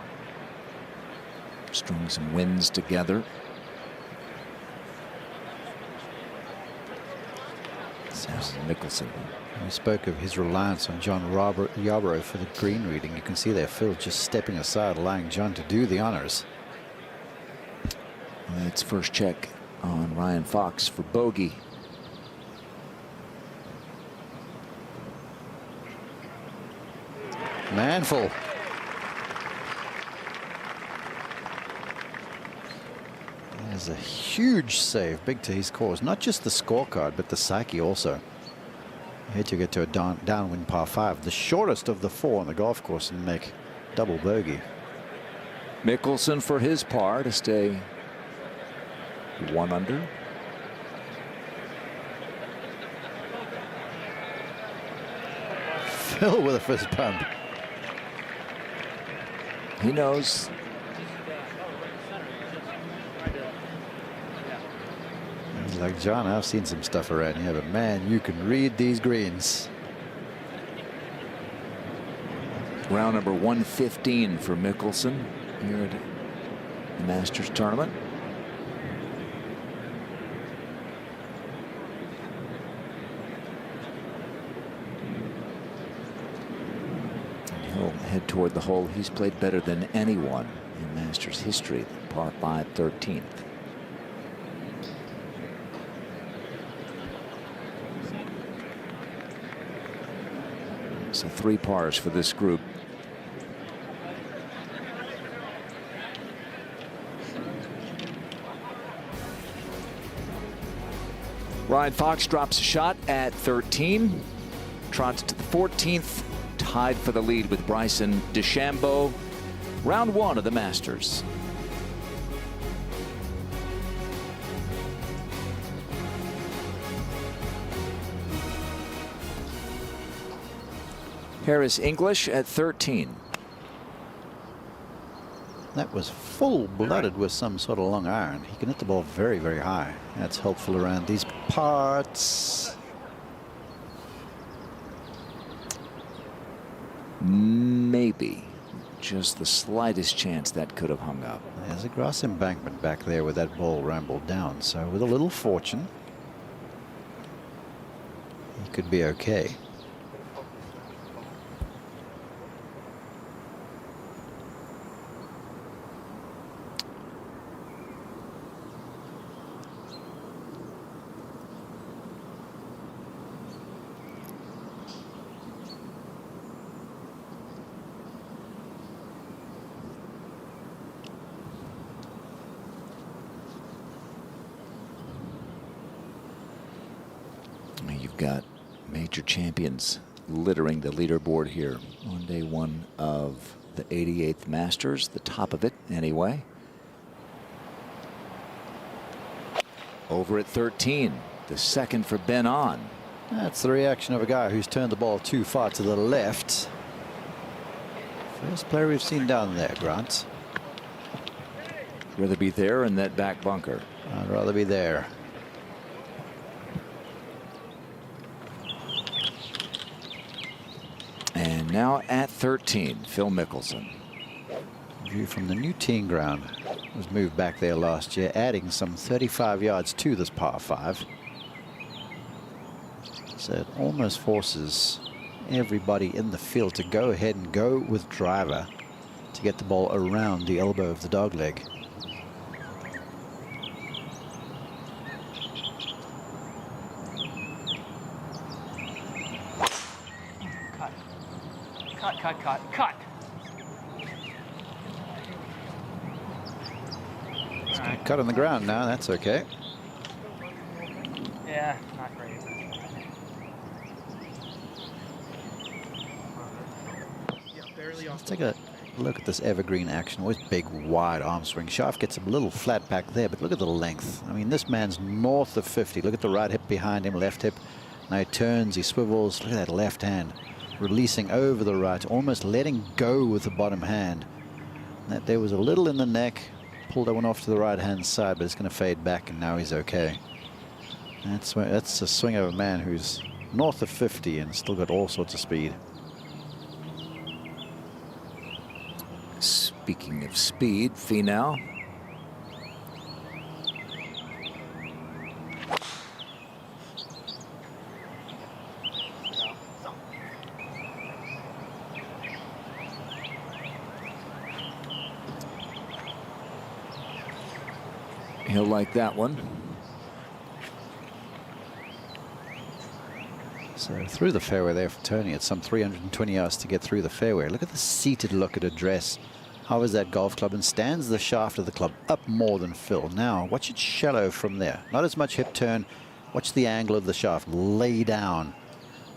strung some wins together. Mickelson.
We spoke of his reliance on John Yarborough for the green reading. You can see there Phil just stepping aside, allowing John to do the honors.
That's first check on Ryan Fox for bogey.
Manful. There's a huge save, big to his cause. Not just the scorecard, but the psyche also. Here to get to a downwind par 5, the shortest of the 4 on the golf course, and make double bogey.
Mickelson for his par to stay 1 under.
Phil with a fist bump.
He knows.
He's like, John, I've seen some stuff around here, but man, you can read these greens.
Round number 115 for Mickelson here at the Masters tournament. He'll head toward the hole he's played better than anyone in Masters history, par 5 13th. So 3 pars for this group. Ryan Fox drops a shot at 13, trots to the 14th, tied for the lead with Bryson DeChambeau. Round 1 of the Masters. Harris English at 13.
That was full-blooded with some sort of long iron. He can hit the ball very, very high. That's helpful around these parts.
Maybe. Just the slightest chance that could have hung up.
There's a grass embankment back there where that ball rambled down. So with a little fortune, he could be okay.
You've got major champions littering the leaderboard here on day 1 of the 88th Masters, the top of it anyway. Over at 13, the second for Ben On.
That's the reaction of a guy who's turned the ball too far to the left. First player we've seen down there, Grant.
Rather be there in that back bunker.
I'd rather be there.
And now at 13, Phil Mickelson.
View from the new teeing ground. Was moved back there last year, adding some 35 yards to this par 5. So it almost forces everybody in the field to go ahead and go with driver to get the ball around the elbow of the dogleg.
Cut.
It's going to cut on the ground now. That's okay.
Yeah, not great.
Let's take a look at this evergreen action. Always big, wide arm swing. Shaft gets a little flat back there, but look at the length. I mean, this man's north of 50. Look at the right hip behind him, left hip. Now he turns, he swivels. Look at that left hand. Releasing over the right, almost letting go with the bottom hand. That there was a little in the neck. Pulled that one off to the right-hand side, but it's going to fade back, and now he's okay. That's a swing of a man who's north of 50 and still got all sorts of speed.
Speaking of speed, Finau. He'll like that one.
So through the fairway there for Tony. It's some 320 yards to get through the fairway. Look at the seated look at address. How is that golf club? And stands the shaft of the club up more than Phil. Now watch it shallow from there. Not as much hip turn. Watch the angle of the shaft. Lay down.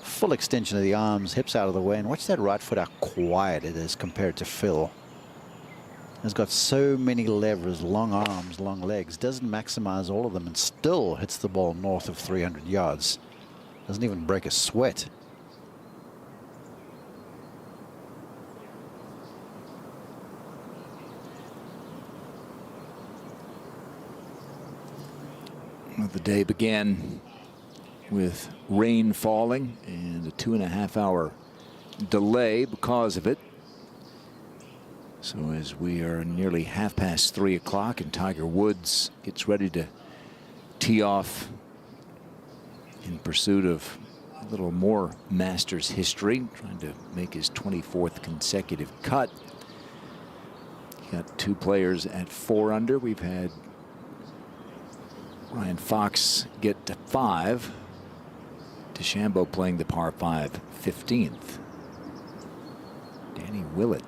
Full extension of the arms. Hips out of the way. And watch that right foot, how quiet it is compared to Phil. Has got so many levers, long arms, long legs, doesn't maximize all of them, and still hits the ball north of 300 yards. Doesn't even break a sweat.
Well, the day began with rain falling and a 2.5-hour delay because of it. So as we are nearly 3 o'clock and Tiger Woods gets ready to tee off in pursuit of a little more Masters history, trying to make his 24th consecutive cut. Got 2 players at 4 under. We've had Ryan Fox get to 5. DeChambeau playing the par 5 15th. Danny Willett,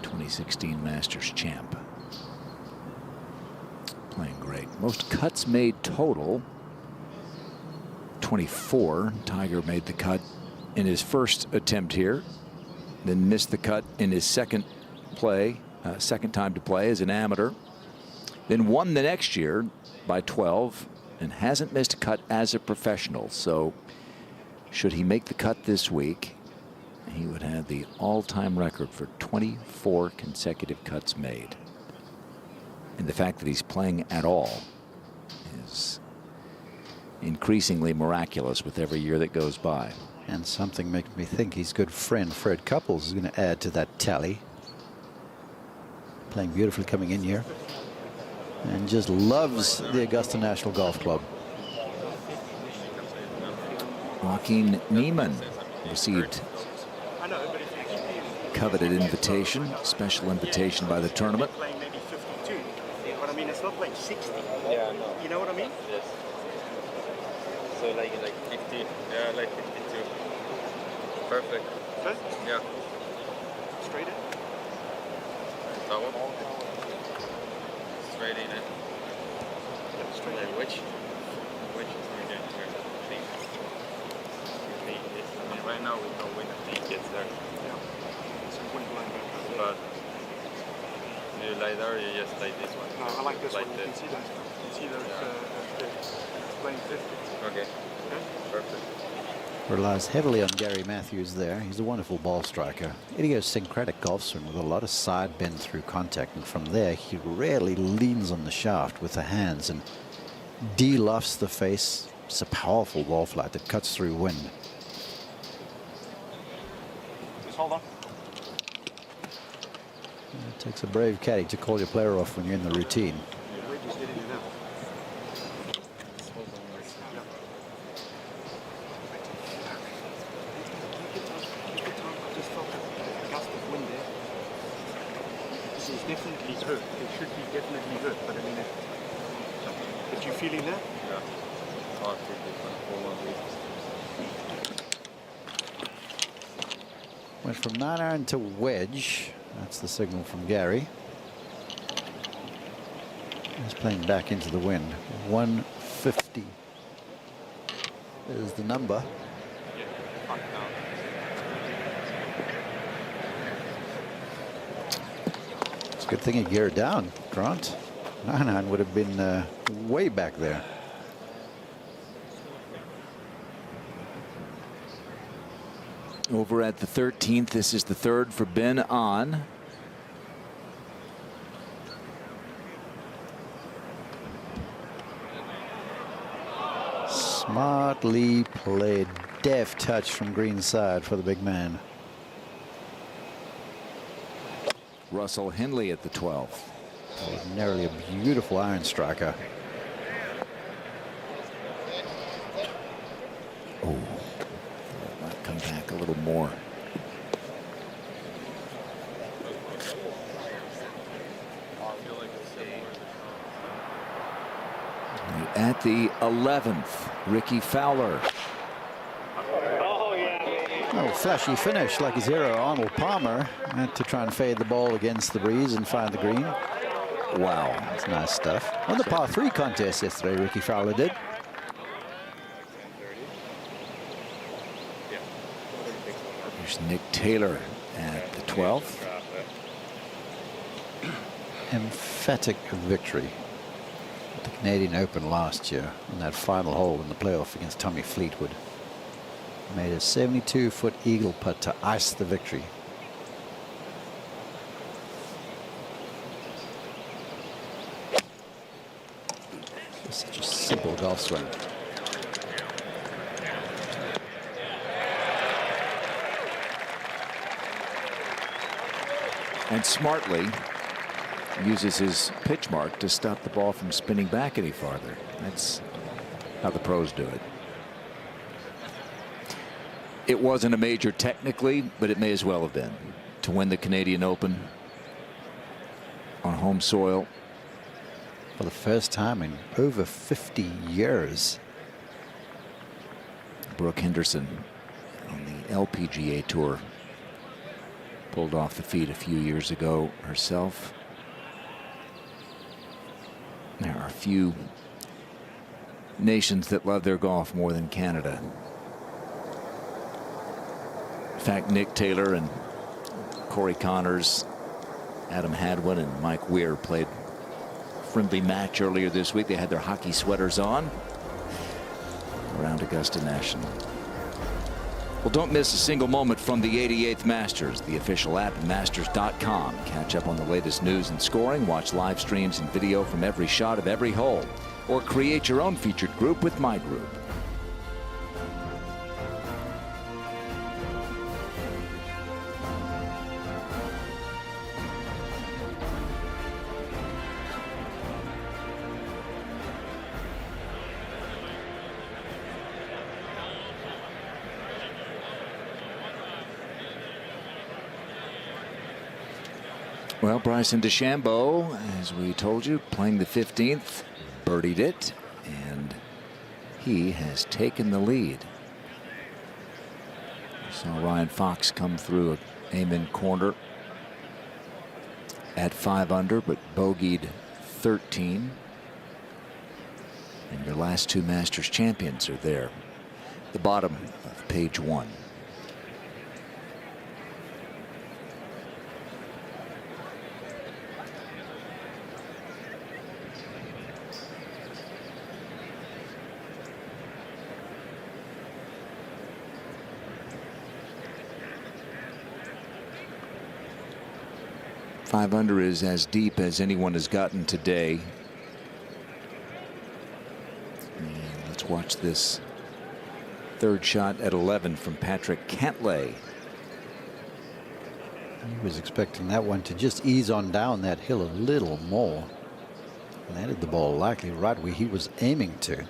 2016 Masters champ, playing great. Most cuts made total 24. Tiger made the cut in his first attempt here, then missed the cut in his second time to play as an amateur, then won the next year by 12 and hasn't missed a cut as a professional. So should he make the cut this week, he would have the all-time record for 24 consecutive cuts made. And the fact that he's playing at all is increasingly miraculous with every year that goes by.
And something makes me think his good friend Fred Couples is going to add to that tally. Playing beautifully coming in here. And just loves the Augusta National Golf Club.
Joaquin Niemann received coveted invitation, special invitation by the tournament.
Playing maybe 52, but I mean it's not playing 60.
Yeah, no.
You know what I mean?
Yes. So like 50, yeah, like 52. Perfect.
Good?
Yeah.
Straight in.
That one. Straight in.
Yeah, straight in.
Which is we doing here? I think. I mean, right now we know when the thing gets there.
Yeah. So point blank back.
But do you like that or you just like this one?
No, I like this
like
one. You can see that. You can see that it's playing 50.
Okay. Perfect.
Relies heavily on Gary Matthews there. He's a wonderful ball striker. Idiosyncratic golf swing with a lot of side bend through contact, and from there he rarely leans on the shaft with the hands and de-lofts the face. It's a powerful ball flight that cuts through wind.
Just hold on.
It takes a brave caddy to call your player off when you're in the routine.
We're just getting it out. Just felt a gust of wind there. He's definitely hurt. He should be definitely hurt. But I mean, but you feeling that?
Yeah. It's hard for people to pull on these.
Went from 9-iron to wedge. That's the signal from Gary. He's playing back into the wind. 150 is the number. It's a good thing he geared down, Grant. 9-iron would have been way back there.
Over at the 13th, this is the third for Ben on.
Smartly played. Deft touch from green side for the big man.
Russell Henley at the 12th.
Ordinarily a beautiful iron striker.
Oh, might come back a little more. At the 11th, Ricky Fowler.
Oh, flashy finish like his hero Arnold Palmer. Had to try and fade the ball against the breeze and find the green.
Wow,
that's nice stuff. On the par 3 contest yesterday, Ricky Fowler did.
Here's Nick Taylor at the 12th.
Emphatic victory at the Canadian Open last year on that final hole in the playoff against Tommy Fleetwood. Made a 72-foot eagle putt to ice the victory. It's such a simple golf swing.
And smartly uses his pitch mark to stop the ball from spinning back any farther. That's how the pros do it. It wasn't a major technically, but it may as well have been. To win the Canadian Open on home soil.
For the first time in over 50 years.
Brooke Henderson on the LPGA Tour pulled off the feet a few years ago herself. There are few nations that love their golf more than Canada. In fact, Nick Taylor and Corey Connors, Adam Hadwin and Mike Weir played a friendly match earlier this week. They had their hockey sweaters on around Augusta National. Well, don't miss a single moment from the 88th Masters, the official app at Masters.com. Catch up on the latest news and scoring, watch live streams and video from every shot of every hole, or create your own featured group with My Group. Well, Bryson DeChambeau, as we told you, playing the 15th, birdied it, and he has taken the lead. Saw Ryan Fox come through a amen corner at 5 under, but bogeyed 13. And your last two Masters champions are there. The bottom of page 1. Five under is as deep as anyone has gotten today. And let's watch this third shot at 11 from Patrick Cantlay.
He was expecting that one to just ease on down that hill a little more. Landed the ball likely right where he was aiming to.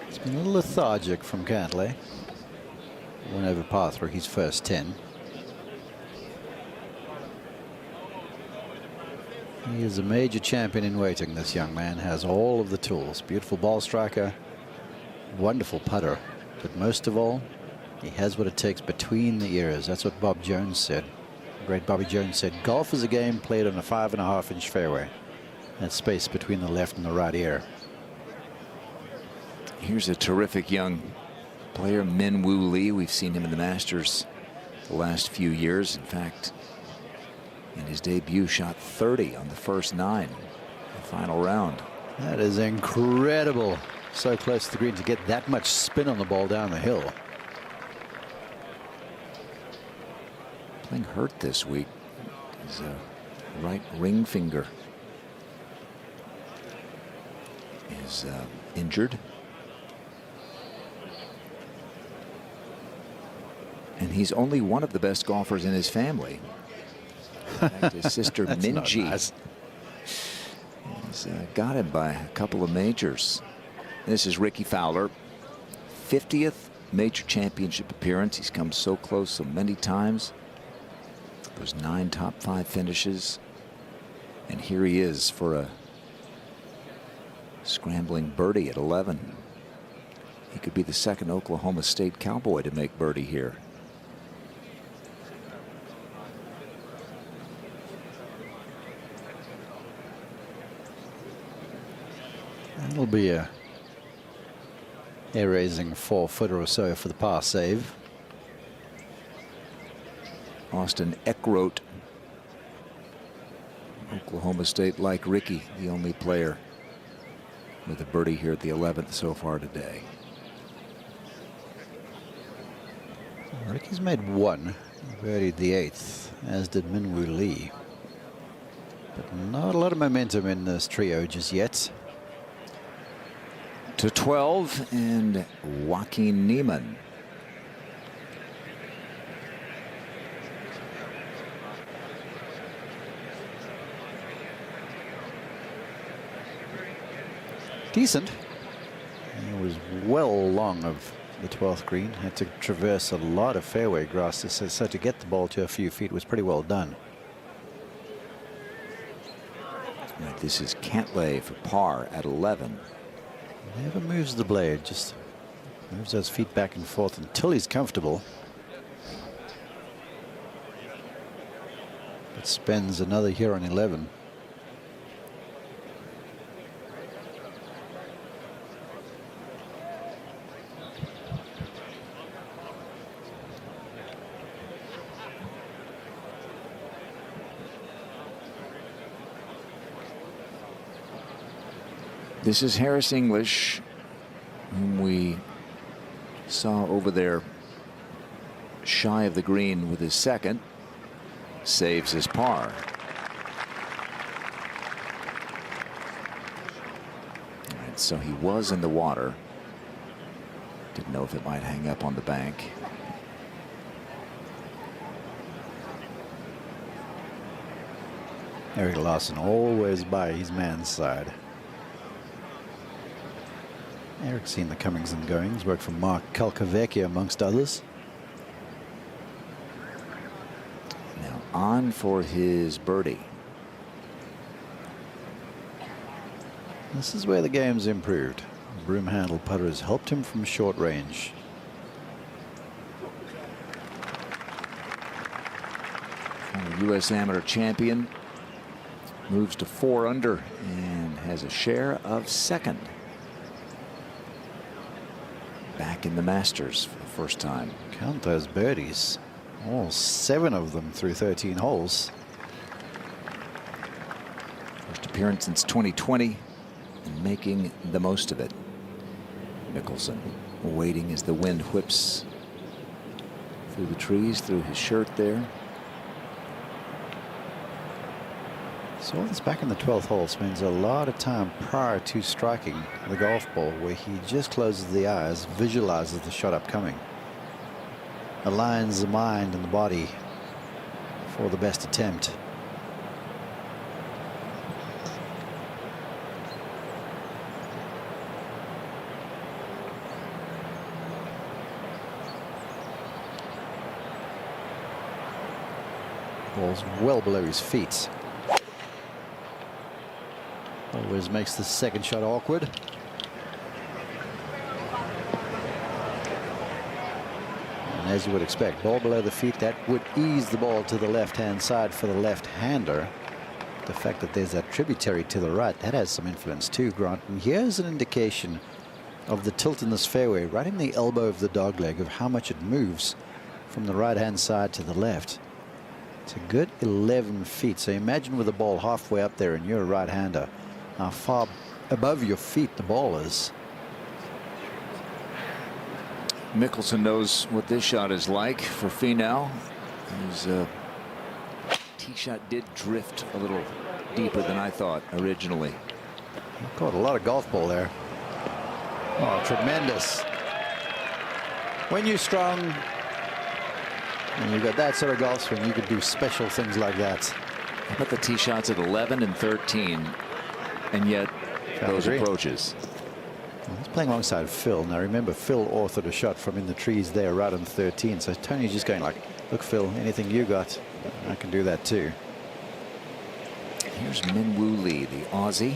It's been a little lethargic from Cantlay. Went over par through his first 10. He is a major champion in waiting. This young man has all of the tools. Beautiful ball striker, wonderful putter, but most of all, he has what it takes between the ears. That's what Bob Jones said. The great Bobby Jones said, golf is a game played on a 5.5-inch fairway. That space between the left and the right ear.
Here's a terrific young player, Min Woo Lee. We've seen him in the Masters the last few years. In fact, in his debut, shot 30 on the first 9, the final round.
That is incredible. So close to the green to get that much spin on the ball down the hill.
Playing hurt this week. His right ring finger is injured. And he's only one of the best golfers in his family. In fact, his sister Minji has got him by a couple of majors. This is Ricky Fowler, 50th major championship appearance. He's come so close so many times. Those 9 top 5 finishes. And here he is for a scrambling birdie at 11. He could be the second Oklahoma State Cowboy to make birdie here.
It'll be a hair-raising 4-footer or so for the par save.
Austin Eckroat, Oklahoma State, like Ricky, the only player with a birdie here at the 11th so far today.
Ricky's made one, birdied the 8th, as did Min Woo Lee. But not a lot of momentum in this trio just yet.
To 12, and Joaquin Niemann.
Decent. It was well long of the 12th green. Had to traverse a lot of fairway grass, so to get the ball to a few feet was pretty well done.
Right, this is Cantlay for par at 11.
Never moves the blade, just moves those feet back and forth until he's comfortable. But spends another here on 11.
This is Harris English, whom we saw over there shy of the green with his second. Saves his par. All right, so he was in the water. Didn't know if it might hang up on the bank.
Eric Larson always by his man's side. Eric's seen the comings and goings, worked for Mark Calcavecchia amongst others.
Now on for his birdie.
This is where the game's improved. Broom handle putters helped him from short range.
Former U.S. Amateur champion moves to 4 under and has a share of second. Back in the Masters for the first time.
Count those birdies. All 7 of them through 13 holes.
First appearance since 2020 and making the most of it. Mickelson waiting as the wind whips through the trees, through his shirt there.
Saw this back in the 12th hole. Spends a lot of time prior to striking the golf ball where he just closes the eyes, visualizes the shot upcoming. aligns the mind and the body for the best attempt. Ball's well below his feet. Always makes the second shot awkward. And as you would expect, ball below the feet, that would ease the ball to the left-hand side for the left-hander. The fact that there's that tributary to the right, that has some influence too, Grant. And here's an indication of the tilt in this fairway, right in the elbow of the dogleg, of how much it moves from the right-hand side to the left. It's a good 11 feet. So imagine with the ball halfway up there and you're a right-hander, how far above your feet the ball is.
Mickelson knows what this shot is like for Finau. His tee shot did drift a little deeper than I thought originally.
Caught a lot of golf ball there. Oh, tremendous. When you're strong and you've got that sort of golf swing, you could do special things like that.
How about the tee shots at 11 and 13, and yet those approaches.
Well, he's playing alongside Phil. Now remember, Phil authored a shot from in the trees there right on 13. So Tony's just going like, look, Phil, anything you got, I can do that too.
Here's Min Woo Lee, the Aussie.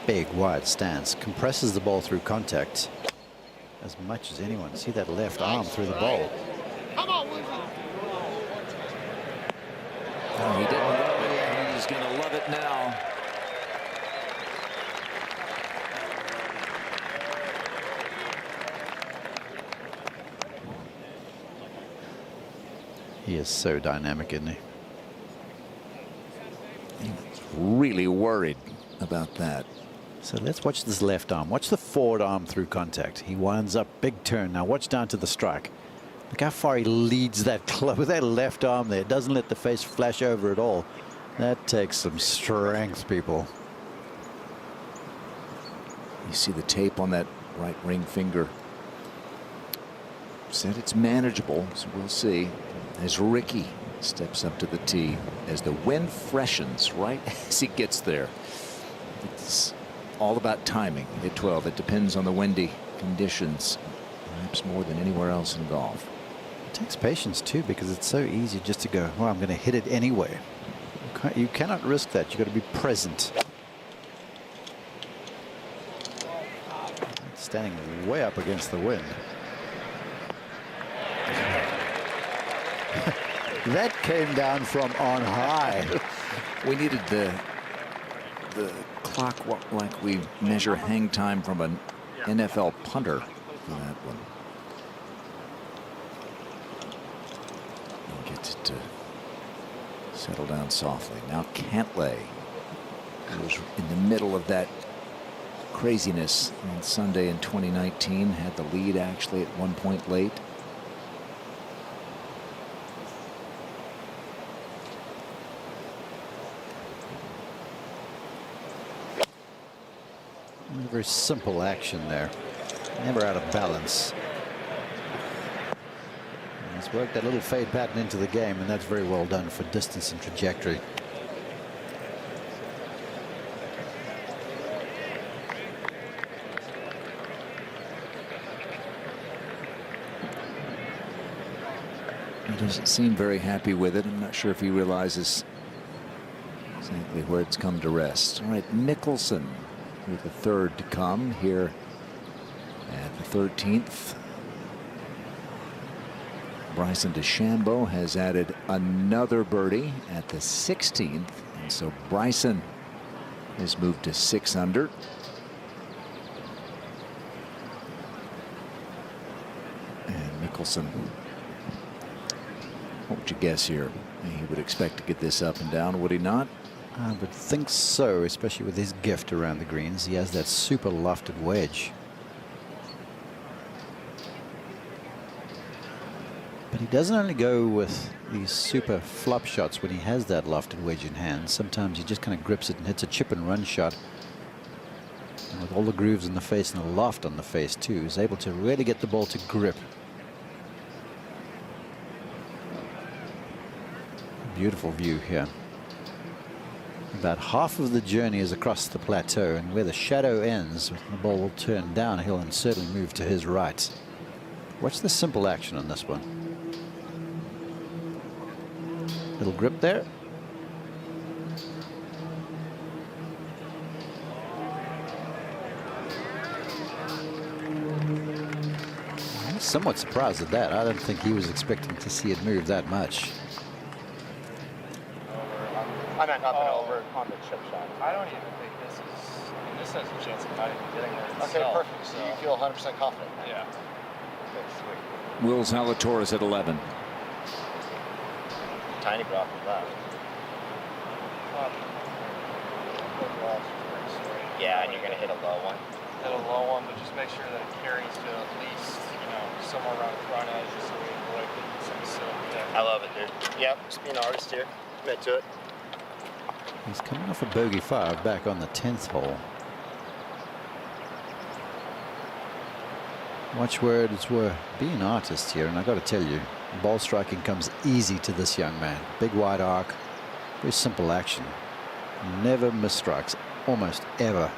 Big wide stance, compresses the ball through contact as much as anyone. See that left arm through the ball.
Come on, Woozy.
Oh, he didn't love it. He's going to love it now.
He is so dynamic, isn't he?
He's really worried about that.
So let's watch this left arm. Watch the forward arm through contact. He winds up, big turn. Now watch down to the strike. Look how far he leads that club with that left arm there. Doesn't let the face flash over at all. That takes some strength, people.
You see the tape on that right ring finger. Said it's manageable, so we'll see. As Ricky steps up to the tee, as the wind freshens right as he gets there. It's all about timing at 12. It depends on the windy conditions, perhaps more than anywhere else in golf.
It takes patience too, because it's so easy just to go, well, I'm going to hit it anyway. You cannot risk that. You've got to be present. Standing way up against the wind. That came down from on high.
We needed the clock like we measure hang time from an NFL punter for that one. And gets it to settle down softly. Now Cantlay was in the middle of that craziness on Sunday in 2019. Had the lead actually at one point late.
Very simple action there. Never out of balance. And he's worked that little fade pattern into the game, and that's very well done for distance and trajectory.
He doesn't seem very happy with it. I'm not sure if he realizes exactly where it's come to rest. All right, Mickelson with the third to come here at the 13th. Bryson DeChambeau has added another birdie at the 16th, and so Bryson has moved to 6 under. And Mickelson, what would you guess here? He would expect to get this up and down, would he not?
I would think so, especially with his gift around the greens. He has that super lofted wedge. But he doesn't only go with these super flop shots when he has that lofted wedge in hand. Sometimes he just kind of grips it and hits a chip and run shot And with all the grooves in the face and the loft on the face too, he's able to really get the ball to grip. Beautiful view here. About half of the journey is across the plateau, and where the shadow ends, the ball will turn downhill and certainly move to his right. Watch the simple action on this one. Little grip there. I'm somewhat surprised at that. I don't think he was expecting to see it move that much.
I meant up and over on the chip shot. I don't even think this has a chance of not even getting there. Okay, perfect. So you feel 100% confident? Yeah. Okay, sweet.
Will Zalatoris at 11.
Tiny drop of that. Yeah, and you're gonna hit a low one. Hit a low one, but just make sure that it carries to at least, somewhere around the front edge, so we avoid some silk. Yeah. I love it, dude. Yep, just be an artist here. Commit to it.
He's coming off a bogey 5 back on the 10th hole. Watch words were being an artist here, and I got to tell you, ball striking comes easy to this young man. Big wide arc, very simple action. Never misstrikes, almost ever.